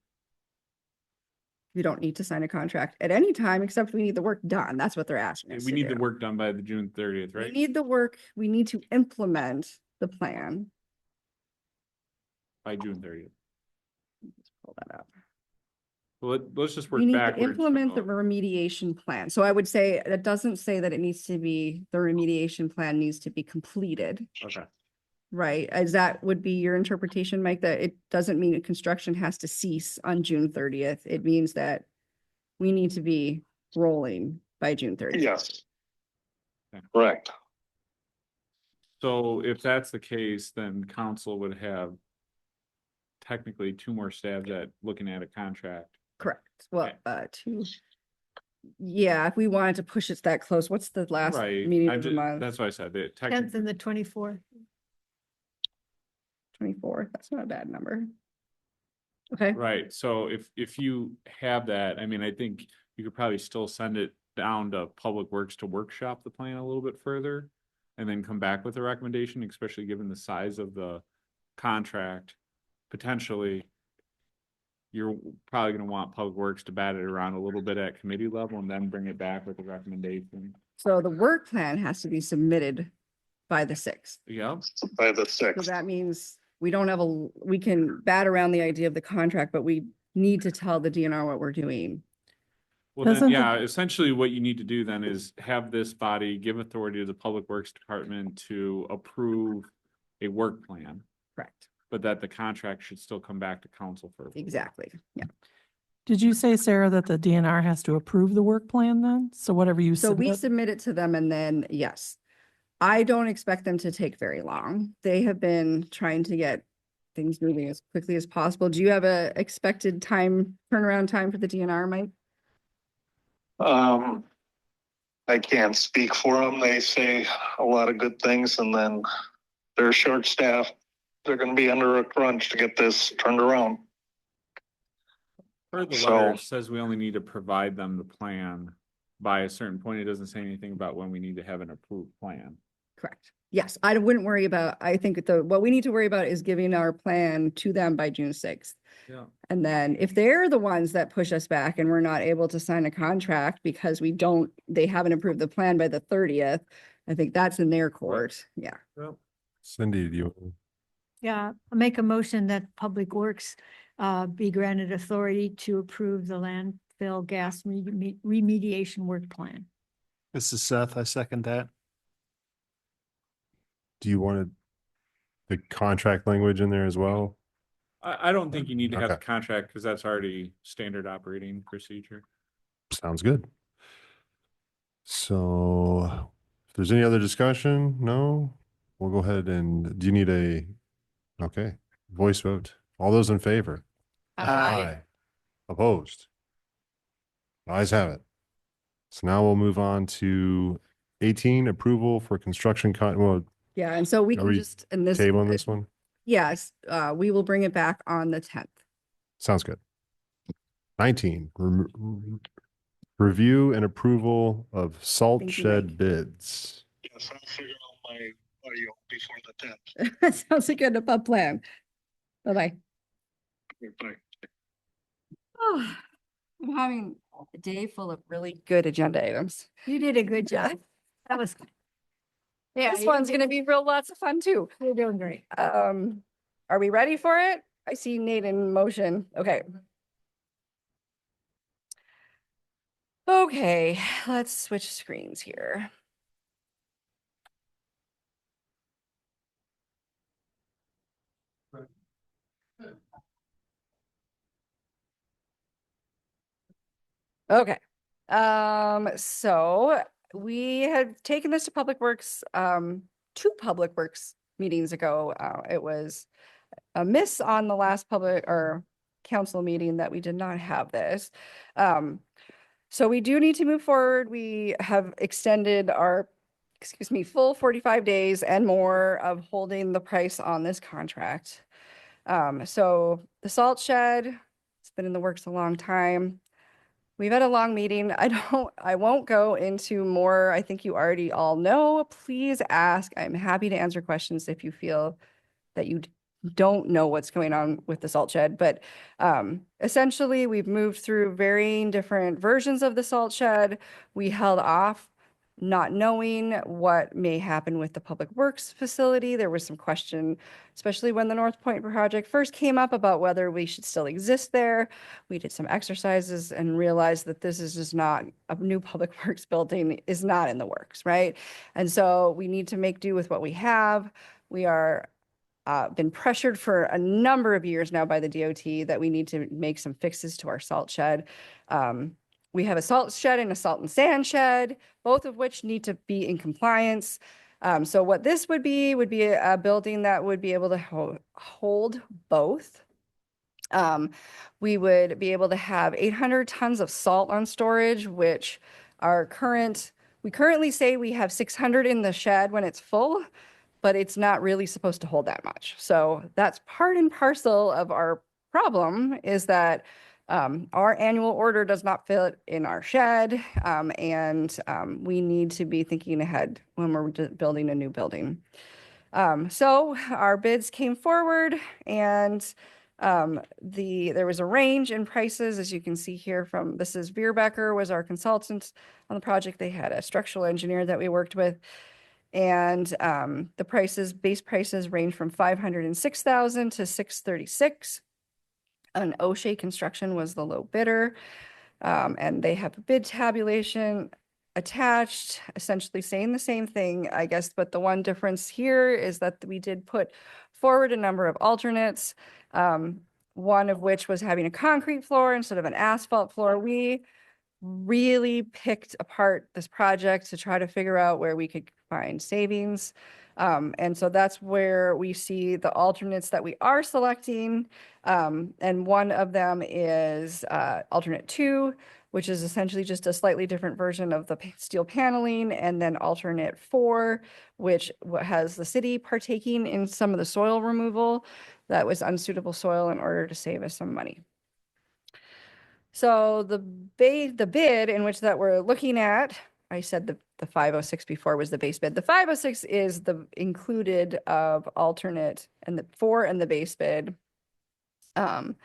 We don't need to sign a contract at any time, except we need the work done. That's what they're asking us We to need the do. work done by the June 30th, We right? need the work, we need to implement the plan. By June 30th. Let's pull that up. Well, let's just work We need to backwards. implement the so- remediation plan. So I would say that doesn't say that it needs to be, the remediation plan needs to be completed, Okay. right? As that would be your interpretation, Mike, that it doesn't mean that construction has to cease on June 30th. It means that we need to be rolling by June 30th. Yes. Okay. Correct. So if that's the case, then council would have technically 2 more stabs at looking at a contract. Correct. Well, Okay. yeah, if we wanted to push it that close, what's the last Right, meeting I of the just, month? that's why I said that 10th technically, and the 24th. 24th, that's not a bad number. Okay, right, so if you have that, I mean, I think you could probably still send it down to Public Works to workshop the plan a little bit further. And then come back with a recommendation, especially given the size of the contract, potentially. You're probably gonna want Public Works to bat it around a little bit at committee level and then bring it back with a recommendation. so the work plan has to be submitted by the 6th. Yep, By the So 6th. that means we don't have we can bat around the idea of the contract, but we need to tell the DNR what we're doing. well then, Doesn't the- yeah, essentially what you need to do then is have this body give authority to the Public Works Department to approve a work plan. Correct. But that the contract should still come back to council for. approval. Exactly, yeah. Did you say, Sarah, that the DNR has to approve the work plan then? So whatever you So we submit? submit it to them and then, yes. I don't expect them to take very long. They have been trying to get things moving as quickly as possible. Do you have a expected turnaround time for the DNR, Mike? I can't speak for them. They say a lot of good things and then they're short staffed. They're gonna be under a crunch to get this turned around. Per the So- letter, it says we only need to provide them the plan by a certain point. It doesn't say anything about when we need to have an approved plan. Correct. Yes, I wouldn't worry about, I think what we need to worry about is giving our plan to them by June 6th. Yeah. And then if they're the ones that push us back and we're not able to sign a contract because they haven't approved the plan by the 30th, I think that's in their court. Yeah. Cindy, do you? Yeah, I'll make a motion that Public Works be granted authority to approve the landfill gas remediation work plan. This is Seth. I second that. Do you want the contract language in there as well? I don't think you need to have the Okay. contract because that's already standard operating procedure. Sounds good. So if there's any other discussion, no, we'll go ahead and, do you need okay, voice vote? All those in favor? Opposed? Ayes have it. So now we'll move on to 18, approval for construction Yeah, and so we Are can we just, in this. table on this one? Yes, we will bring it back on the 10th. Sounds good. 19, review and approval of salt Thank you, shed Mike. bids. Yes, I'll figure out my audio before the 10th. That sounds like a plan. Bye-bye. Bye. Oh, I'm having a day full of really good agenda items. You did a good job. That was. Yeah, This one's gonna be lots of fun too. You're doing great. Are we ready for it? I see Nate in motion. Okay. Okay, let's switch screens here. Okay, so we had taken this to Public Works, 2 Public Works meetings ago. It was a miss on the last public or council meeting that we did not have this. So we do need to move forward. We have extended our, full 45 days and more of holding the price on this contract. So the salt shed, it's been in the works a long time. We've had a long meeting. I won't go into more. I think you already all know. Please ask. I'm happy to answer questions if you feel that you don't know what's going on with the salt shed. But essentially, we've moved through varying different versions of the salt shed. We held off not knowing what may happen with the Public Works facility. There was some question, especially when the North Point project first came up, about whether we should still exist there. We did some exercises and realized that this is just not, a new Public Works building is not in the works, right? And so we need to make do with what we have. We are been pressured for a number of years now by the DOT that we need to make some fixes to our salt shed. We have a salt shed and a salt and sand shed, both of which need to be in compliance. So what this would be a building that would be able to hold both. We would be able to have 800 tons of salt on storage, which we currently say we have 600 in the shed when it's full, but it's not really supposed to hold that much. So that's part and parcel of our problem, is that our annual order does not fit in our shed, and we need to be thinking ahead when we're building a new building. So our bids came forward, and there was a range in prices, as you can see here from, this is Bierbecker was our consultant on the project. They had a structural engineer that we worked with. And the base prices range from $506,000 to $636,000. And O'Shea Construction was the low bidder. And they have a bid tabulation attached, essentially saying the same thing, I guess, but the one difference here is that we did put forward a number of alternates. one of which was having a concrete floor instead of an asphalt floor. We really picked apart this project to try to figure out where we could find savings. And so that's where we see the alternates that we are selecting. And one of them is alternate 2, which is essentially just a slightly different version of the steel paneling, and then alternate 4, which has the city partaking in some of the soil removal that was unsuitable soil in order to save us some money. So the bid in which that we're looking at, I said the 506 before was the base bid. The 506 is the included of alternate and the 4 and the base bid. And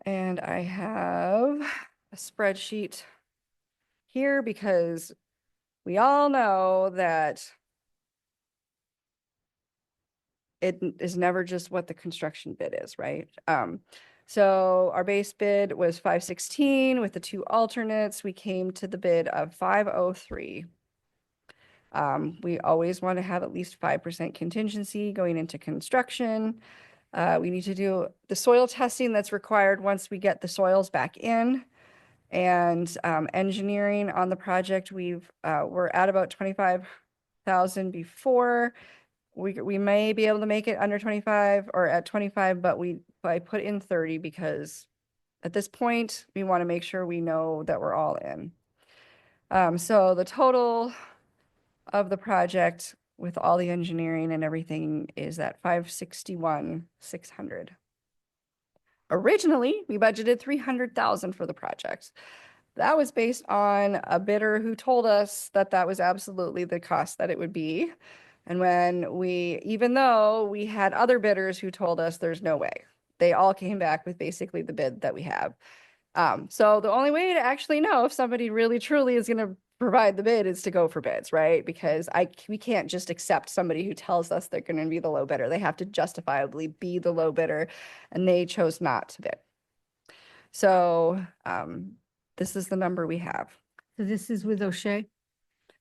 I have a spreadsheet here because we all know that it is never just what the construction bid is, right? So our base bid was 516 with the 2 alternates. We came to the bid of 503. We always want to have at least 5% contingency going into construction. We need to do the soil testing that's required once we get the soils back in. And engineering on the project, we're at about 25,000 before. We may be able to make it under 25 or at 25, but I put in 30 because at this point, we want to make sure we know that we're all in. So the total of the project with all the engineering and everything is at 561,600. Originally, we budgeted 300,000 for the project. That was based on a bidder who told us that that was absolutely the cost that it would be. And even though we had other bidders who told us there's no way, they all came back with basically the bid that we have. So the only way to actually know if somebody really truly is going to provide the bid is to go for bids, right? Because we can't just accept somebody who tells us they're going to be the low bidder. They have to justifiably be the low bidder, and they chose not to bid. So this is the number we have. So this is with O'Shea.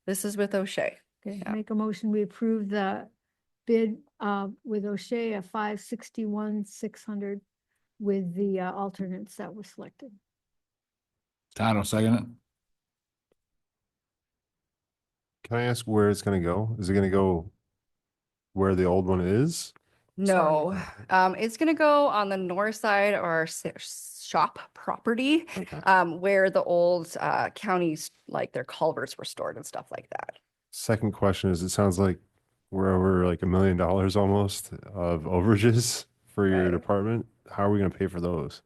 This is with O'Shea. Okay, Yeah. make a motion, we approve the bid with O'Shea at 561,600 with the alternates that were selected. Todd will second it. Can I ask where it's gonna go? Is it gonna go where the old one is? No, it's gonna go on the north side of our shop property, Okay. where the old counties, like their culverts were stored and stuff like that. Second question is, it sounds like we're over like $1 million almost of overages for your Right. department. How are we gonna pay for those?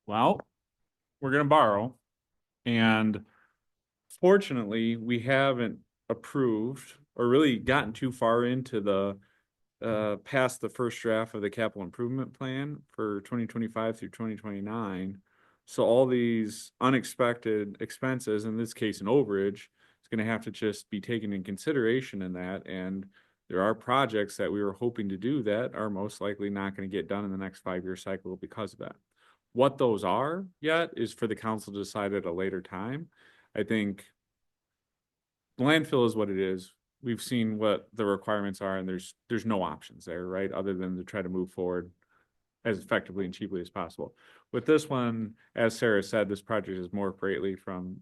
Well, we're gonna borrow, and fortunately, we haven't approved or really gotten too far into the past the first draft of the capital improvement plan for 2025 through 2029. So all these unexpected expenses, in this case, an overage, is going to have to just be taken in consideration in that. And there are projects that we were hoping to do that are most likely not going to get done in the next 5-year cycle because of that. What those are yet is for the council to decide at a later time. I think landfill is what it is. We've seen what the requirements are, and there's no options there, right? Other than to try to move forward as effectively and cheaply as possible. With this one, as Sarah said, this project is more greatly from,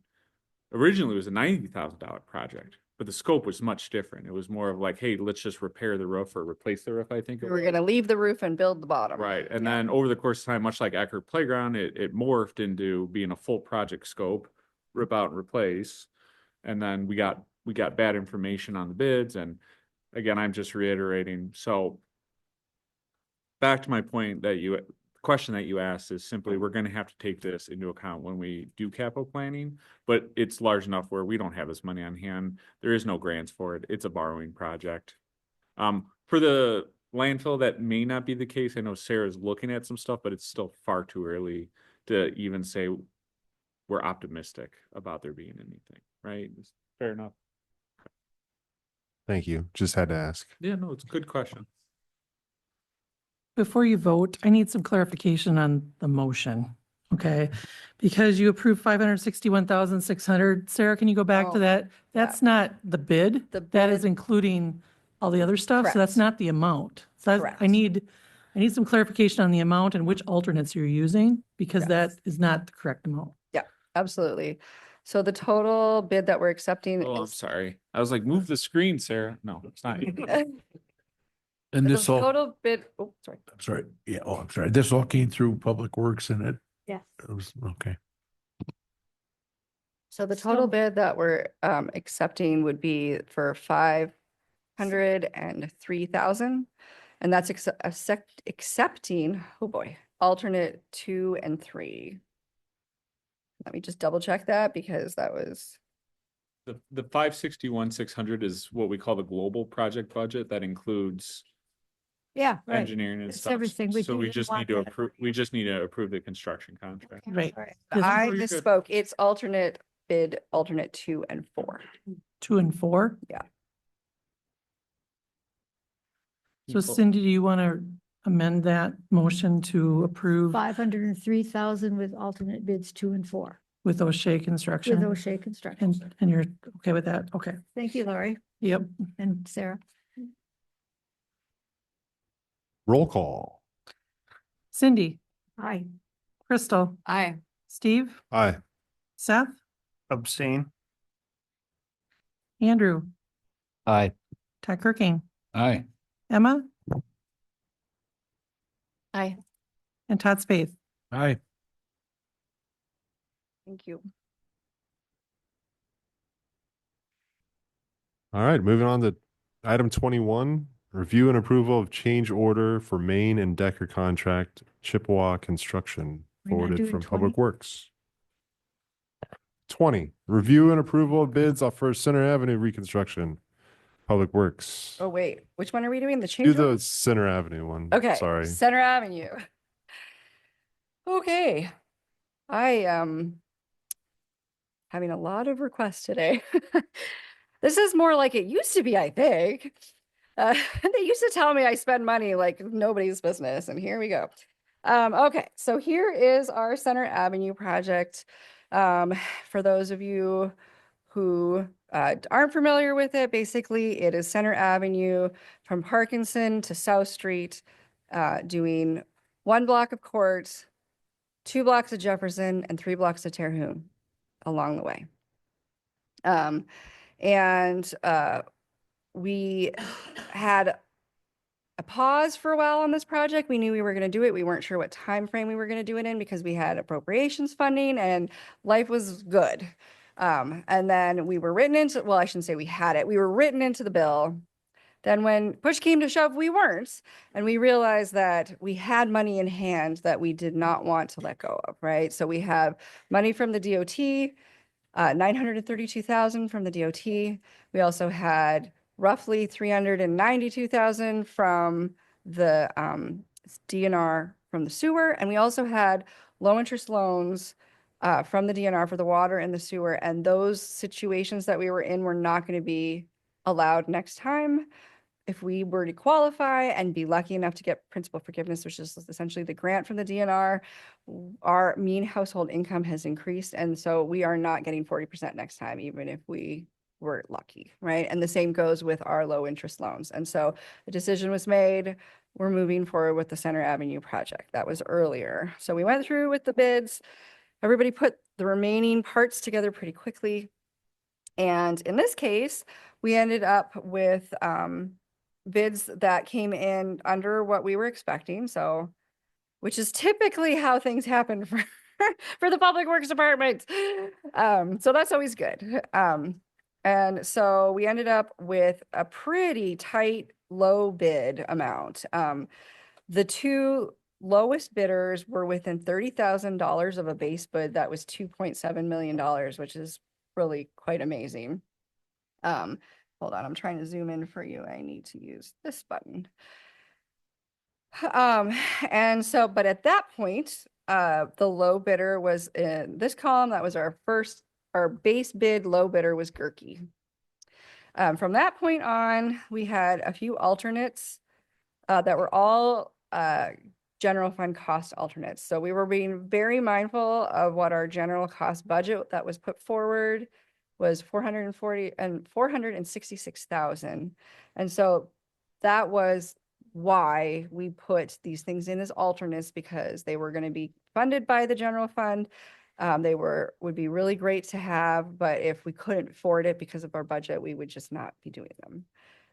originally it was a $90,000 project, but the scope was much different. It was more of like, hey, let's just repair the roof or replace the roof, I think. We're gonna leave the roof and build the bottom. Right, and then over the course of time, much like Eckerd Playground, it morphed into being a full project scope, rip out and replace. And then we got bad information on the bids, and again, I'm just reiterating. So back to my point the question that you asked is simply, we're going to have to take this into account when we do capital planning, but it's large enough where we don't have this money on hand. There is no grants for it. It's a borrowing project. For the landfill, that may not be the case. I know Sarah's looking at some stuff, but it's still far too early to even say we're optimistic about there being anything, right? Fair enough. Thank you. Just had to ask. Yeah, no, it's a good question. Before you vote, I need some clarification on the motion, okay? Because you approved 561,600. Sarah, can you go back to Oh, that? That's not the bid. The That is bid- including all the other stuff, so that's Correct. not the amount. So I Correct. need some clarification on the amount and which alternates you're using, because that Yes. is not the correct amount. Yeah, absolutely. So the total bid that we're accepting Oh, I'm is sorry. I was like, move the screen, Sarah. No, it's not you. And the this all, total bid, oh, sorry. I'm sorry, yeah, oh, I'm sorry, this all came through Public Works and Yes. it was, okay. So the total So- bid that we're accepting would be for 503,000. And that's accepting, oh boy, alternate 2 and 3. Let me just double check that because that was, The 561,600 is what we call the global project budget. That includes Yeah, right. engineering and It's stuff. everything. We So we didn't just want need to that. approve the construction contract. Right. Right. Yes. I Oh, you're good. misspoke. It's alternate bid, alternate 2 and 4. 2 and 4. Yeah. So Cindy, do you want to amend that motion to approve 503,000 with alternate bids 2 and 4 with O'Shea Construction? with O'Shea Construction. And you're okay with that? Okay. Thank you, Lori Yep. and Sarah. Roll call. Cindy, Aye. Crystal, Aye. Steve, Aye. Seth, Abstain. Andrew, Aye. Todd Kirking, Aye. Emma, Aye. and Todd Spath. Aye. Thank you. All right, moving on to item 21, review and approval of change order for Main and Decker contract Chippewa Construction We're not forwarded doing from 20? Public Works. 20, review and approval of bids off First Center Avenue reconstruction, Public Works. Oh, wait, which one are we doing? The Do change? the order? Center Avenue one. Okay. Sorry. Center Avenue. Okay. I having a lot of requests today. This is more like it used to be, I think. They used to tell me I spend money like nobody's business, and here we go. Okay, so here is our Center Avenue project. For those of you who aren't familiar with it, basically it is Center Avenue from Parkinson to South Street, doing 1 block of Court, 2 blocks of Jefferson, and 3 blocks of Terhune along the way. We had a pause for a while on this project. We knew we were going to do it. We weren't sure what time frame we were going to do it in because we had appropriations funding and life was good. And then we were written into, well, I shouldn't say we had it. We were written into the bill. Then when push came to shove, we weren't. And we realized that we had money in hand that we did not want to let go of, right? So we have money from the DOT, 932,000 from the DOT. We also had roughly 392,000 from the DNR from the sewer. And we also had low interest loans from the DNR for the water and the sewer. And those situations that we were in were not going to be allowed next time. If we were to qualify and be lucky enough to get principal forgiveness, which is essentially the grant from the DNR, our mean household income has increased. And so we are not getting 40% next time, even if we were lucky, right? And the same goes with our low interest loans. And so the decision was made, we're moving forward with the Center Avenue project. That was earlier. So we went through with the bids. Everybody put the remaining parts together pretty quickly. And in this case, we ended up with bids that came in under what we were expecting. So, which is typically how things happen for, for the Public Works Department. So that's always good. And so we ended up with a pretty tight, low bid amount. The 2 lowest bidders were within $30,000 of a base bid that was $2.7 million, which is really quite amazing. Hold on, I'm trying to zoom in for you. I need to use this button. And so, but at that point, the low bidder was in this column. That was our base bid low bidder was Gerke. From that point on, we had a few alternates that were all general fund cost alternates. So we were being very mindful of what our general cost budget that was put forward was 466,000. And so that was why we put these things in as alternates, because they were going to be funded by the general fund. They would be really great to have, but if we couldn't afford it because of our budget, we would just not be doing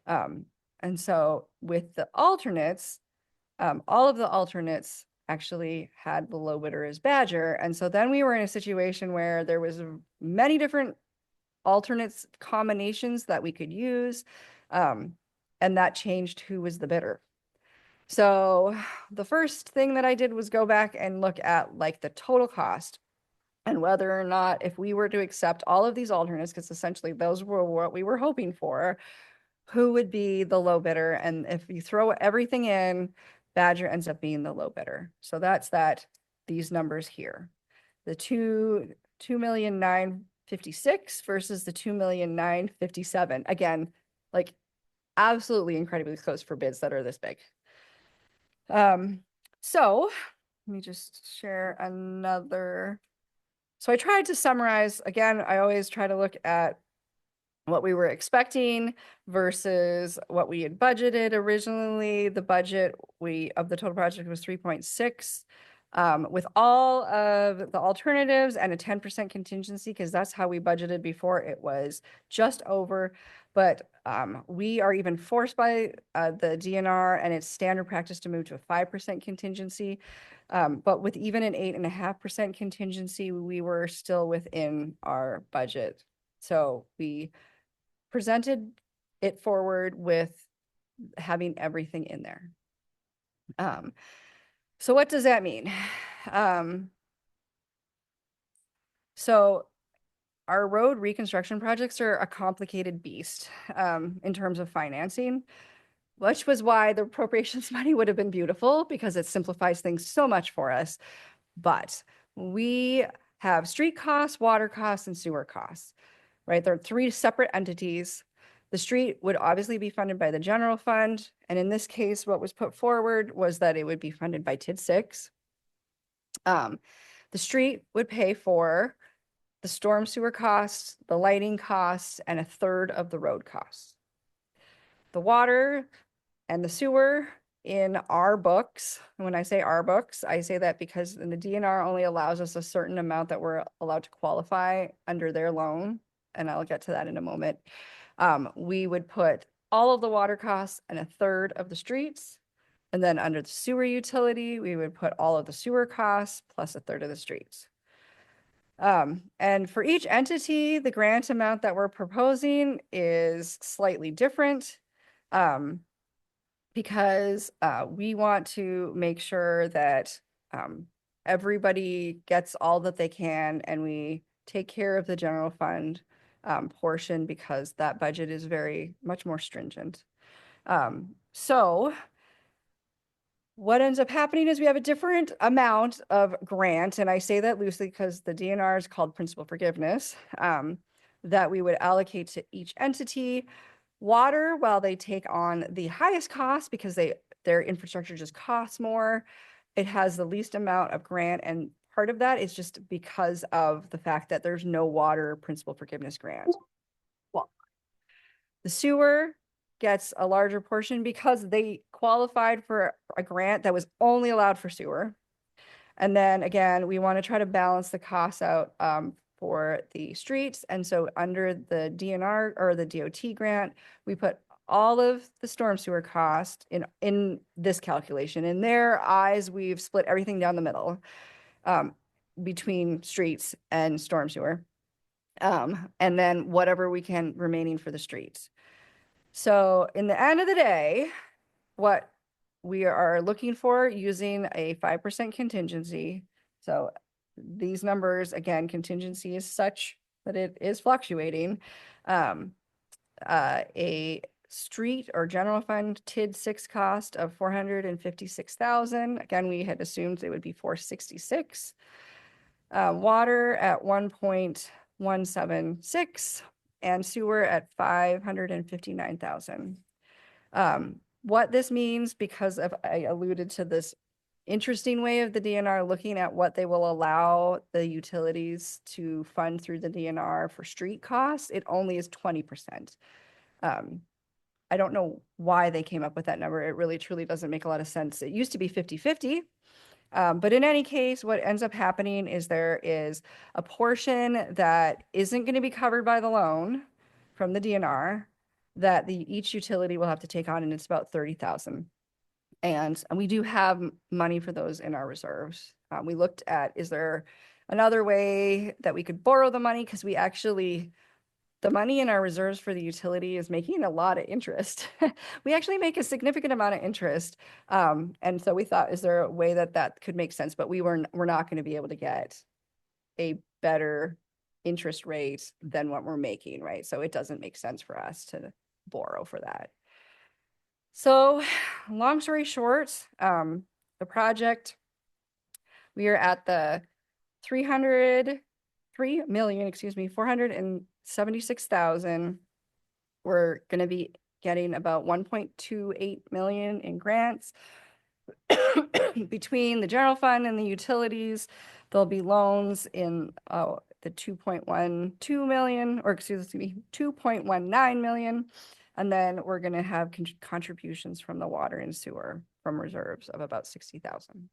them. And so with the alternates, all of the alternates actually had the low bidder as Badger. And so then we were in a situation where there was many different alternates combinations that we could use. And that changed who was the bidder. So the first thing that I did was go back and look at like the total cost and whether or not, if we were to accept all of these alternates, because essentially those were what we were hoping for, who would be the low bidder? And if you throw everything in, Badger ends up being the low bidder. So that's these numbers here. The 2,956,000 versus the 2,957,000. Again, like absolutely incredibly close for bids that are this big. So let me just share another. So I tried to summarize, again, I always try to look at what we were expecting versus what we had budgeted originally. The budget of the total project was 3.6. With all of the alternatives and a 10% contingency, because that's how we budgeted before, it was just over. But we are even forced by the DNR, and it's standard practice to move to a 5% contingency. But with even an 8.5% contingency, we were still within our budget. So we presented it forward with having everything in there. So what does that mean? So our road reconstruction projects are a complicated beast in terms of financing, which was why the appropriations money would have been beautiful, because it simplifies things so much for us. But we have street costs, water costs, and sewer costs, right? There are 3 separate entities. The street would obviously be funded by the general fund. And in this case, what was put forward was that it would be funded by TID 6. The street would pay for the storm sewer costs, the lighting costs, and 1/3 of the road costs. The water and the sewer in our books, and when I say our books, I say that because the DNR only allows us a certain amount that we're allowed to qualify under their loan, and I'll get to that in a moment. We would put all of the water costs and 1/3 of the streets. And then under the sewer utility, we would put all of the sewer costs plus 1/3 of the streets. And for each entity, the grant amount that we're proposing is slightly different because we want to make sure that everybody gets all that they can, and we take care of the general fund portion, because that budget is very much more stringent. So what ends up happening is we have a different amount of grant, and I say that loosely because the DNR is called principal forgiveness, that we would allocate to each entity. Water, while they take on the highest cost because their infrastructure just costs more, it has the least amount of grant, and part of that is just because of the fact that there's no water principal forgiveness grant. Well, the sewer gets a larger portion because they qualified for a grant that was only allowed for sewer. And then again, we want to try to balance the costs out for the streets. And so under the DNR or the DOT grant, we put all of the storm sewer cost in this calculation. In their eyes, we've split everything down the middle between streets and storm sewer. And then whatever we can remaining for the streets. So in the end of the day, what we are looking for using a 5% contingency. So these numbers, again, contingency is such that it is fluctuating. A street or general fund TID 6 cost of 456,000. Again, we had assumed it would be 466. Water at 1.176 and sewer at 559,000. What this means, because I alluded to this interesting way of the DNR looking at what they will allow the utilities to fund through the DNR for street costs, it only is 20%. I don't know why they came up with that number. It really truly doesn't make a lot of sense. It used to be 50-50. But in any case, what ends up happening is there is a portion that isn't going to be covered by the loan from the DNR that each utility will have to take on, and it's about 30,000. And we do have money for those in our reserves. We looked at, is there another way that we could borrow the money? Because we actually, the money in our reserves for the utility is making a lot of interest. We actually make a significant amount of interest. And so we thought, is there a way that that could make sense? But we're not going to be able to get a better interest rate than what we're making, right? So it doesn't make sense for us to borrow for that. So long story short, the project, we are at the 476,000. We're going to be getting about 1.28 million in grants between the general fund and the utilities. There'll be loans in the 2.12 million, or excuse me, 2.19 million. And then we're going to have contributions from the water and sewer from reserves of about 60,000.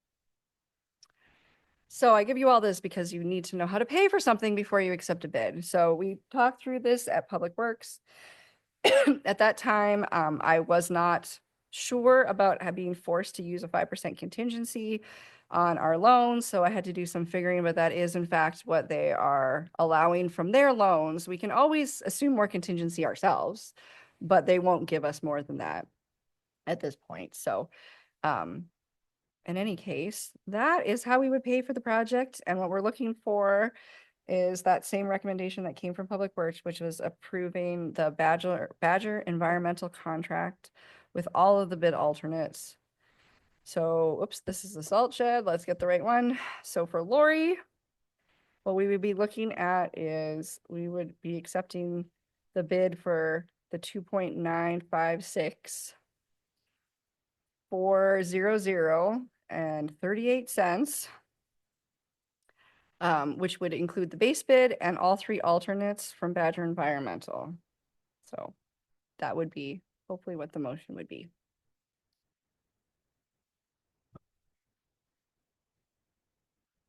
So I give you all this because you need to know how to pay for something before you accept a bid. So we talked through this at Public Works. At that time, I was not sure about being forced to use a 5% contingency on our loans. So I had to do some figuring, but that is in fact what they are allowing from their loans. We can always assume more contingency ourselves, but they won't give us more than that at this point. So in any case, that is how we would pay for the project. And what we're looking for is that same recommendation that came from Public Works, which was approving the Badger environmental contract with all of the bid alternates. So, oops, this is the salt shed. Let's get the right one. So for Lori, what we would be looking at is we would be accepting the bid for the 2.956 $400.38, which would include the base bid and all three alternates from Badger Environmental. So that would be hopefully what the motion would be.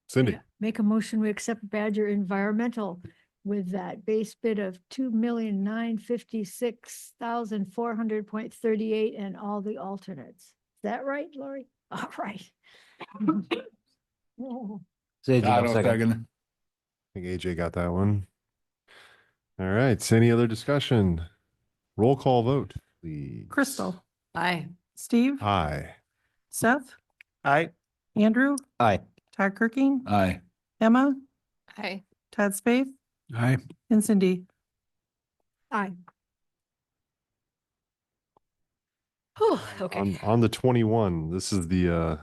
Cindy. Make a motion, we accept Badger Environmental with that base bid of 2,956,400.38 and all the alternates. Is that right, Lori? All right. Say, Todd, I'll second. second. I think AJ got that one. All right. Any other discussion? Roll call vote, please. Crystal, Aye. Steve, Aye. Seth, Aye. Andrew, Aye. Todd Kirking, Aye. Emma, Aye. Todd Spaeth, Aye. and Cindy. Aye. Whew, okay. On the 21, this is the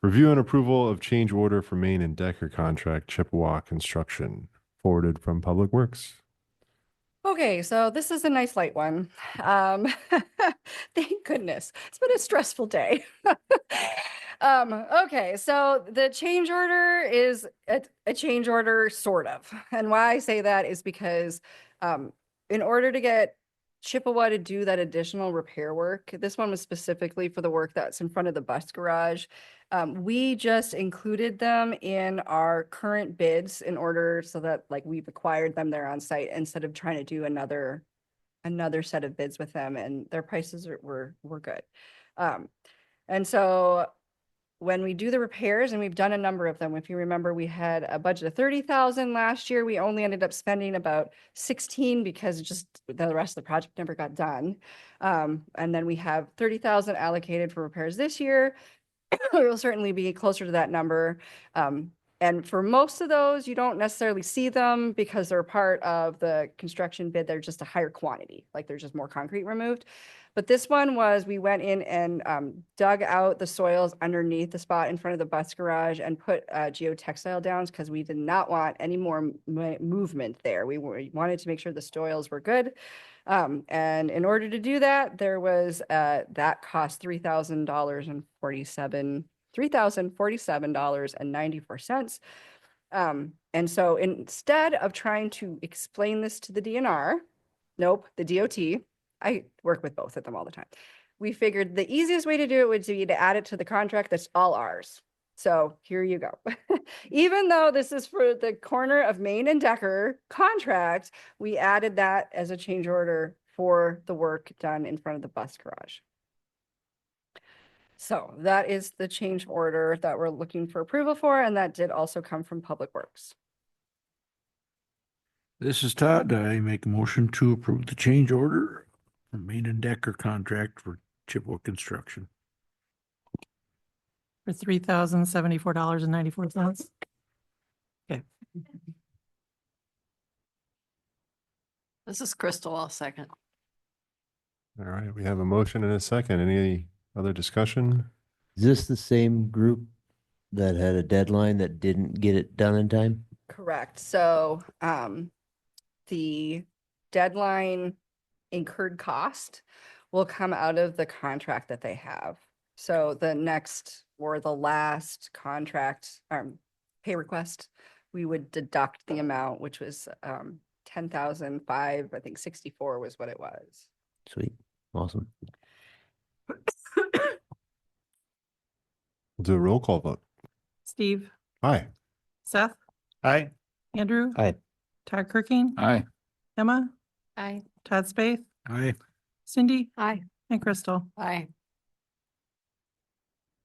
review and approval of change order for Main and Decker contract, Chippewa Construction, forwarded from Public Works. Okay, so this is a nice light one. Thank goodness. It's been a stressful day. Okay, so the change order is a change order, sort of. And why I say that is because in order to get Chippewa to do that additional repair work, this one was specifically for the work that's in front of the bus garage. We just included them in our current bids in order so that like we've acquired them there on site instead of trying to do another set of bids with them, and their prices were good. And so when we do the repairs, and we've done a number of them, if you remember, we had a budget of 30,000 last year. We only ended up spending about 16 because just the rest of the project never got done. And then we have 30,000 allocated for repairs this year. We'll certainly be closer to that number. And for most of those, you don't necessarily see them because they're part of the construction bid. They're just a higher quantity, like there's just more concrete removed. But this one was, we went in and dug out the soils underneath the spot in front of the bus garage and put geotextile downs because we did not want any more movement there. We wanted to make sure the soils were good. And in order to do that, there was that cost $3,047.94. And so instead of trying to explain this to the DNR, nope, the DOT, I work with both of them all the time. We figured the easiest way to do it would be to add it to the contract that's all ours. So here you go. Even though this is for the corner of Main and Decker contract, we added that as a change order for the work done in front of the bus garage. So that is the change order that we're looking for approval for, and that did also come from Public Works. This is Todd. I make a motion to approve the change order for Main and Decker contract for Chippewa Construction. For $3,074.94. Okay. This is Crystal. I'll second. All right, we have a motion and a second. Any other discussion? Is this the same group that had a deadline that didn't get it done in time? Correct. So the deadline incurred cost will come out of the contract that they have. So the next or the last contract pay request, we would deduct the amount, which was 10,005, I think 64 was what it was. Sweet. Awesome. We'll do a roll call vote. Steve, Aye. Seth, Aye. Andrew, Aye. Todd Kirking, Aye. Emma, Aye. Todd Spath, Aye. Cindy, Aye. and Crystal. Aye.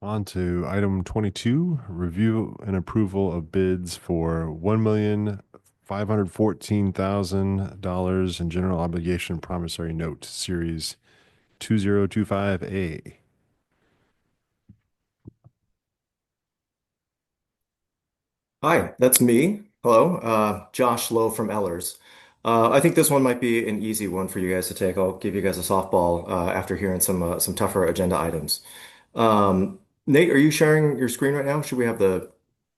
On to item 22, review and approval of bids for $1,514,000 in general obligation promissory note, series 2025A. Hi, that's me. Hello, Josh Lowe from Ellers. I think this one might be an easy one for you guys to take. I'll give you guys a softball after hearing some tougher agenda items. Nate, are you sharing your screen right now? Should we have the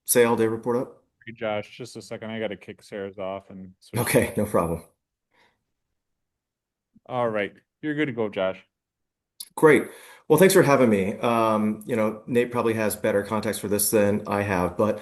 sale day report up? Hey, Josh, just a second. I got to kick Sarah's off and switch. Okay, no problem. All right. You're good to go, Josh. Great. Well, thanks for having me. Nate probably has better context for this than I have, but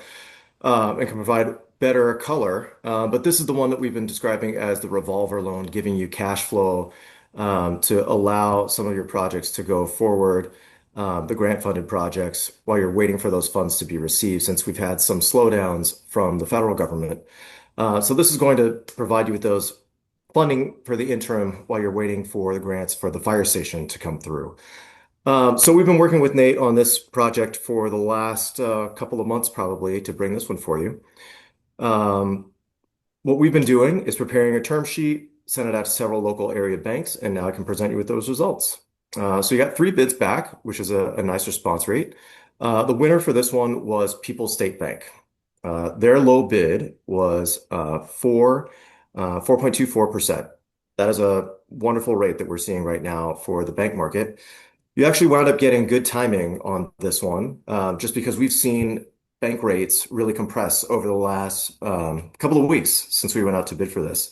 and can provide better color. But this is the one that we've been describing as the revolver loan, giving you cash flow to allow some of your projects to go forward, the grant-funded projects, while you're waiting for those funds to be received, since we've had some slowdowns from the federal government. So this is going to provide you with those funding for the interim while you're waiting for the grants for the fire station to come through. So we've been working with Nate on this project for the last couple of months, probably, to bring this one for you. What we've been doing is preparing a term sheet, sent it out to several local area banks, and now I can present you with those results. So you got 3 bids back, which is a nice response rate. The winner for this one was People's State Bank. Their low bid was 4.24%. That is a wonderful rate that we're seeing right now for the bank market. You actually wound up getting good timing on this one, just because we've seen bank rates really compress over the last couple of weeks since we went out to bid for this.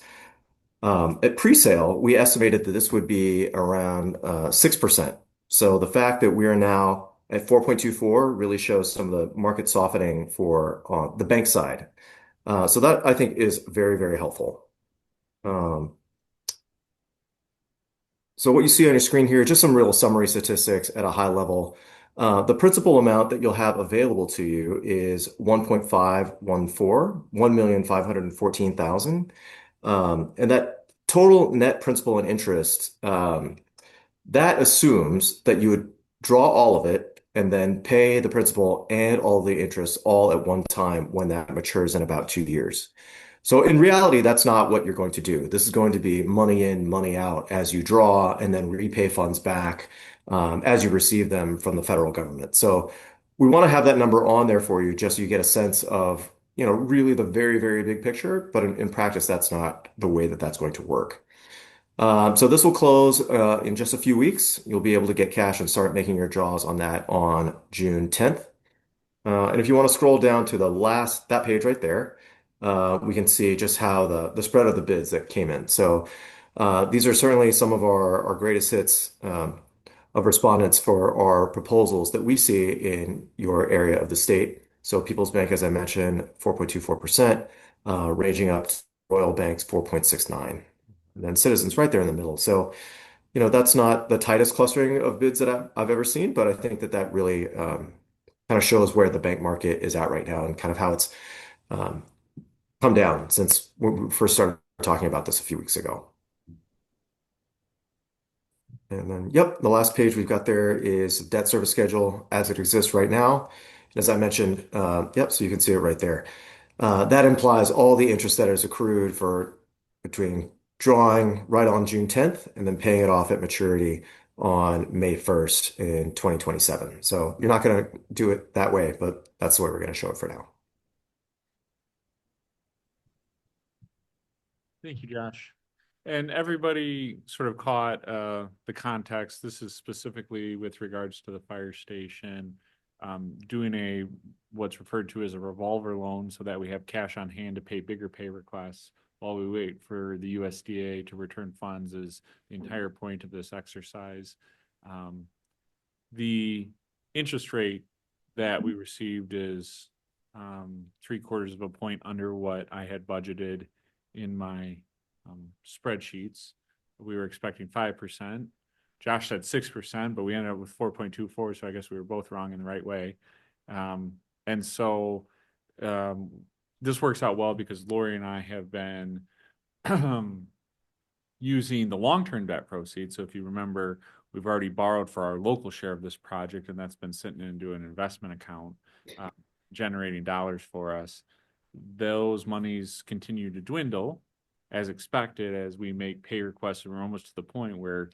At pre-sale, we estimated that this would be around 6%. So the fact that we are now at 4.24 really shows some of the market softening for the bank side. So that, I think, is very, very helpful. So what you see on your screen here, just some real summary statistics at a high level. The principal amount that you'll have available to you is 1,514,000. And that total net principal and interest, that assumes that you would draw all of it and then pay the principal and all the interest all at one time when that matures in about 2 years. So in reality, that's not what you're going to do. This is going to be money in, money out as you draw and then repay funds back as you receive them from the federal government. So we want to have that number on there for you just so you get a sense of, really the very, very big picture. But in practice, that's not the way that that's going to work. So this will close in just a few weeks. You'll be able to get cash and start making your draws on that on June 10th. And if you want to scroll down to that page right there, we can see just how the spread of the bids that came in. So these are certainly some of our greatest hits of respondents for our proposals that we see in your area of the state. So People's Bank, as I mentioned, 4.24%, ranging up to Royal Bank's 4.69%. And then Citizens right there in the middle. So That's not the tightest clustering of bids that I've ever seen, but I think that that really kind of shows where the bank market is at right now and kind of how it's um, come down since we first started talking about this a few weeks ago. And then, yep, the last page we've got there is debt service schedule as it exists right now. As I mentioned, yep, so you can see it right there. That implies all the interest that is accrued for between drawing right on June 10th and then paying it off at maturity on May 1st in 2027. So you're not going to do it that way, but that's the way we're going to show it for now. Thank you, Josh. And everybody sort of caught the context. This is specifically with regards to the fire station, doing what's referred to as a revolver loan so that we have cash on hand to pay bigger pay requests while we wait for the USDA to return funds is the entire point of this exercise. The interest rate that we received is 3/4 of a point under what I had budgeted in my spreadsheets. We were expecting 5%. Josh said 6%, but we ended up with 4.24. So I guess we were both wrong in the right way. And so this works out well because Lori and I have been using the long-term debt proceeds. So if you remember, we've already borrowed for our local share of this project, and that's been sitting into an investment account, generating dollars for us. Those monies continue to dwindle as expected as we make pay requests, and we're almost to the point where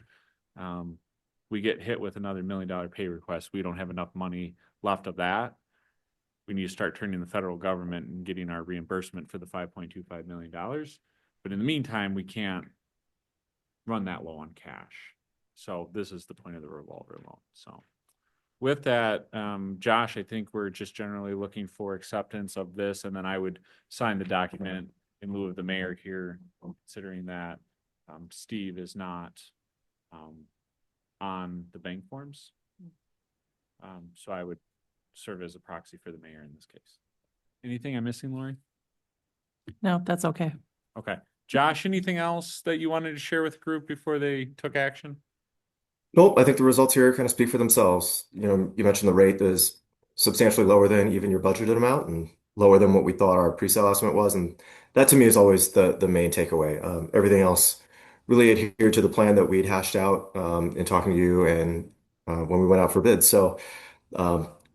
we get hit with another $1 million pay request. We don't have enough money left of that. We need to start turning the federal government and getting our reimbursement for the $5.25 million. But in the meantime, we can't run that low on cash. So this is the point of the revolver loan. So with that, Josh, I think we're just generally looking for acceptance of this, and then I would sign the document in lieu of the mayor here, considering that Steve is not on the bank forms. So I would serve as a proxy for the mayor in this case. Anything I'm missing, Lori? No, that's okay. Okay. Josh, anything else that you wanted to share with the group before they took action? Nope, I think the results here kind of speak for themselves. You mentioned the rate is substantially lower than even your budgeted amount and lower than what we thought our pre-sale estimate was. And that to me is always the main takeaway. Everything else really adhered to the plan that we'd hashed out in talking to you and when we went out for bids. So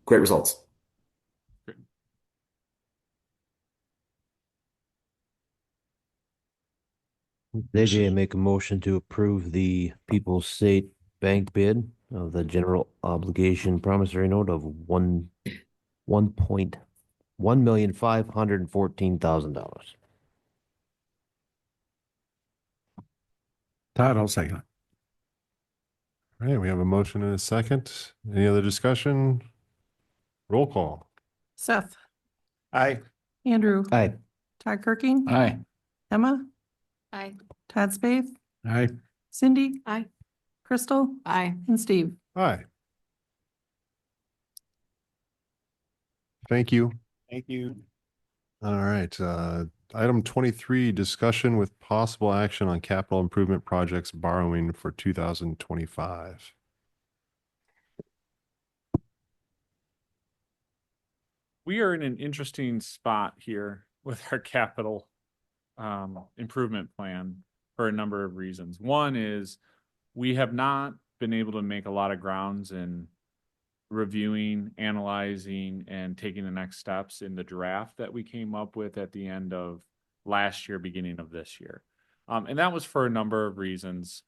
great results. AJ, make a motion to approve the People's State Bank bid of the general obligation promissory note of $1,514,000. Todd, I'll second it. All right, we have a motion and a second. Any other discussion? Roll call. Seth, Aye. Andrew, Aye. Todd Kirking, Aye. Emma, Aye. Todd Spath, Aye. Cindy, Aye. Crystal, Aye. and Steve. Aye. Thank you. Thank you. All right, item 23, discussion with possible action on capital improvement projects borrowing for 2025. We are in an interesting spot here with our capital improvement plan for a number of reasons. One is we have not been able to make a lot of grounds in reviewing, analyzing, and taking the next steps in the draft that we came up with at the end of last year, beginning of this year. And that was for a number of reasons.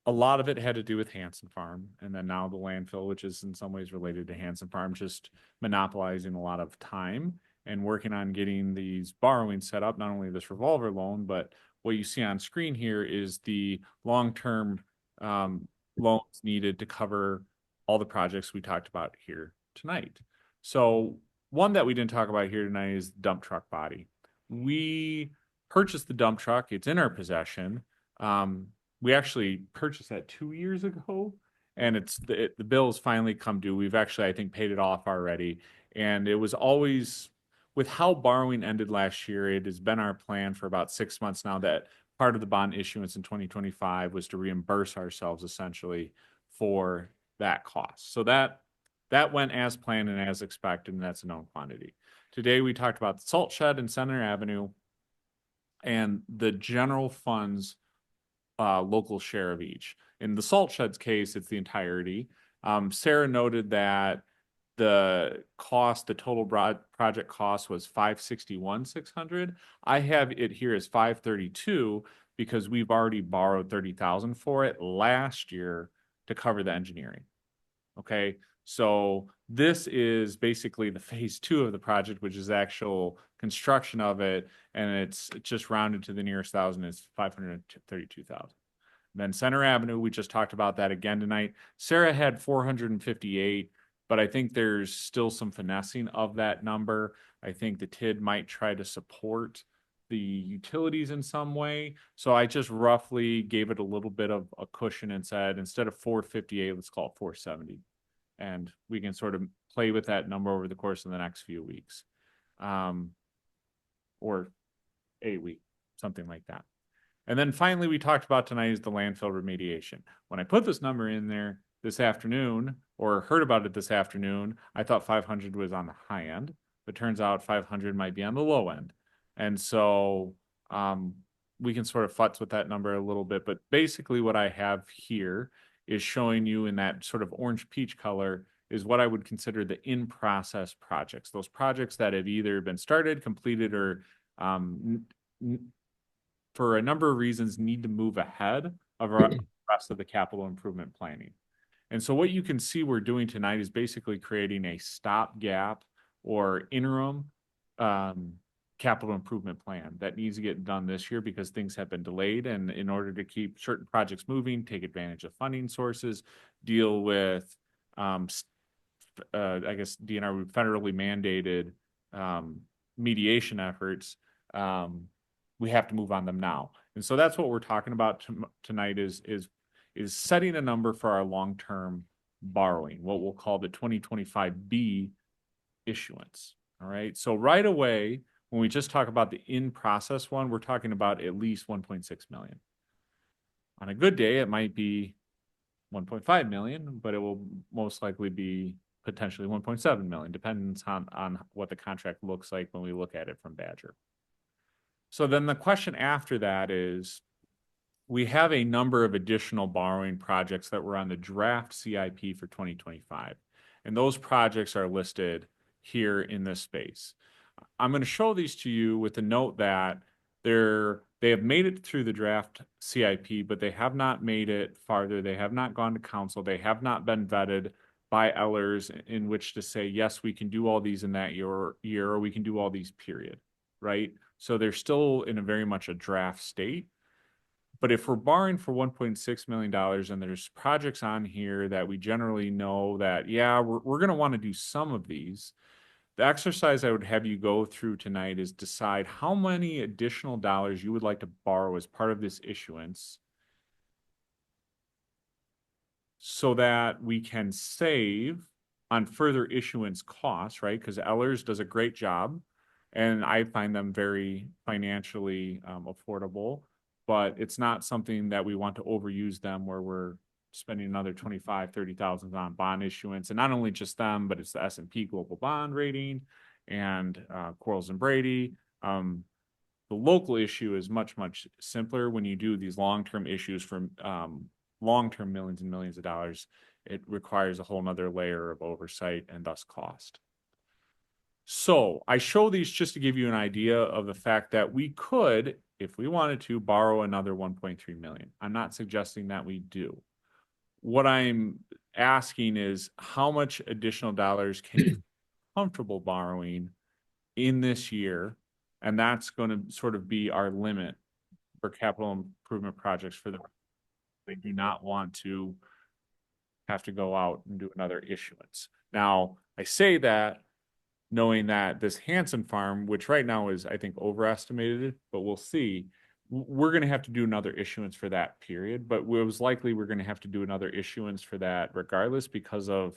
A lot of it had to do with Hanson Farm, and then now the landfill, which is in some ways related to Hanson Farm, just monopolizing a lot of time and working on getting these borrowings set up, not only this revolver loan, but what you see on screen here is the long-term loans needed to cover all the projects we talked about here tonight. So one that we didn't talk about here tonight is dump truck body. We purchased the dump truck. It's in our possession. We actually purchased that 2 years ago, and the bill's finally come due. We've actually, I think, paid it off already. And it was always, with how borrowing ended last year, it has been our plan for about 6 months now that part of the bond issuance in 2025 was to reimburse ourselves essentially for that cost. So that went as planned and as expected, and that's a known quantity. Today, we talked about the salt shed and Center Avenue and the general funds local share of each. In the salt shed's case, it's the entirety. Sarah noted that the total project cost was $561,600. I have it here as $532 because we've already borrowed $30,000 for it last year to cover the engineering. Okay, so this is basically the phase 2 of the project, which is actual construction of it, and it's just rounded to the nearest thousand. It's 532,000. Then Center Avenue, we just talked about that again tonight. Sarah had 458, but I think there's still some finessing of that number. I think the TID might try to support the utilities in some way. So I just roughly gave it a little bit of a cushion and said, instead of 458, let's call it 470. And we can sort of play with that number over the course of the next few weeks. Or a week, something like that. And then finally, we talked about tonight is the landfill remediation. When I put this number in there this afternoon, or heard about it this afternoon, I thought 500 was on the high end, but turns out 500 might be on the low end. And so we can sort of futz with that number a little bit, but basically what I have here is showing you in that sort of orange peach color is what I would consider the in-process projects. Those projects that have either been started, completed, or for a number of reasons need to move ahead of our rest of the capital improvement planning. And so what you can see we're doing tonight is basically creating a stopgap or interim capital improvement plan that needs to get done this year because things have been delayed. And in order to keep certain projects moving, take advantage of funding sources, deal with, I guess, DNR federally mandated mediation efforts, we have to move on them now. And so that's what we're talking about tonight is setting a number for our long-term borrowing, what we'll call the 2025B issuance. All right. So right away, when we just talk about the in-process one, we're talking about at least 1.6 million. On a good day, it might be 1.5 million, but it will most likely be potentially 1.7 million, depends on what the contract looks like when we look at it from Badger. So then the question after that is, we have a number of additional borrowing projects that were on the draft CIP for 2025. And those projects are listed here in this space. I'm going to show these to you with the note that they have made it through the draft CIP, but they have not made it farther. They have not gone to council. They have not been vetted by Ellers in which to say, yes, we can do all these in that year, or we can do all these, period. Right? So they're still in a very much a draft state. But if we're borrowing for $1.6 million and there's projects on here that we generally know that, yeah, we're going to want to do some of these, the exercise I would have you go through tonight is decide how many additional dollars you would like to borrow as part of this issuance so that we can save on further issuance costs, right? Because Ellers does a great job and I find them very financially affordable, but it's not something that we want to overuse them where we're spending another 25, 30,000 on bond issuance. And not only just them, but it's the S&P global bond rating and Quarles and Brady. The local issue is much, much simpler. When you do these long-term issues from long-term millions and millions of dollars, it requires a whole nother layer of oversight and thus cost. So I show these just to give you an idea of the fact that we could, if we wanted to, borrow another 1.3 million. I'm not suggesting that we do. What I'm asking is how much additional dollars can you be comfortable borrowing in this year? And that's going to sort of be our limit for capital improvement projects for they do not want to have to go out and do another issuance. Now, I say that knowing that this Hanson farm, which right now is, I think, overestimated, but we'll see, we're going to have to do another issuance for that period, but it was likely we're going to have to do another issuance for that regardless because of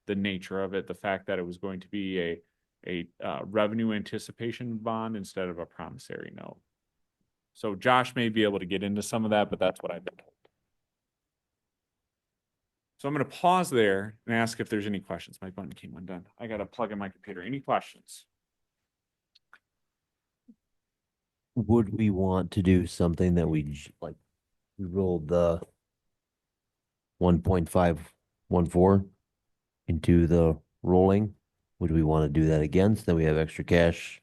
the nature of it, the fact that it was going to be a revenue anticipation bond instead of a promissory note. So Josh may be able to get into some of that, but that's what I've been told. So I'm going to pause there and ask if there's any questions. My button came undone. I got to plug in my computer. Any questions? Would we want to do something that like, we rolled the 1.514 into the rolling? Would we want to do that again? So then we have extra cash,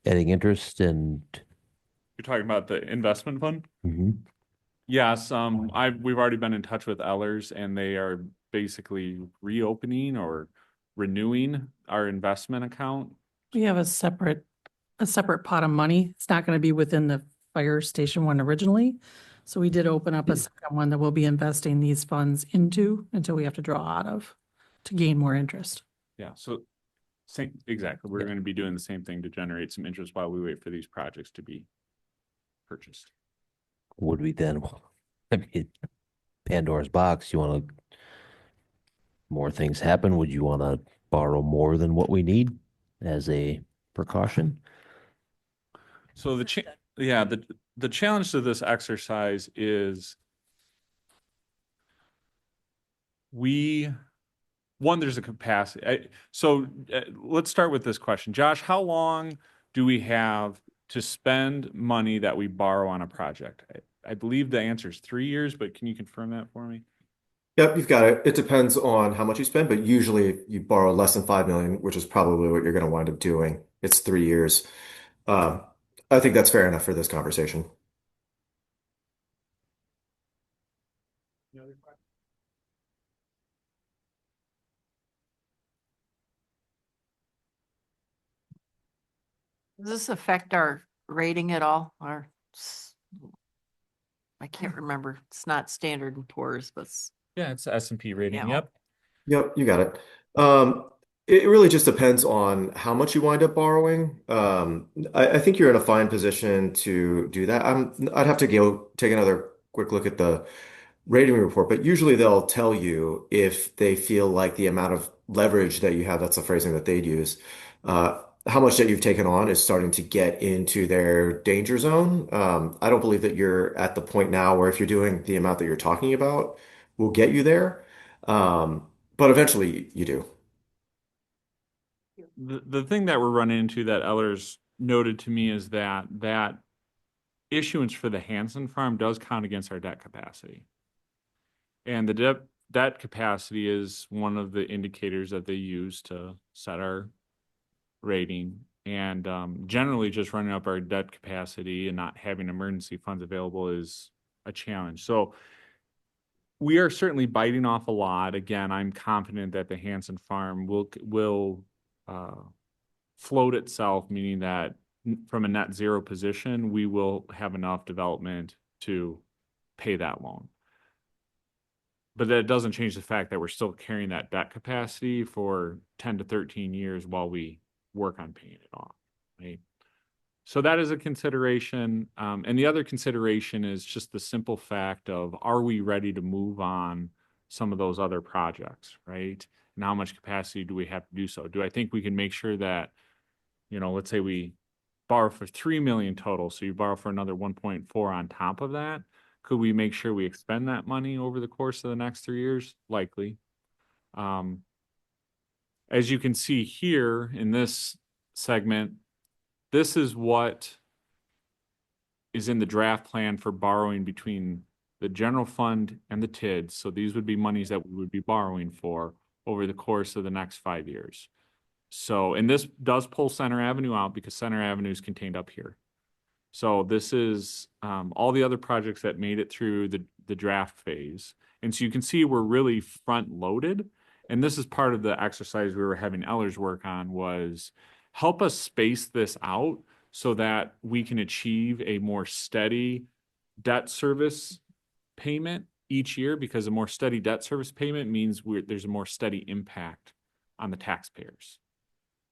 adding interest and. You're talking about the investment fund? Mhm. Yes, we've already been in touch with Ellers and they are basically reopening or renewing our investment account. We have a separate pot of money. It's not going to be within the fire station one originally. So we did open up a second one that we'll be investing these funds into until we have to draw out of to gain more interest. Yeah, so exactly. We're going to be doing the same thing to generate some interest while we wait for these projects to be purchased. Would we then, I mean, Pandora's box, you want to, more things happen, would you want to borrow more than what we need as a precaution? So the challenge to this exercise is there's a capacity. Let's start with this question. Josh, how long do we have to spend money that we borrow on a project? I believe the answer is 3 years, but can you confirm that for me? Yep, you've got it. It depends on how much you spend, but usually if you borrow less than 5 million, which is probably what you're going to wind up doing, it's 3 years. I think that's fair enough for this conversation. Does this affect our rating at all? I can't remember. It's not Standard and Poor's, but Yeah, it's S&P rating. Yeah. Yep. Yep, you got it. It really just depends on how much you wind up borrowing. I think you're in a fine position to do that. I'd have to go take another quick look at the rating report, but usually they'll tell you if they feel like the amount of leverage that you have, that's the phrasing that they'd use, how much that you've taken on is starting to get into their danger zone. I don't believe that you're at the point now where if you're doing the amount that you're talking about, will get you there. But eventually you do. The thing that we're running into that Ellers noted to me is that issuance for the Hanson Farm does count against our debt capacity. And the debt capacity is one of the indicators that they use to set our rating. And generally just running up our debt capacity and not having emergency funds available is a challenge. So we are certainly biting off a lot. Again, I'm confident that the Hanson Farm will float itself, meaning that from a net zero position, we will have enough development to pay that loan. But that doesn't change the fact that we're still carrying that debt capacity for 10 to 13 years while we work on paying it off, right? So that is a consideration. And the other consideration is just the simple fact of, are we ready to move on some of those other projects, right? And how much capacity do we have to do so? Do I think we can make sure that, let's say we borrow for 3 million total, so you borrow for another 1.4 on top of that? Could we make sure we expend that money over the course of the next 3 years? Likely. As you can see here in this segment, this is what is in the draft plan for borrowing between the general fund and the TID. So these would be monies that we would be borrowing for over the course of the next 5 years. So, and this does pull Center Avenue out because Center Avenue is contained up here. So this is all the other projects that made it through the draft phase. And so you can see we're really front loaded. And this is part of the exercise we were having Ellers work on, was help us space this out so that we can achieve a more steady debt service payment each year, because a more steady debt service payment means there's a more steady impact on the taxpayers.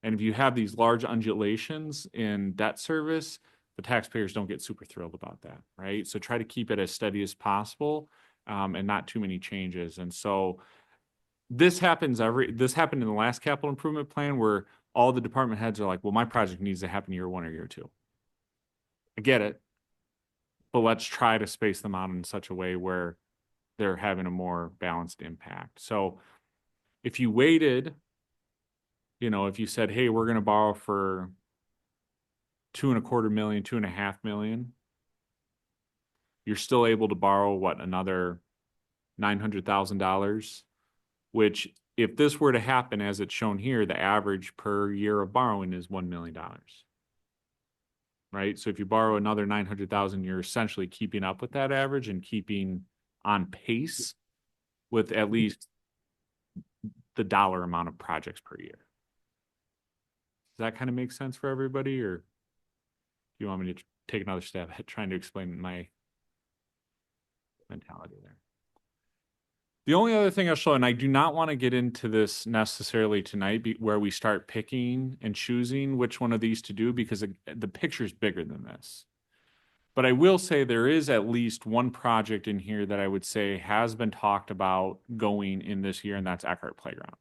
And if you have these large undulations in debt service, the taxpayers don't get super thrilled about that, right? So try to keep it as steady as possible and not too many changes. And so this happened in the last capital improvement plan where all the department heads are like, well, my project needs to happen year 1 or year 2. I get it. but let's try to space them out in such a way where they're having a more balanced impact. So if you waited, if you said, hey, we're going to borrow for 2.25 million, 2.5 million, you're still able to borrow another $900,000, which if this were to happen as it's shown here, the average per year of borrowing is $1 million. Right? So if you borrow another 900,000, you're essentially keeping up with that average and keeping on pace with at least the dollar amount of projects per year. Does that kind of make sense for everybody, or do you want me to take another stab at trying to explain my mentality there? The only other thing I'll show, and I do not want to get into this necessarily tonight, where we start picking and choosing which one of these to do, because the picture's bigger than this. But I will say there is at least one project in here that I would say has been talked about going in this year, and that's Eckhart Playground.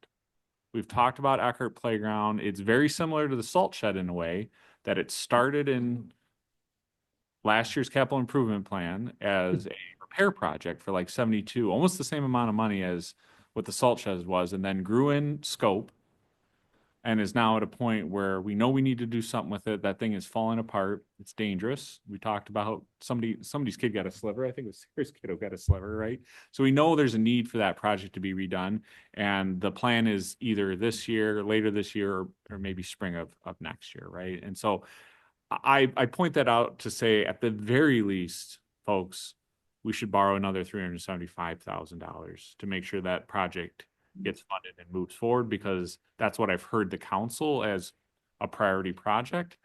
We've talked about Eckhart Playground. It's very similar to the salt shed in a way that it started in last year's capital improvement plan as a repair project for like 72, almost the same amount of money as what the salt shed was, and then grew in scope and is now at a point where we know we need to do something with it. That thing is falling apart. It's dangerous. We talked about somebody's kid got a sliver. I think it was Sarah's kid who got a sliver, right? So we know there's a need for that project to be redone. And the plan is either this year, later this year, or maybe spring of next year, right? And so I point that out to say, at the very least, folks, we should borrow another $375,000 to make sure that project gets funded and moves forward, because that's what I've heard the council as a priority project.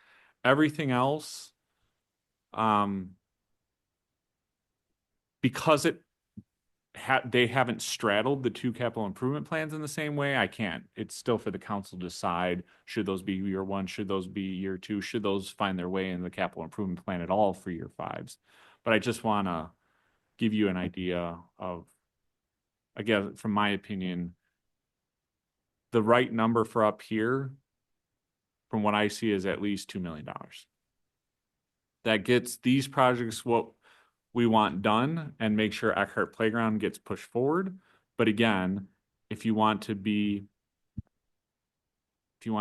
Everything else, because they haven't straddled the two capital improvement plans in the same way, I can't. It's still for the council to decide, should those be year one, should those be year two, should those find their way in the capital improvement plan at all for year fives. But I just want to give you an idea of, again, from my opinion, the right number for up here, from what I see, is at least $2 million. That gets these projects what we want done and make sure Eckhart Playground gets pushed forward. But again, if you want to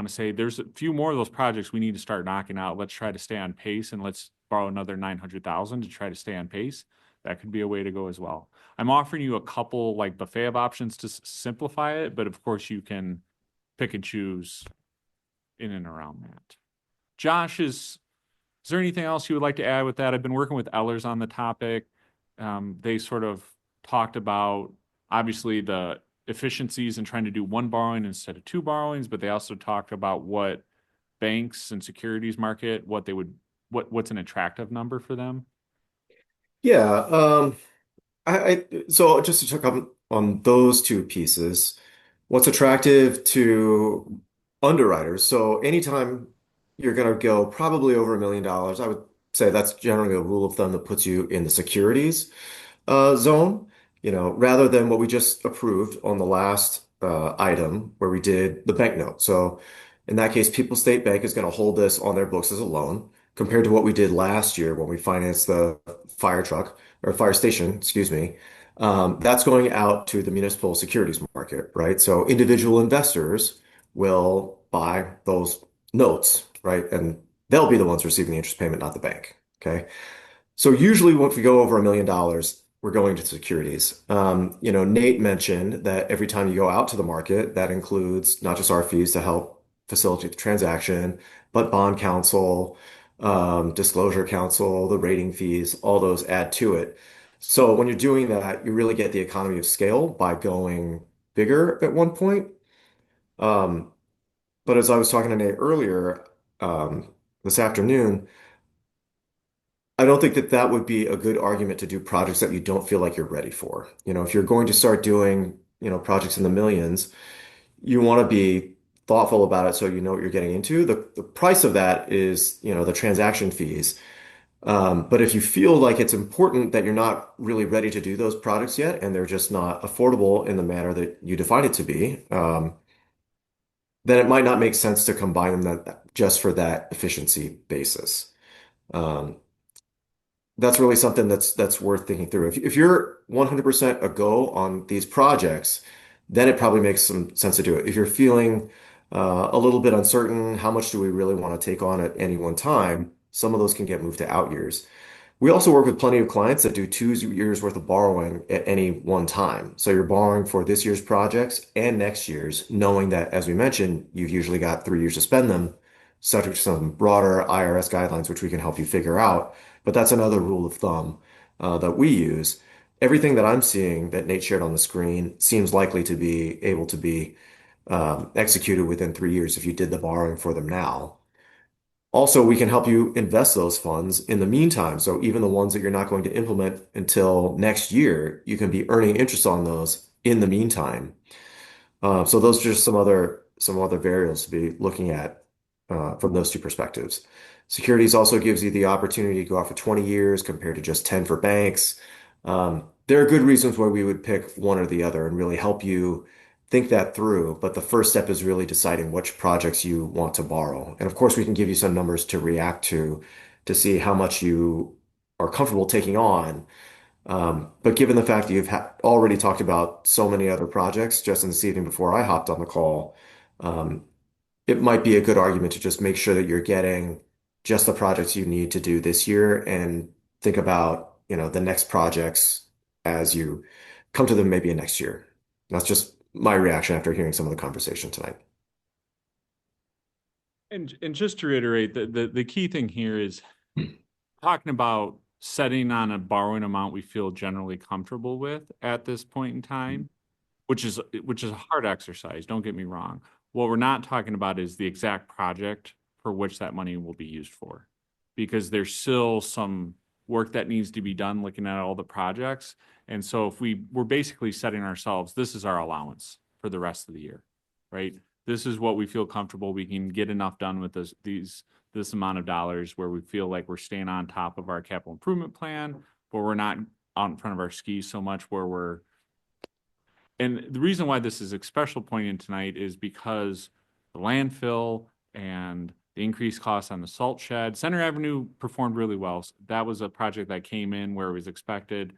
say there's a few more of those projects we need to start knocking out, let's try to stay on pace and let's borrow another 900,000 to try to stay on pace. That could be a way to go as well. I'm offering you a couple like buffet of options to simplify it, but of course you can pick and choose in and around that. Josh, is there anything else you would like to add with that? I've been working with Ellers on the topic. They sort of talked about, obviously, the efficiencies in trying to do one borrowing instead of two borrowings, but they also talked about what banks and securities market, what's an attractive number for them. Yeah, so just to check on those two pieces, what's attractive to underwriters? So anytime you're going to go probably over $1 million, I would say that's generally a rule of thumb that puts you in the securities zone, rather than what we just approved on the last item where we did the bank note. So in that case, People's State Bank is going to hold this on their books as a loan, compared to what we did last year when we financed the fire truck or fire station, excuse me. That's going out to the municipal securities market, right? So individual investors will buy those notes, right? And they'll be the ones receiving the interest payment, not the bank. Okay. So usually once we go over $1 million, we're going to securities. Nate mentioned that every time you go out to the market, that includes not just our fees to help facilitate the transaction, but bond counsel, disclosure counsel, the rating fees, all those add to it. So when you're doing that, you really get the economy of scale by going bigger at one point. But as I was talking to Nate earlier, this afternoon, I don't think that would be a good argument to do projects that you don't feel like you're ready for. If you're going to start doing, projects in the millions, you want to be thoughtful about it so you know what you're getting into. The price of that is, the transaction fees. But if you feel like it's important that you're not really ready to do those products yet, and they're just not affordable in the manner that you define it to be, then it might not make sense to combine them just for that efficiency basis. that's really something that's worth thinking through. If you're 100% a go on these projects, then it probably makes some sense to do it. If you're feeling a little bit uncertain, how much do we really want to take on at any one time? Some of those can get moved to out years. We also work with plenty of clients that do 2 years worth of borrowing at any one time. So you're borrowing for this year's projects and next year's, knowing that, as we mentioned, you've usually got 3 years to spend them, subject to some broader IRS guidelines, which we can help you figure out. But that's another rule of thumb that we use. Everything that I'm seeing that Nate shared on the screen seems likely to be able to be executed within 3 years if you did the borrowing for them now. Also, we can help you invest those funds in the meantime. So even the ones that you're not going to implement until next year, you can be earning interest on those in the meantime. So those are just some other variables to be looking at from those two perspectives. Securities also gives you the opportunity to go out for 20 years compared to just 10 for banks. There are good reasons why we would pick one or the other and really help you think that through. But the first step is really deciding which projects you want to borrow. And of course, we can give you some numbers to react to see how much you are comfortable taking on. But given the fact that you've already talked about so many other projects just in this evening before I hopped on the call, it might be a good argument to just make sure that you're getting just the projects you need to do this year and think about, the next projects as you come to them maybe in next year. That's just my reaction after hearing some of the conversation tonight. And just to reiterate, the key thing here is talking about setting on a borrowing amount we feel generally comfortable with at this point in time, which is a hard exercise, don't get me wrong. What we're not talking about is the exact project for which that money will be used for, because there's still some work that needs to be done looking at all the projects. And so if we're basically setting ourselves, this is our allowance for the rest of the year, right? This is what we feel comfortable. We can get enough done with this amount of dollars where we feel like we're staying on top of our capital improvement plan, but we're not out in front of our skis so much and the reason why this is a special point in tonight is because the landfill and the increased costs on the salt shed. Center Avenue performed really well. That was a project that came in where it was expected.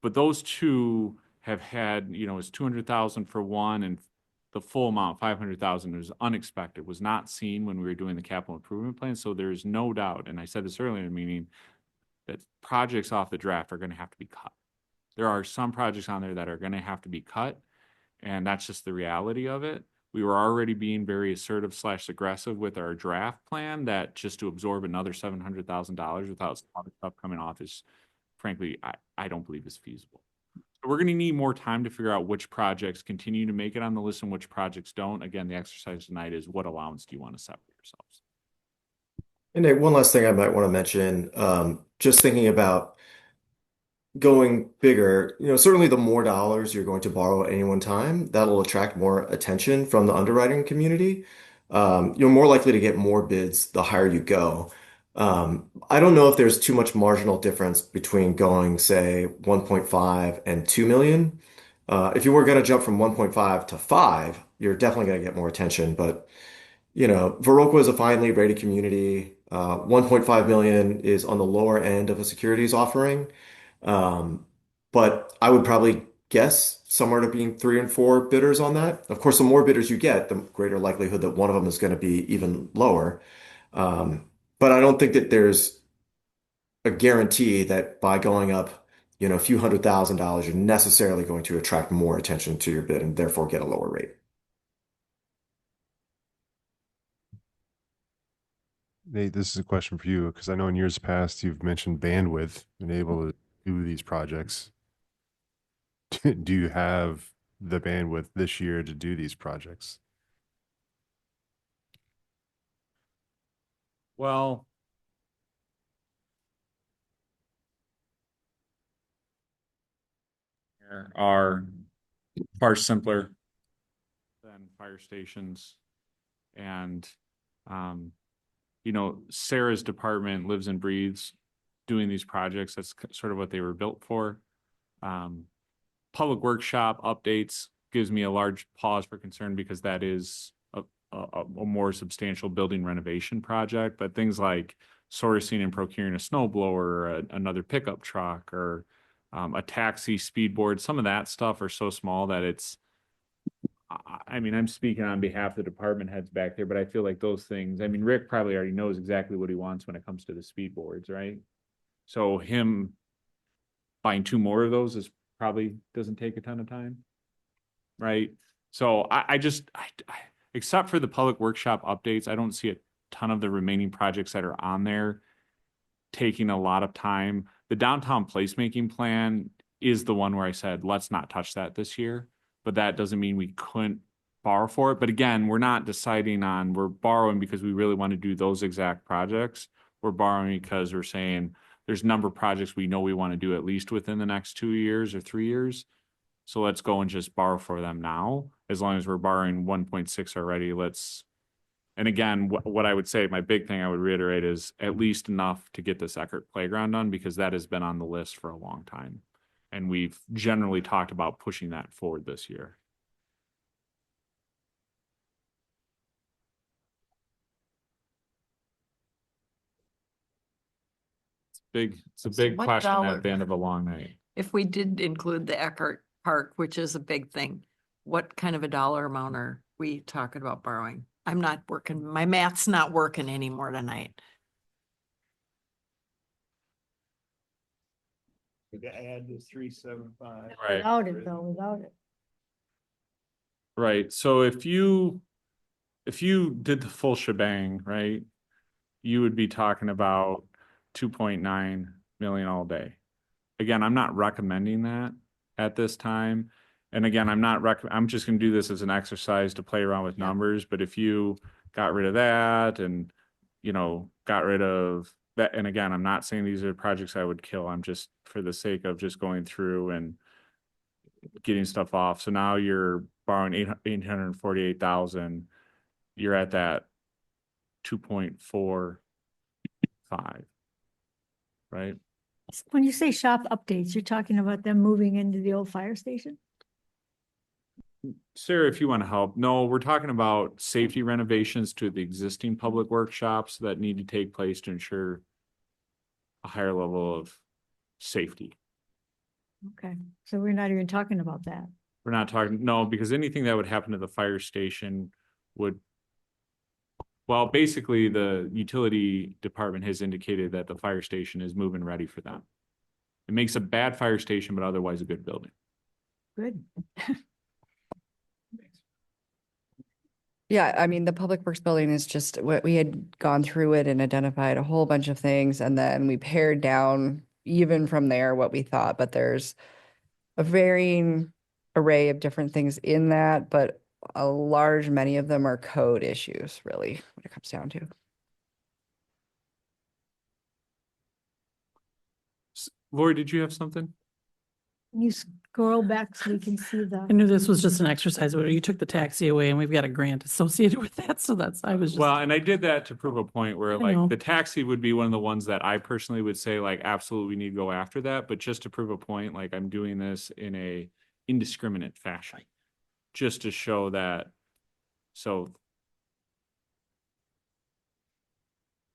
But those two have had, it's 200,000 for one, and the full amount, 500,000, was unexpected, was not seen when we were doing the capital improvement plan. So there's no doubt, and I said this earlier in the meeting, that projects off the draft are going to have to be cut. There are some projects on there that are going to have to be cut, and that's just the reality of it. We were already being very assertive / aggressive with our draft plan that just to absorb another $700,000 without some other stuff coming off is, frankly, I don't believe is feasible. So we're going to need more time to figure out which projects continue to make it on the list and which projects don't. Again, the exercise tonight is what allowance do you want to set for yourselves? And Nate, one last thing I might want to mention, just thinking about going bigger, certainly the more dollars you're going to borrow at any one time, that'll attract more attention from the underwriting community. You're more likely to get more bids the higher you go. I don't know if there's too much marginal difference between going, say, 1.5 and 2 million. If you were going to jump from 1.5 to 5, you're definitely going to get more attention. But, Viroqua is a finely rated community. 1.5 million is on the lower end of a securities offering. But I would probably guess somewhere to being 3 and 4 bidders on that. Of course, the more bidders you get, the greater likelihood that one of them is going to be even lower. But I don't think that there's a guarantee that by going up, a few $100,000, you're necessarily going to attract more attention to your bid and therefore get a lower rate. Nate, this is a question for you because I know in years past you've mentioned bandwidth and able to do these projects. Do you have the bandwidth this year to do these projects? Well, are far simpler than fire stations. And, Sarah's department lives and breathes doing these projects. That's sort of what they were built for. Public workshop updates gives me a large pause for concern because that is a more substantial building renovation project. But things like sourcing and procuring a snow blower, another pickup truck, or a taxi, speed board. Some of that stuff are so small that it's, I mean, I'm speaking on behalf of the department heads back there, but I feel like those things, I mean, Rick probably already knows exactly what he wants when it comes to the speed boards, right? So him buying 2 more of those is probably doesn't take a ton of time, right? So I just, except for the public workshop updates, I don't see a ton of the remaining projects that are on there taking a lot of time. The downtown placemaking plan is the one where I said, let's not touch that this year, but that doesn't mean we couldn't borrow for it. But again, we're not deciding on, we're borrowing because we really want to do those exact projects. We're borrowing because we're saying there's a number of projects we know we want to do at least within the next 2 years or 3 years. So let's go and just borrow for them now. As long as we're borrowing 1.6 already, and again, what I would say, my big thing I would reiterate is at least enough to get this Eckert playground done, because that has been on the list for a long time. And we've generally talked about pushing that forward this year. It's a big what question dollar- at the end of a long night. If we did include the Eckert Park, which is a big thing, what kind of a dollar amount are we talking about borrowing? I'm not working, my math's not working anymore tonight. To add the 375. Right. Without it though, without it. Right. So if you did the full shebang, right, you would be talking about 2.9 million all day. Again, I'm not recommending that at this time. And again, I'm just going to do this as an exercise to play around with numbers. But if you got rid of that and, got rid of that, and again, I'm not saying these are projects I would kill. I'm just for the sake of just going through and getting stuff off. So now you're borrowing 848,000. You're at that 2.45, right? When you say shop updates, you're talking about them moving into the old fire station? Sarah, if you want to help. No, we're talking about safety renovations to the existing public workshops that need to take place to ensure a higher level of safety. Okay, so we're not even talking about that. We're not talking, no, because anything that would happen to the fire station well, basically the utility department has indicated that the fire station is move-in ready for them. It makes a bad fire station, but otherwise a good building. Good. Yeah, I mean, the Public Works building is just what we had gone through it and identified a whole bunch of things, and then we pared down even from there what we thought, but there's a varying array of different things in that, but many of them are code issues, really, what it comes down to. Lori, did you have something? Can you scroll back so we can see I the, knew this was just an exercise where you took the taxi away and we've got a grant associated with that. So I was just. Well, and I did that to prove a point where I know. like the taxi would be one of the ones that I personally would say like, absolutely we need to go after that. But just to prove a point, like I'm doing this in a indiscriminate fashion, just to show that. So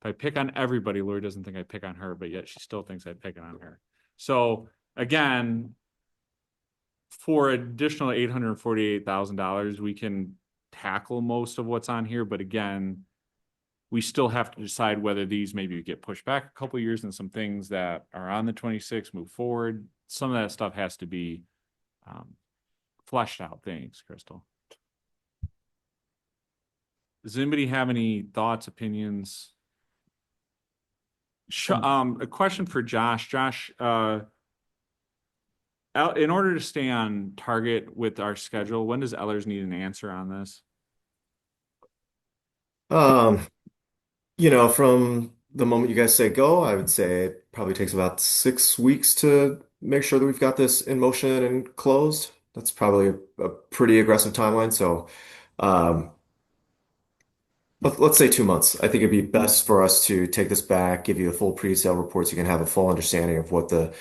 if I pick on everybody, Lori doesn't think I pick on her, but yet she still thinks I pick on her. So again, for additional $848,000, we can tackle most of what's on here. But again, we still have to decide whether these maybe get pushed back a couple of years and some things that are on the 26 move forward. Some of that stuff has to be fleshed out. Thanks, Crystal. Does anybody have any thoughts, opinions? A question for Josh. Josh, in order to stay on target with our schedule, when does Ellers need an answer on this? From the moment you guys say go, I would say it probably takes about 6 weeks to make sure that we've got this in motion and closed. That's probably a pretty aggressive timeline. So, let's say 2 months. I think it'd be best for us to take this back, give you the full pre-sale reports. You can have a full understanding of what the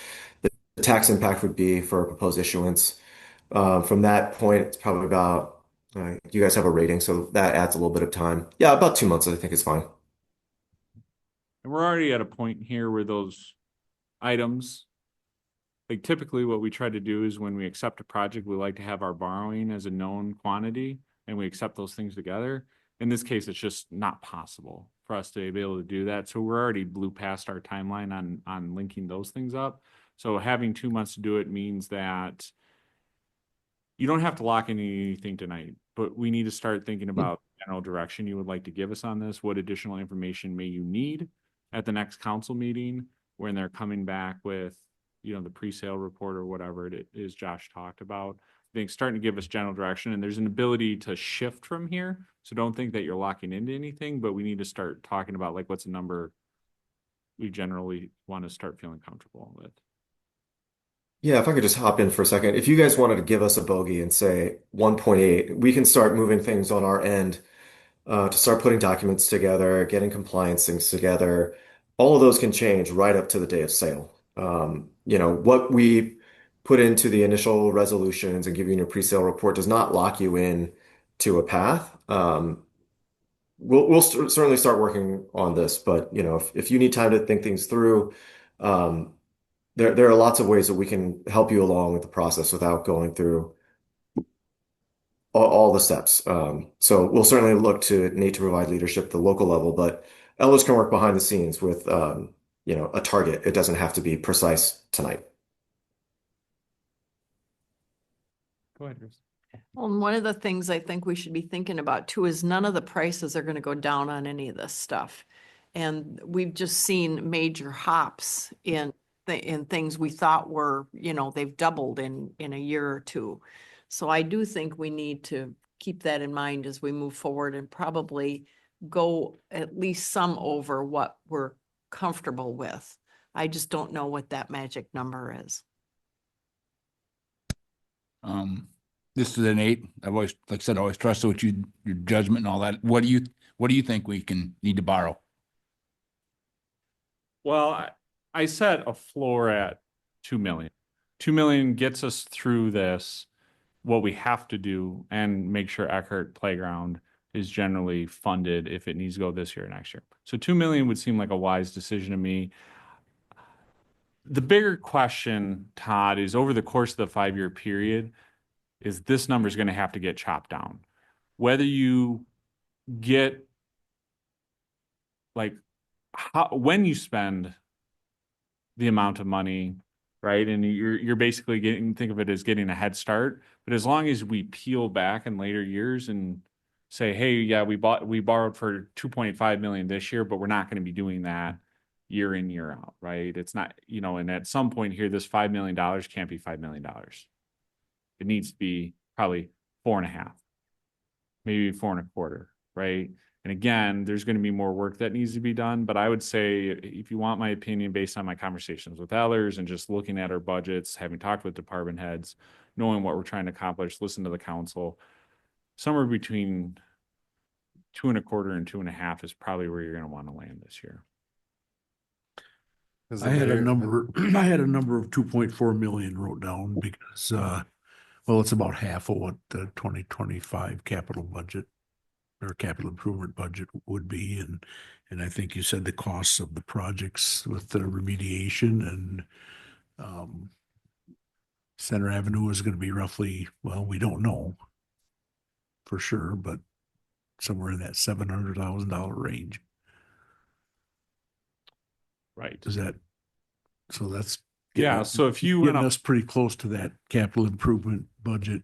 tax impact would be for a proposed issuance. From that point, it's probably about, you guys have a rating, so that adds a little bit of time. Yeah, about 2 months, I think is fine. And we're already at a point here where those items, like typically what we try to do is when we accept a project, we like to have our borrowing as a known quantity and we accept those things together. In this case, it's just not possible for us to be able to do that. So we're already blew past our timeline on linking those things up. So having 2 months to do it means that you don't have to lock in anything tonight, but we need to start thinking about general direction you would like to give us on this. What additional information may you need at the next council meeting when they're coming back with, you know, the pre-sale report or whatever it is Josh talked about. I think starting to give us general direction, and there's an ability to shift from here. So don't think that you're locking into anything, but we need to start talking about like what's a number we generally want to start feeling comfortable with. Yeah, if I could just hop in for a second. If you guys wanted to give us a bogey and say 1.8, we can start moving things on our end to start putting documents together, getting compliance things together. All of those can change right up to the day of sale. You know, what we put into the initial resolutions and give you in your pre-sale report does not lock you in to a path. We'll certainly start working on this, but you know, if you need time to think things through, there are lots of ways that we can help you along with the process without going through all the steps. So we'll certainly look to Nate to provide leadership at the local level, but Ellers can work behind the scenes with, you know, a target. It doesn't have to be precise tonight. Go ahead, Chris. Well, and one of the things I think we should be thinking about too is none of the prices are going to go down on any of this stuff. And we've just seen major hops in things we thought were, you know, they've doubled in a year or two. So I do think we need to keep that in mind as we move forward and probably go at least some over what we're comfortable with. I just don't know what that magic number is. This is an 8. I've always, like I said, always trusted what your judgment and all that. What do you think we need to borrow? Well, I set a floor at 2 million. 2 million gets us through this, what we have to do, and make sure Eckhart Playground is generally funded if it needs to go this year or next year. So 2 million would seem like a wise decision to me. The bigger question, Todd, is over the course of the 5-year period, is this number is going to have to get chopped down. Whether you get like when you spend the amount of money, right? And you're basically think of it as getting a head start. But as long as we peel back in later years and say, hey, yeah, we borrowed for 2.5 million this year, but we're not going to be doing that year in, year out, right? It's not, you know, and at some point here, this $5 million can't be $5 million. It needs to be probably 4.5, maybe 4.25, right? And again, there's going to be more work that needs to be done. But I would say, if you want my opinion based on my conversations with Ellers and just looking at our budgets, having talked with department heads, knowing what we're trying to accomplish, listen to the council, somewhere between 2.25 and 2.5 is probably where you're going to want to land this year. I had a number of 2.4 million wrote down because, well, it's about half of what the 2025 capital budget or capital improvement budget would be. And I think you said the costs of the projects with the remediation and Center Avenue is going to be roughly, well, we don't know for sure, but somewhere in that $700,000 range. Right. Is that, so that's. Yeah, so if you went getting up, us pretty close to that capital improvement budget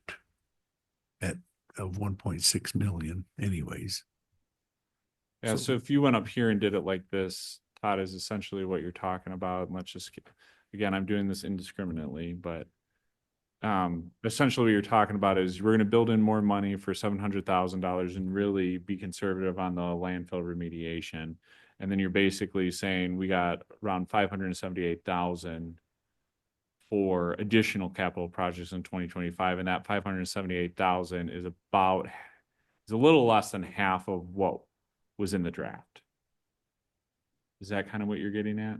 of 1.6 million anyways. yeah, so if you went up here and did it like this, Todd, is essentially what you're talking about. And let's just, again, I'm doing this indiscriminately, but essentially what you're talking about is we're going to build in more money for $700,000 and really be conservative on the landfill remediation. And then you're basically saying we got around 578,000 for additional capital projects in 2025. And that 578,000 is a little less than half of what was in the draft. Is that kind of what you're getting at?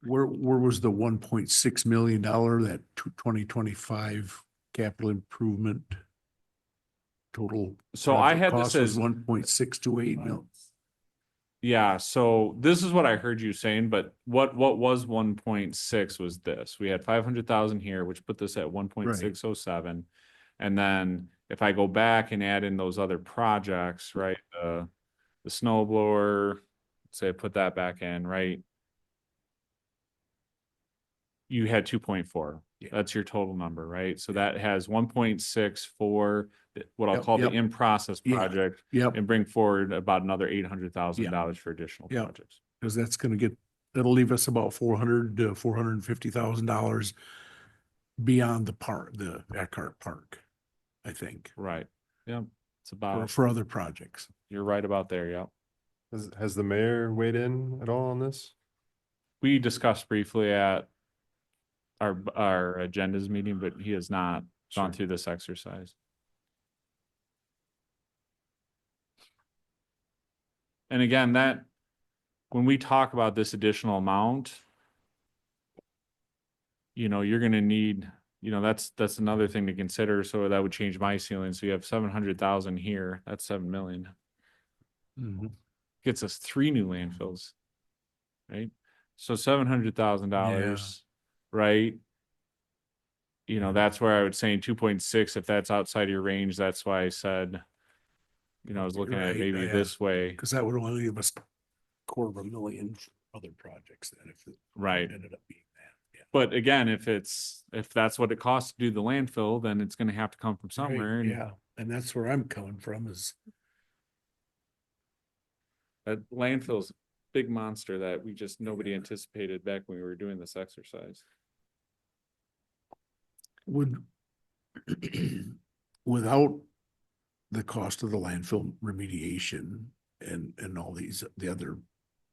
Where was the $1.6 million that 2025 capital improvement? total. So I had this as 1.628 mil. Yeah, so this is what I heard you saying, but what was 1.6 was this. We had 500,000 here, which put this at 1.607. And then if I go back and add in those other projects, right, the snow blower, say I put that back in, right? You had 2.4. That's your total number, right? So that has 1.6 for what I'll Yep, call the yep. in-process Yeah, project. yep. And bring forward about another $800,000 for additional Yeah. projects. Because that's gonna that'll leave us about 400 to $450,000 beyond the park, the Eckhart Park, I think, Right. Yep. It's for, about, for other projects. you're right about there. Yep. Has the mayor weighed in at all on this? We discussed briefly at our agendas meeting, but he has not gone through this exercise. And again, that when we talk about this additional amount, you're going to need, that's another thing to consider. So that would change my ceiling. So you have 700,000 here. That's 7 million. Gets us 3 new landfills, right? So $700,000, right? That's where I would say 2.6, if that's outside of your range, that's why I said, I was looking at it maybe this way. Because that would only give us $250,000 for other projects then if it Right. ended up being that. Yeah. But again, if that's what it costs to do the landfill, then it's going to have to come from Right, somewhere. And yeah, and that's where I'm coming from is, that landfill's a big monster that nobody anticipated back when we were doing this exercise. would, without the cost of the landfill remediation and all the other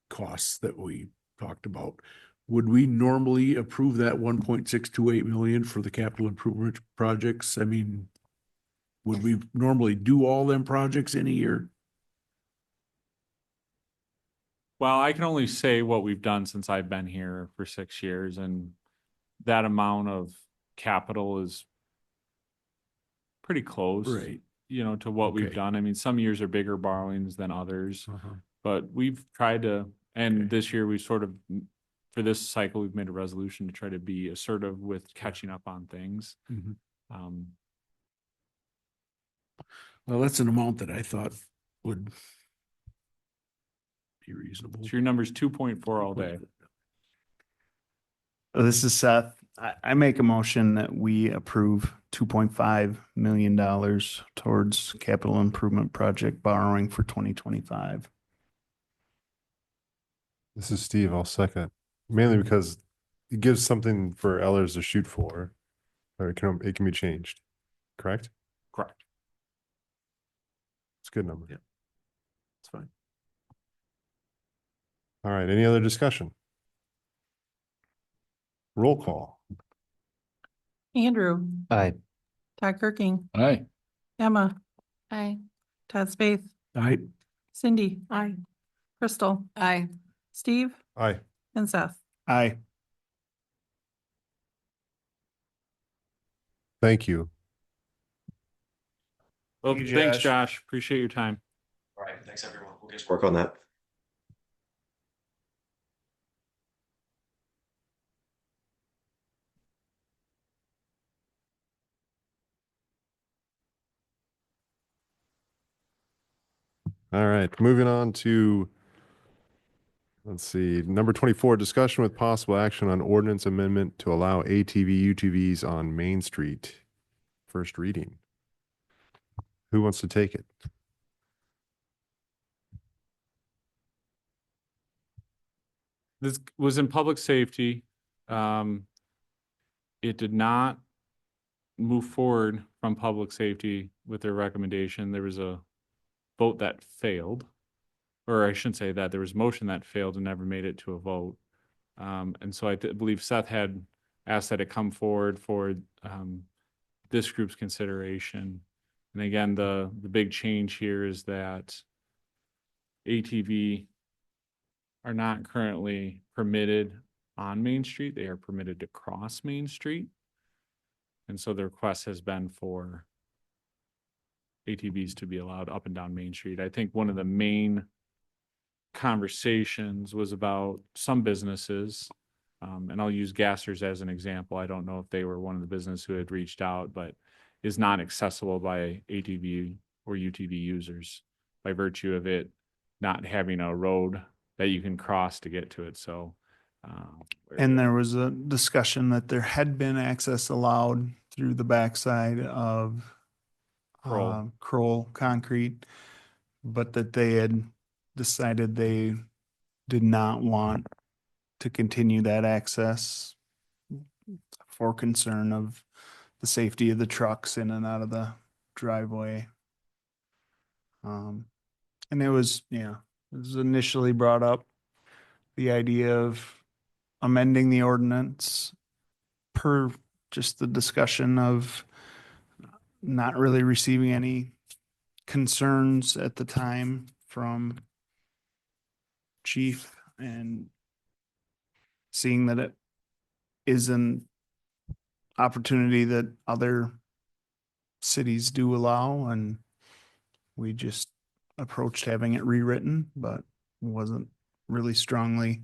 costs that we talked about, would we normally approve that 1.628 million for the capital improvement projects? I mean, would we normally do all them projects in a year? Well, I can only say what we've done since I've been here for 6 years, and that amount of capital is pretty close, Right. To what we've Okay. done. I mean, some years are bigger borrowings than others, but we've tried to, and this year we sort of, for this cycle, we've made a resolution to try to be assertive with catching up on things. Mhm. Um, Well, that's an amount that I thought would be reasonable. so your number's 2.4 all day. This is Seth. I make a motion that we approve $2.5 million towards capital improvement project borrowing for 2025. This is Steve. I'll second. Mainly because it gives something for Ellers to shoot for. Or it can be changed. Correct? Correct. It's a good number. Yeah. It's fine. All right. Any other discussion? Roll call. Andrew, Aye. Todd Kirking, Aye. Emma, Aye. Todd Spath, I, Cindy. Aye. Crystal, Aye. Steve, Aye. and Seth. Aye. Thank you. Well, Thank you, thanks, Josh. Josh. Appreciate your time. All right, thanks everyone. We'll get to work on that. All right, moving on to, let's see, number 24, discussion with possible action on ordinance amendment to allow ATV UTVs on Main Street. First reading. Who wants to take it? This was in public safety. It did not move forward from public safety with their recommendation. There was a vote that failed, or I shouldn't say that, there was motion that failed and never made it to a vote. And so I believe Seth had asked that it come forward for this group's consideration. And again, the big change here is that ATV are not currently permitted on Main Street. They are permitted to cross Main Street. And so the request has been for ATVs to be allowed up and down Main Street. I think one of the main conversations was about some businesses, and I'll use Gassers as an example. I don't know if they were one of the business who had reached out, but is not accessible by ATV or UTV users by virtue of it not having a road that you can cross to get to it. So, And there was a discussion that there had been access allowed through the backside of Kroll Concrete, but that they had decided they did not want to continue that access for concern of the safety of the trucks in and out of the driveway. And it was initially brought up the idea of amending the ordinance per just the discussion of not really receiving any concerns at the time from chief, and seeing that it is an opportunity that other cities do allow, and we just approached having it rewritten, but wasn't really strongly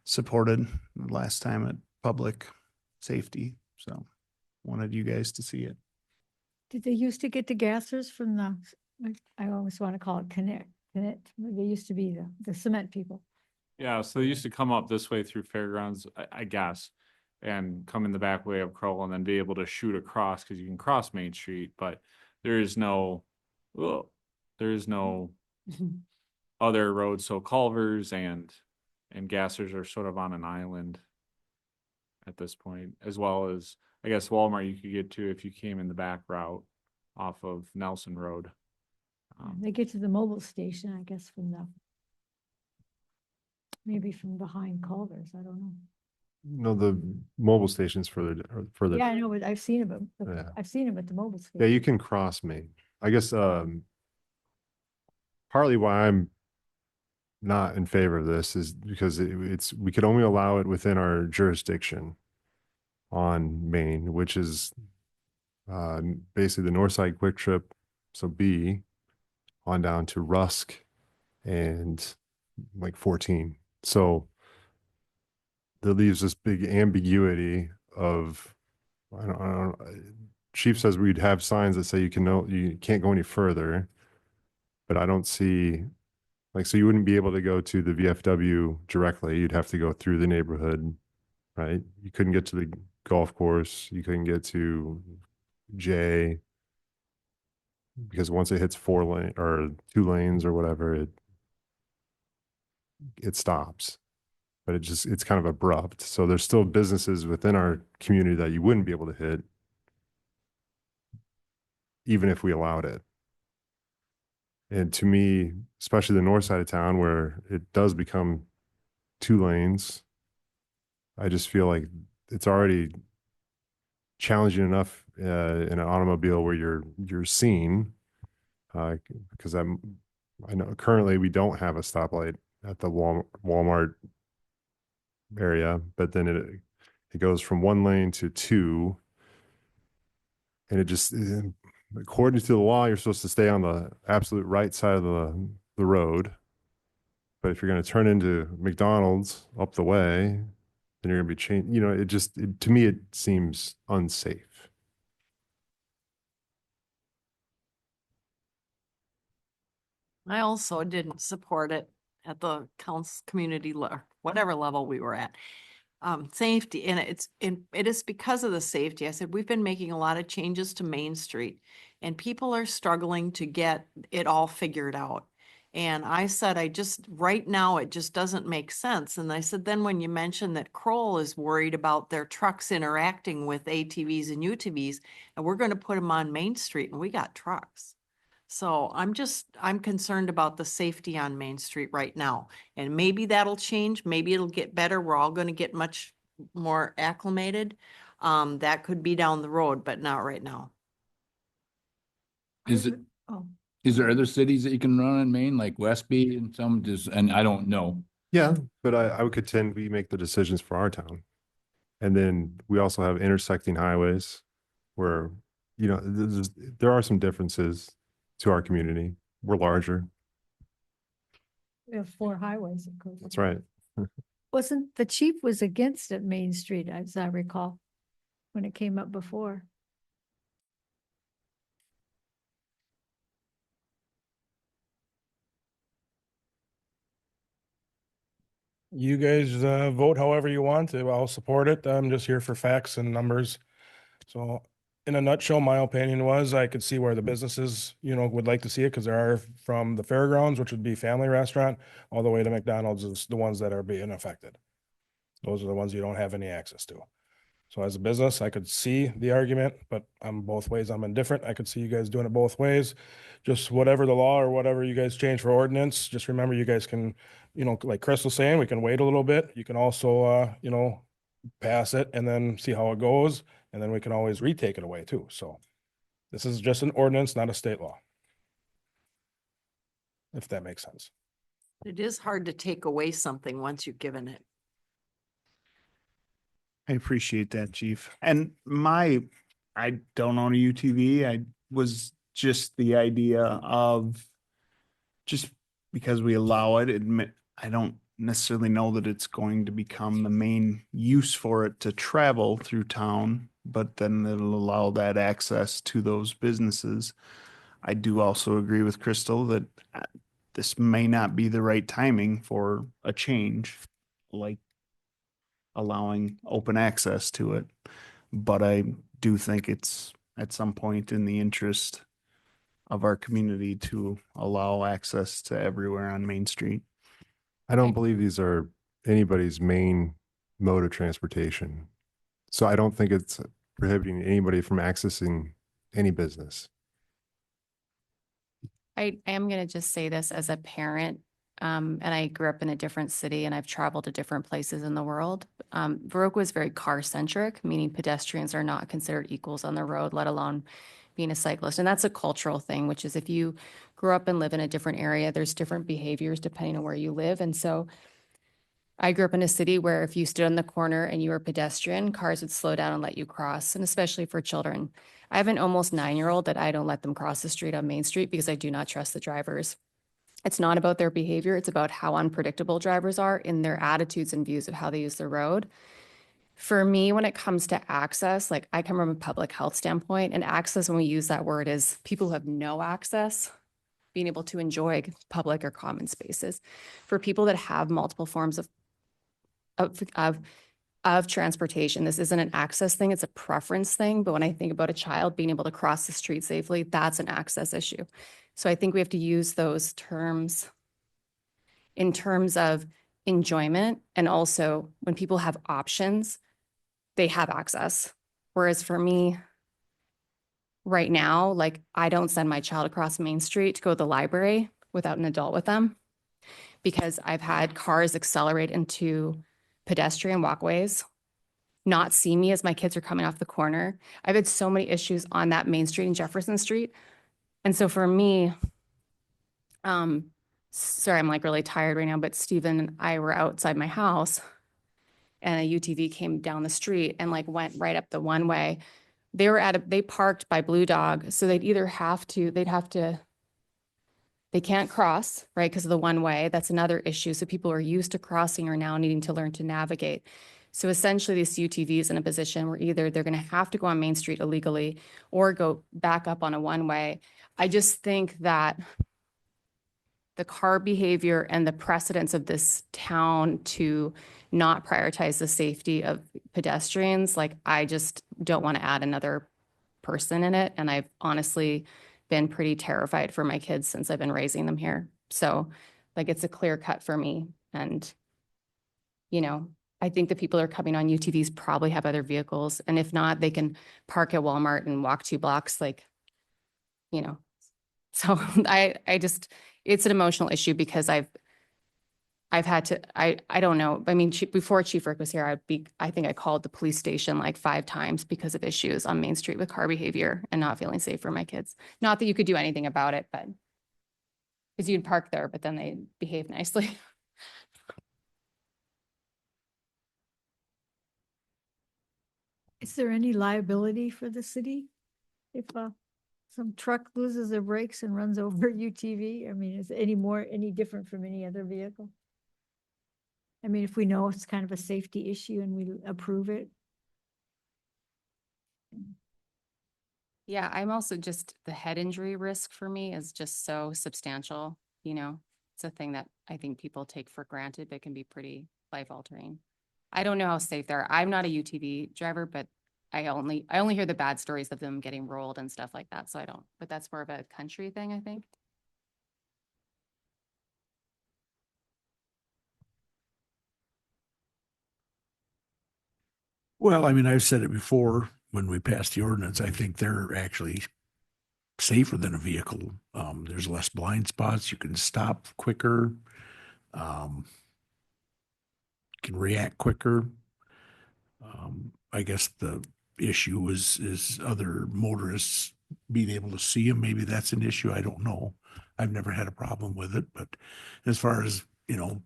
supported the last time at public safety. So wanted you guys to see it. Did they used to get the gassers from the, I always want to call it Connect, they used to be the cement people. yeah, so they used to come up this way through Fairgrounds, I guess, and come in the back way of Crowell and then be able to shoot across because you can cross Main Street, but there is no other roads. So Culvers and Gassers are sort of on an island at this point, as well as, I guess, Walmart you could get to if you came in the back route off of Nelson Road. They get to the mobile station, I guess, maybe from behind Culvers, I don't know. No, the mobile station's further. Yeah, I know, but I've seen them, Yeah. I've seen them at the mobile station. Yeah, you can cross Main. I guess partly why I'm not in favor of this is because we could only allow it within our jurisdiction on Main, which is basically the North Side Quick Trip, so B, on down to Rusk and like 14. So that leaves this big ambiguity of, I don't Chief says we'd have signs that say you can't go any further, but I don't see, like, so you wouldn't be able to go to the VFW directly. You'd have to go through the neighborhood, right? You couldn't get to the golf course. You couldn't get to J, because once it hits 4 lane or 2 lanes or whatever, it stops. But it's kind of abrupt. So there's still businesses within our community that you wouldn't be able to hit, even if we allowed it. And to me, especially the north side of town where it does become 2 lanes, I just feel like it's already challenging enough in an automobile where you're seen, because I know currently we don't have a stoplight at the Walmart area, but then it goes from 1 lane to 2, and it just, according to the law, you're supposed to stay on the absolute right side of the road. But if you're going to turn into McDonald's up the way, then you're going to be changed. To me, it seems unsafe. I also didn't support it at the council community whatever level we were at. Safety, and it is because of the safety. I said, we've been making a lot of changes to Main Street and people are struggling to get it all figured out. And I said, right now, it just doesn't make sense. And I said, then when you mentioned that Kroll is worried about their trucks interacting with ATVs and UTVs, and we're going to put them on Main Street and we got trucks. So I'm concerned about the safety on Main Street right now. And maybe that'll change. Maybe it'll get better. We're all going to get much more acclimated. That could be down the road, but not right now. Is there other cities that you can run in Maine, like Westby and some and I don't know. Yeah, but I would contend we make the decisions for our town. And then we also have intersecting highways where, there are some differences. to our community. We're larger. We have 4 highways. Of course. That's right. Wasn't, the chief was against it, Main Street, as I recall, when it came up before. You guys vote however you want to. I'll support it. I'm just here for facts and numbers. So in a nutshell, my opinion was I could see where the businesses, would like to see it because there are from the fairgrounds, which would be family restaurant, all the way to McDonald's is the ones that are being affected. Those are the ones you don't have any access to. So as a business, I could see the argument, but I'm both ways. I'm indifferent. I could see you guys doing it both ways. Just whatever the law or whatever you guys change for ordinance, just remember you guys can, like Chris was saying, we can wait a little bit. You can also, pass it and then see how it goes. And then we can always retake it away too. So this is just an ordinance, not a state law. If that makes sense. It is hard to take away something once you've given it. I appreciate that, Chief. And I don't own a UTV. I was just the idea of just because we allow it, I don't necessarily know that it's going to become the main use for it to travel through town, but then it'll allow that access to those businesses. I do also agree with Crystal that this may not be the right timing for a change, like allowing open access to it. But I do think it's at some point in the interest of our community to allow access to everywhere on Main Street. I don't believe these are anybody's main mode of transportation. So I don't think it's prohibiting anybody from accessing any business. I am going to just say this as a parent, and I grew up in a different city and I've traveled to different places in the world. Viroqua is very car centric, meaning pedestrians are not considered equals on the road, let alone being a cyclist. And that's a cultural thing, which is if you grew up and live in a different area, there's different behaviors depending on where you live. And so I grew up in a city where if you stood on the corner and you were a pedestrian, cars would slow down and let you cross, and especially for children. I have an almost 9-year-old that I don't let them cross the street on Main Street because I do not trust the drivers. It's not about their behavior. It's about how unpredictable drivers are in their attitudes and views of how they use the road. For me, when it comes to access, like I come from a public health standpoint, and access, when we use that word, is people who have no access being able to enjoy public or common spaces. For people that have multiple forms of transportation, this isn't an access thing, it's a preference thing. But when I think about a child being able to cross the street safely, that's an access issue. So I think we have to use those terms in terms of enjoyment, and also when people have options, they have access. Whereas for me right now, like I don't send my child across Main Street to go to the library without an adult with them, because I've had cars accelerate into pedestrian walkways, not see me as my kids are coming off the corner. I've had so many issues on that Main Street and Jefferson Street. And so for me, sorry, I'm like really tired right now, but Stephen and I were outside my house and a UTV came down the street and like went right up the one way. They parked by Blue Dog. So they can't cross, right? Because of the one way. That's another issue. So people who are used to crossing are now needing to learn to navigate. So essentially this UTV is in a position where either they're going to have to go on Main Street illegally or go back up on a one way. I just think that the car behavior and the precedence of this town to not prioritize the safety of pedestrians, like I just don't want to add another person in it. And I've honestly been pretty terrified for my kids since I've been raising them here. So like it's a clear cut for me. And, I think the people that are coming on UTVs probably have other vehicles. And if not, they can park at Walmart and walk 2 blocks, so I just, it's an emotional issue because I've had to, I don't know. I mean, before Chief Rick was here, I think I called the police station like 5 times because of issues on Main Street with car behavior and not feeling safe for my kids. Not that you could do anything about it, but because you'd park there, but then they behave nicely. Is there any liability for the city if some truck loses their brakes and runs over UTV? I mean, is it any different from any other vehicle? I mean, if we know it's kind of a safety issue and we approve it. Yeah, I'm also just, the head injury risk for me is just so substantial, you know? It's a thing that I think people take for granted, but can be pretty life altering. I don't know how safe they are. I'm not a UTV driver, but I only hear the bad stories of them getting rolled and stuff like that, so I don't, but that's more of a country thing, I think. Well, I mean, I've said it before when we passed the ordinance, I think they're actually safer than a vehicle. There's less blind spots. You can stop quicker. Can react quicker. I guess the issue is other motorists being able to see them. Maybe that's an issue. I don't know. I've never had a problem with it, but as far as, you know,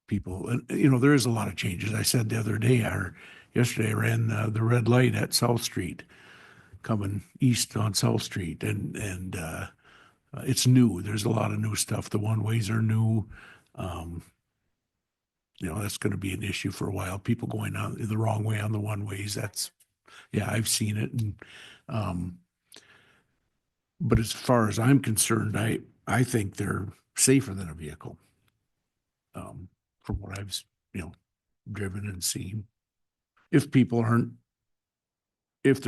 people, and, you know, there is a lot of changes. I said the other day, yesterday I ran the red light at South Street, coming east on South Street, and it's new. There's a lot of new stuff. The one-ways are new. You know, that's going to be an issue for a while. People going on the wrong way on the one-ways. Yeah, I've seen it. And, but as far as I'm concerned, I think they're safer than a vehicle. From what I've, you know, driven and seen. If they're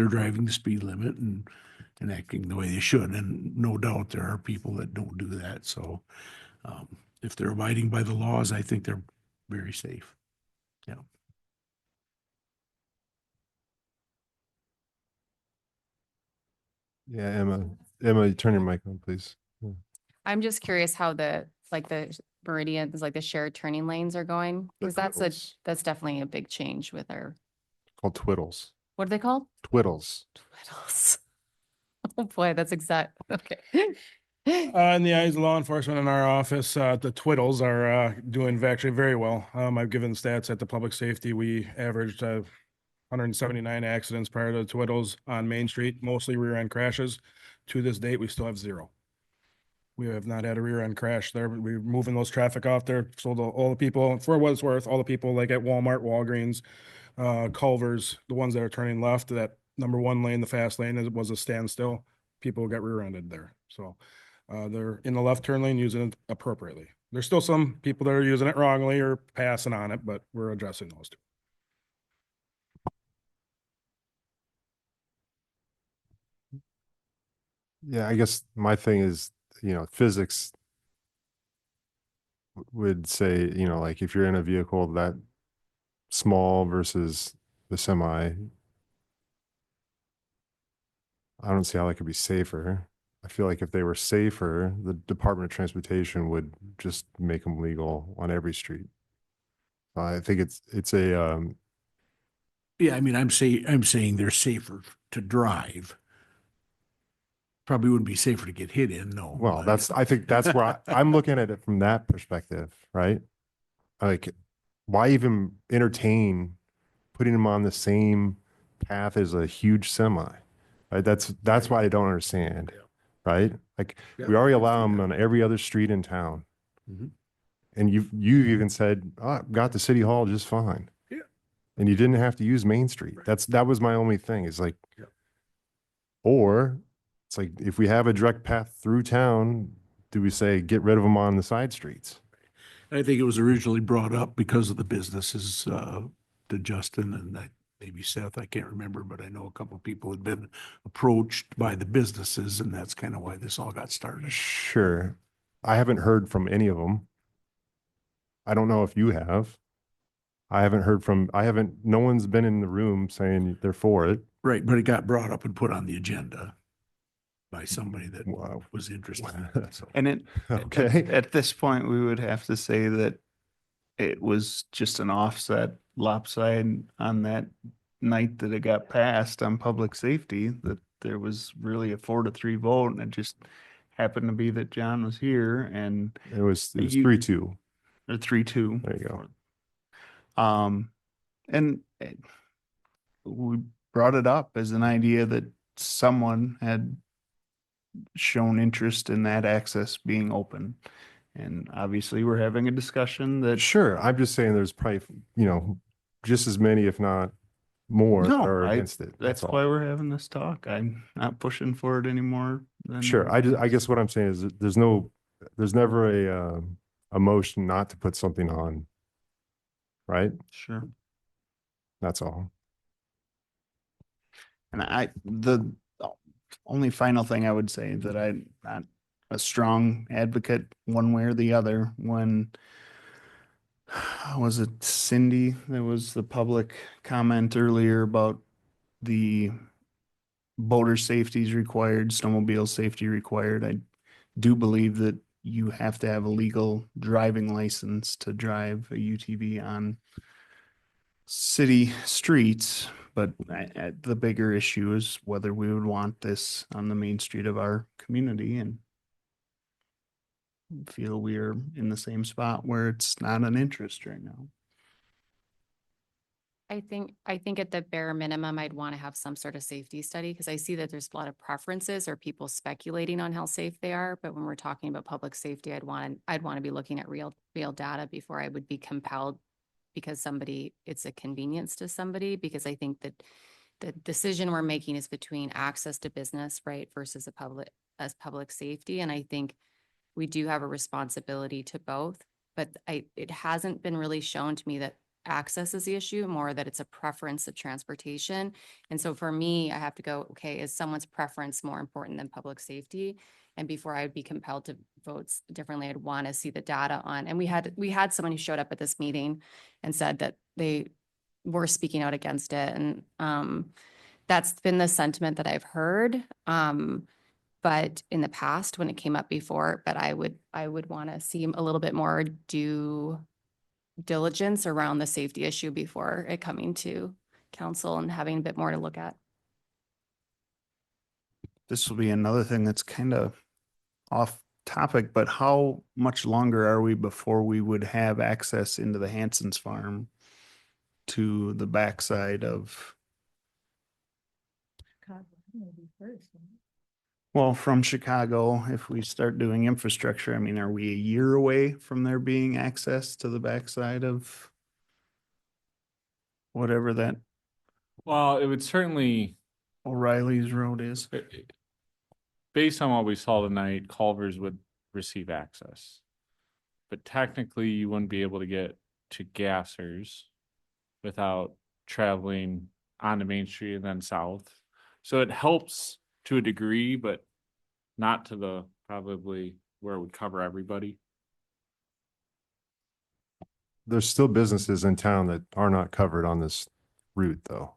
driving the speed limit and acting the way they should, and no doubt there are people that don't do that. So, if they're abiding by the laws, I think they're very safe. Yeah. Yeah, Emma, turn your mic on, please. Yeah. I'm just curious how the meridians, like the shared turning lanes are going, because that's definitely a big change with our, Called twiddles. what are they called? Twiddles. Twiddles. Oh boy, that's exact. Okay. In the eyes of law enforcement in our office, the twiddles are doing actually very well. I've given stats at the public safety. We averaged 179 accidents prior to the twiddles on Main Street, mostly rear end crashes. To this date, we still have 0. We have not had a rear end crash there. We're moving those traffic off there. So all the people, for what it's worth, all the people like at Walmart, Walgreens, Culver's, the ones that are turning left, that number 1 lane, the fast lane, was a standstill. People got rear ended there. So they're in the left turn lane using it appropriately. There's still some people that are using it wrongly or passing on it, but we're addressing those two. Yeah, I guess my thing is, you know, physics would say, you know, like if you're in a vehicle that small versus the semi, I don't see how that could be safer. I feel like if they were safer, the Department of Transportation would just make them legal on every street. I think it's a Yeah, I mean, I'm saying they're safer to drive. Probably wouldn't be safer to get hit in, no. well, I think that's where I'm looking at it from that perspective, right? Like, why even entertain putting them on the same path as a huge semi? Right? That's why I don't understand, right? Like, we already allow them on every other street in town. Mhm. And you even said, oh, got to City Hall just fine. Yeah. And you didn't have to use Main Street. That was my only thing, is like, or it's like, if we have a direct path through town, do we say get rid of them on the side streets? I think it was originally brought up because of the businesses, to Justin and maybe Seth, I can't remember, but I know a couple of people had been approached by the businesses, and that's kind of why this all got started. Sure. I haven't heard from any of them. I don't know if you have. No one's been in the room saying they're for it. Right, but it got brought up and put on the agenda by somebody that was interested in it, so. And Okay. at this point, we would have to say that it was just an offset lopsided on that night that it got passed on public safety, that there was really a 4-3 vote, and it just happened to be that John was here, and It was 3-2. or 3-2. There you go. And we brought it up as an idea that someone had shown interest in that access being open. And obviously, we're having a discussion that. Sure, I'm just saying there's probably, just as many, if not more, that No, are against it. that's all. why we're having this talk. I'm not pushing for it anymore than. Sure, I guess what I'm saying is that there's never a motion not to put something on. Right? Sure. That's all. And the only final thing I would say that I'm not a strong advocate one way or the other when was it Cindy? There was the public comment earlier about the boater safety is required, snowmobile safety required. I do believe that you have to have a legal driving license to drive a UTV on city streets, but the bigger issue is whether we would want this on the main street of our community, and feel we are in the same spot where it's not an interest right now. I think at the bare minimum, I'd want to have some sort of safety study because I see that there's a lot of preferences or people speculating on how safe they are. But when we're talking about public safety, I'd want to be looking at real data before I would be compelled because it's a convenience to somebody, because I think that the decision we're making is between access to business, right, versus public safety. And I think we do have a responsibility to both, but it hasn't been really shown to me that access is the issue, more that it's a preference of transportation. And so for me, I have to go, okay, is someone's preference more important than public safety? And before I would be compelled to vote differently, I'd want to see the data on. And we had someone who showed up at this meeting and said that they were speaking out against it. And that's been the sentiment that I've heard. But in the past, when it came up before, but I would want to see a little bit more due diligence around the safety issue before it coming to council and having a bit more to look at. This will be another thing that's kind of off topic, but how much longer are we before we would have access into the Hanson's farm to the backside of? Well, from Chicago, if we start doing infrastructure, I mean, are we a year away from there being access to the backside of whatever that Well, it would certainly, O'Reilly's Road is? based on what we saw tonight, Culvers would receive access. But technically, you wouldn't be able to get to Gassers without traveling onto Main Street and then south. So it helps to a degree, but not to the probably where it would cover everybody. There's still businesses in town that are not covered on this route, though.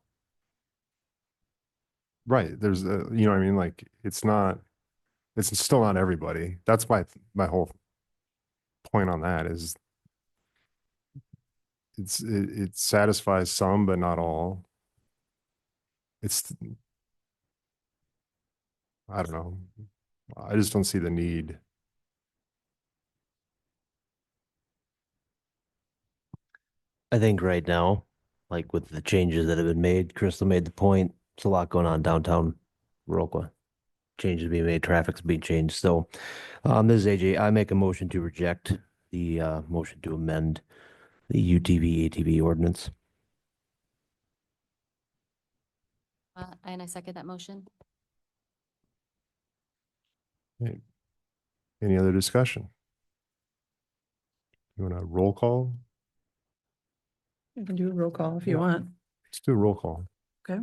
Right, there's what I mean, like, it's still not everybody. That's my whole point on that is it satisfies some, but not all. I don't know. I just don't see the need. I think right now, like with the changes that have been made, Crystal made the point, it's a lot going on downtown Viroqua. Changes being made, traffic's being changed. So, this is AJ. I make a motion to reject the motion to amend the UTV ATV ordinance. And I second that motion. Okay. Any other discussion? You want a roll call? You can do a roll call if you want. Let's do a roll call. Okay.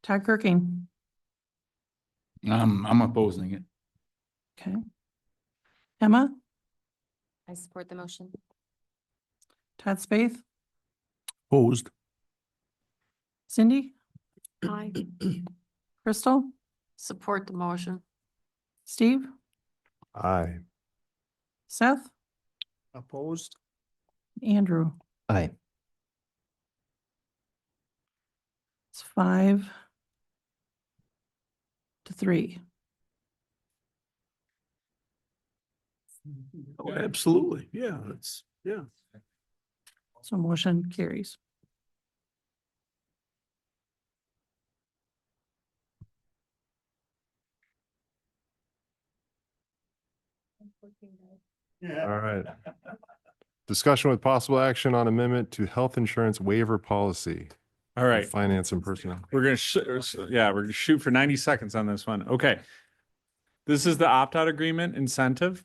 Todd Kirking. I'm opposing it. Okay. Emma, I support the motion. Todd Spaeth, Opposed. Cindy, Aye. Crystal, Support the motion. Steve, Aye. Seth, Opposed? Andrew. Aye. It's 5-3. Oh, absolutely. Yeah, yeah. So motion carries. All right. Discussion with possible action on amendment to health insurance waiver policy. All right. Finance and personnel. We're gonna shoot for 90 seconds on this one. Okay. This is the opt-out agreement incentive.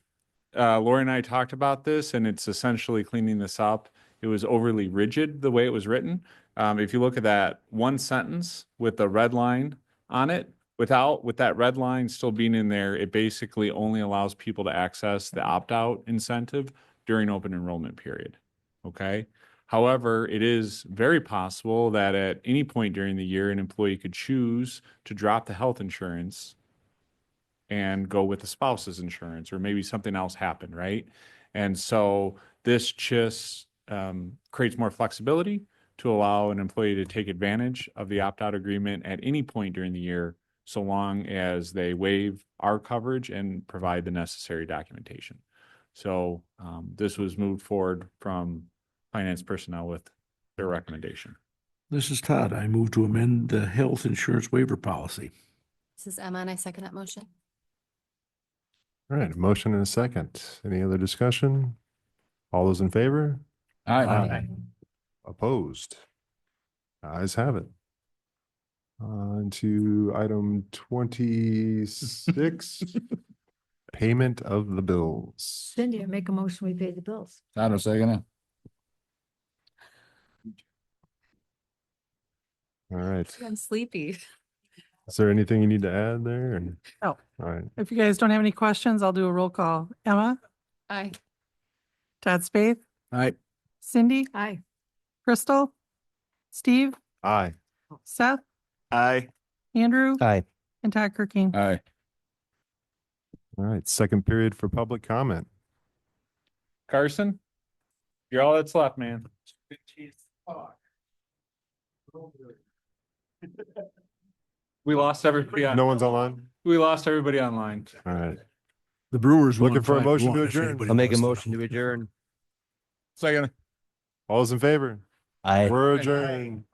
Lori and I talked about this, and it's essentially cleaning this up. It was overly rigid the way it was written. If you look at that one sentence with the red line on it, with that red line still being in there, it basically only allows people to access the opt-out incentive during open enrollment period. Okay. However, it is very possible that at any point during the year, an employee could choose to drop the health insurance and go with the spouse's insurance, or maybe something else happened, right? And so this just creates more flexibility to allow an employee to take advantage of the opt-out agreement at any point during the year, so long as they waive our coverage and provide the necessary documentation. So this was moved forward from finance personnel with their recommendation. This is Todd. I move to amend the health insurance waiver policy. This is Emma and I second that motion. All right, a motion and a second. Any other discussion? All those in favor? Aye. Opposed? Ayes have it. On to item 26, payment of the bills. Cindy, I make a motion, we pay the bills. Todd will second it. All right. I'm sleepy. Is there anything you need to add there? No. All right. If you guys don't have any questions, I'll do a roll call. Emma, Aye. Todd Spaeth, Aye. Cindy, Aye. Crystal, Steve, Aye. Seth, Aye. Andrew, Aye. and Todd Kirking. Aye. All right, second period for public comment. Carson, you're all that's left, man. We lost everybody on. No one's online? We lost everybody online. All right. The Brewers. Looking won for a 5-1 motion to if adjourn. anybody I'll make a wants to motion know. to adjourn. Second. All those in favor? Aye. We're adjourned.